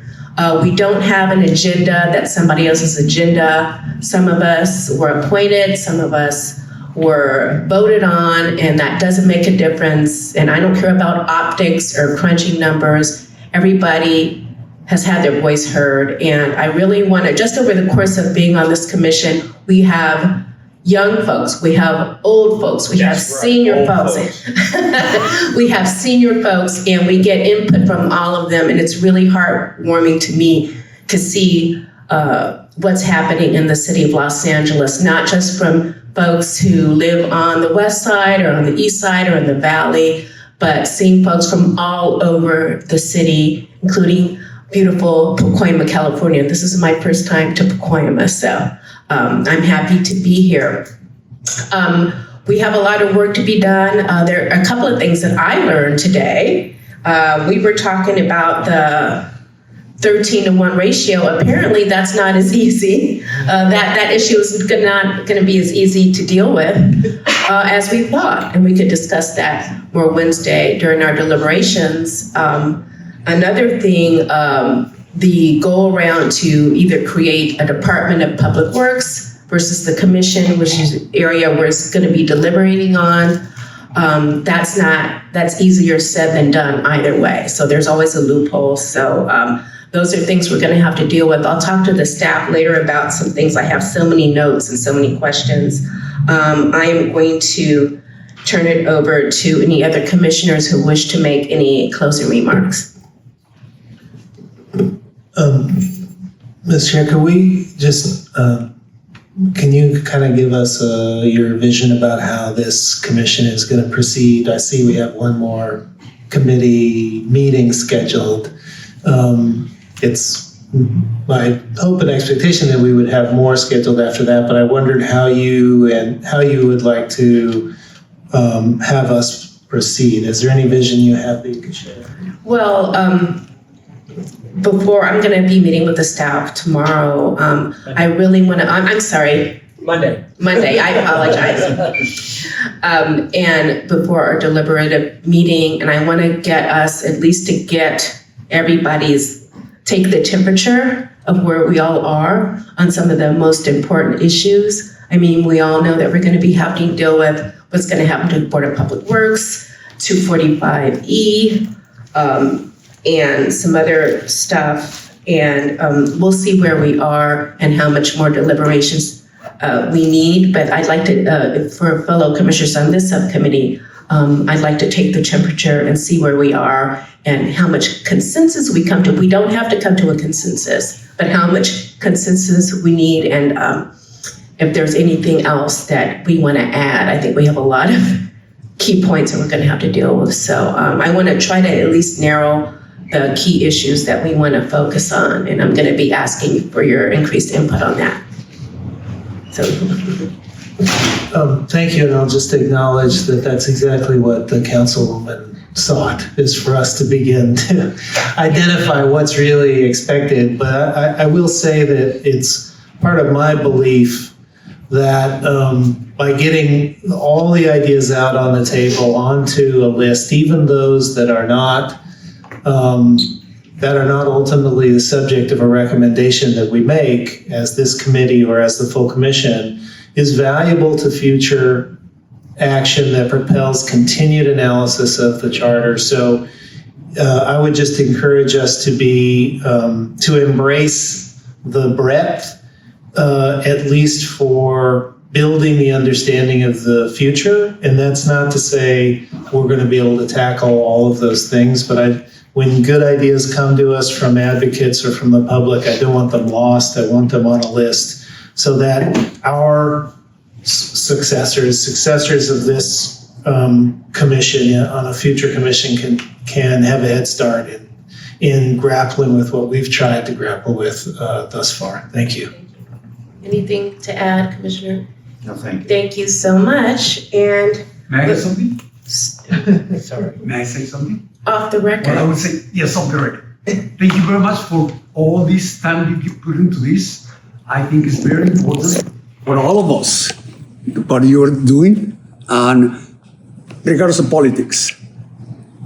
We don't have an agenda that's somebody else's agenda. Some of us were appointed, some of us were voted on, and that doesn't make a difference. And I don't care about optics or crunching numbers. Everybody has had their voice heard. And I really want to, just over the course of being on this commission, we have young folks, we have old folks, we have senior folks. We have senior folks, and we get input from all of them. And it's really heartwarming to me to see what's happening in the city of Los Angeles, not just from folks who live on the west side or on the east side or in the valley, but seeing folks from all over the city, including beautiful Pacoima, California. This is my first time to Pacoima, so I'm happy to be here. We have a lot of work to be done. There are a couple of things that I learned today. We were talking about the 13-to-1 ratio. Apparently, that's not as easy. That issue is not going to be as easy to deal with as we thought, and we could discuss that more Wednesday during our deliberations. Another thing, the go around to either create a Department of Public Works versus the Commission, which is an area where it's going to be deliberating on. That's easier said than done either way. So there's always a loophole. So those are things we're going to have to deal with. I'll talk to the staff later about some things. I have so many notes and so many questions. I am going to turn it over to any other commissioners who wish to make any closing remarks. Ms. Chair, could we just, can you kind of give us your vision about how this commission is going to proceed? I see we have one more committee meeting scheduled. It's my hope and expectation that we would have more scheduled after that, but I wondered how you would like to have us proceed. Is there any vision you have that you could share? Well, before I'm going to be meeting with the staff tomorrow, I really want to, I'm sorry. Monday, I apologize. And before our deliberative meeting, and I want to get us at least to get take the temperature of where we all are on some of the most important issues. I mean, we all know that we're going to be having to deal with what's going to happen to the Board of Public Works, 245E, and some other stuff And we'll see where we are and how much more deliberations we need. But I'd like to, for fellow commissioners on this subcommittee, I'd like to take the temperature and see where we are and how much consensus we come to. We don't have to come to a consensus, but how much consensus we need, and if there's anything else that we want to add. I think we have a lot of key points that we're going to have to deal with. So I want to try to at least narrow the key issues that we want to focus on, and I'm going to be asking for your increased input on that. So. Thank you, and I'll just acknowledge that that's exactly what the councilwoman sought, is for us to begin to identify what's really expected. But I will say that it's part of my belief that by getting all the ideas out on the table onto a list, even those that are not ultimately the subject of a recommendation that we make as this committee or as the full commission, is valuable to future action that propels continued analysis of the charter. So I would just encourage us to be, to embrace the breadth, at least for building the understanding of the future. And that's not to say we're going to be able to tackle all of those things, but when good ideas come to us from advocates or from the public, I don't want them lost. I want them on a list, so that our successors of this commission on a future commission can have a head start in grappling with what we've tried to grapple with thus far. Thank you. Anything to add, Commissioner? No, thank you. Thank you so much. And may I say something? Sorry. May I say something? Off the record. Well, I would say yes, off the record. Thank you very much for all this time you keep putting into this. I think it's very important for all of us, what you're doing, and regardless of politics,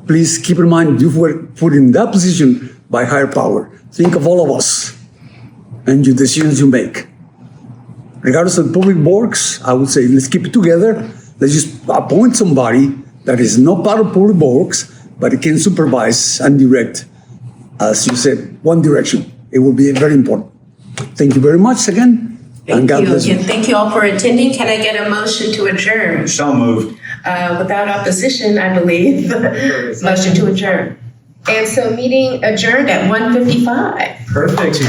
please keep in mind you were put in that position by higher power. Think of all of us and your decisions you make. Regardless of public works, I would say let's keep it together. Let's just appoint somebody that is not part of public works, but it can supervise and direct, as you said, one direction. It will be very important. Thank you very much again. Thank you again. Thank you all for attending. Can I get a motion to adjourn? So moved. Without opposition, I believe. Motion to adjourn. And so meeting adjourned at 1:55. Perfect.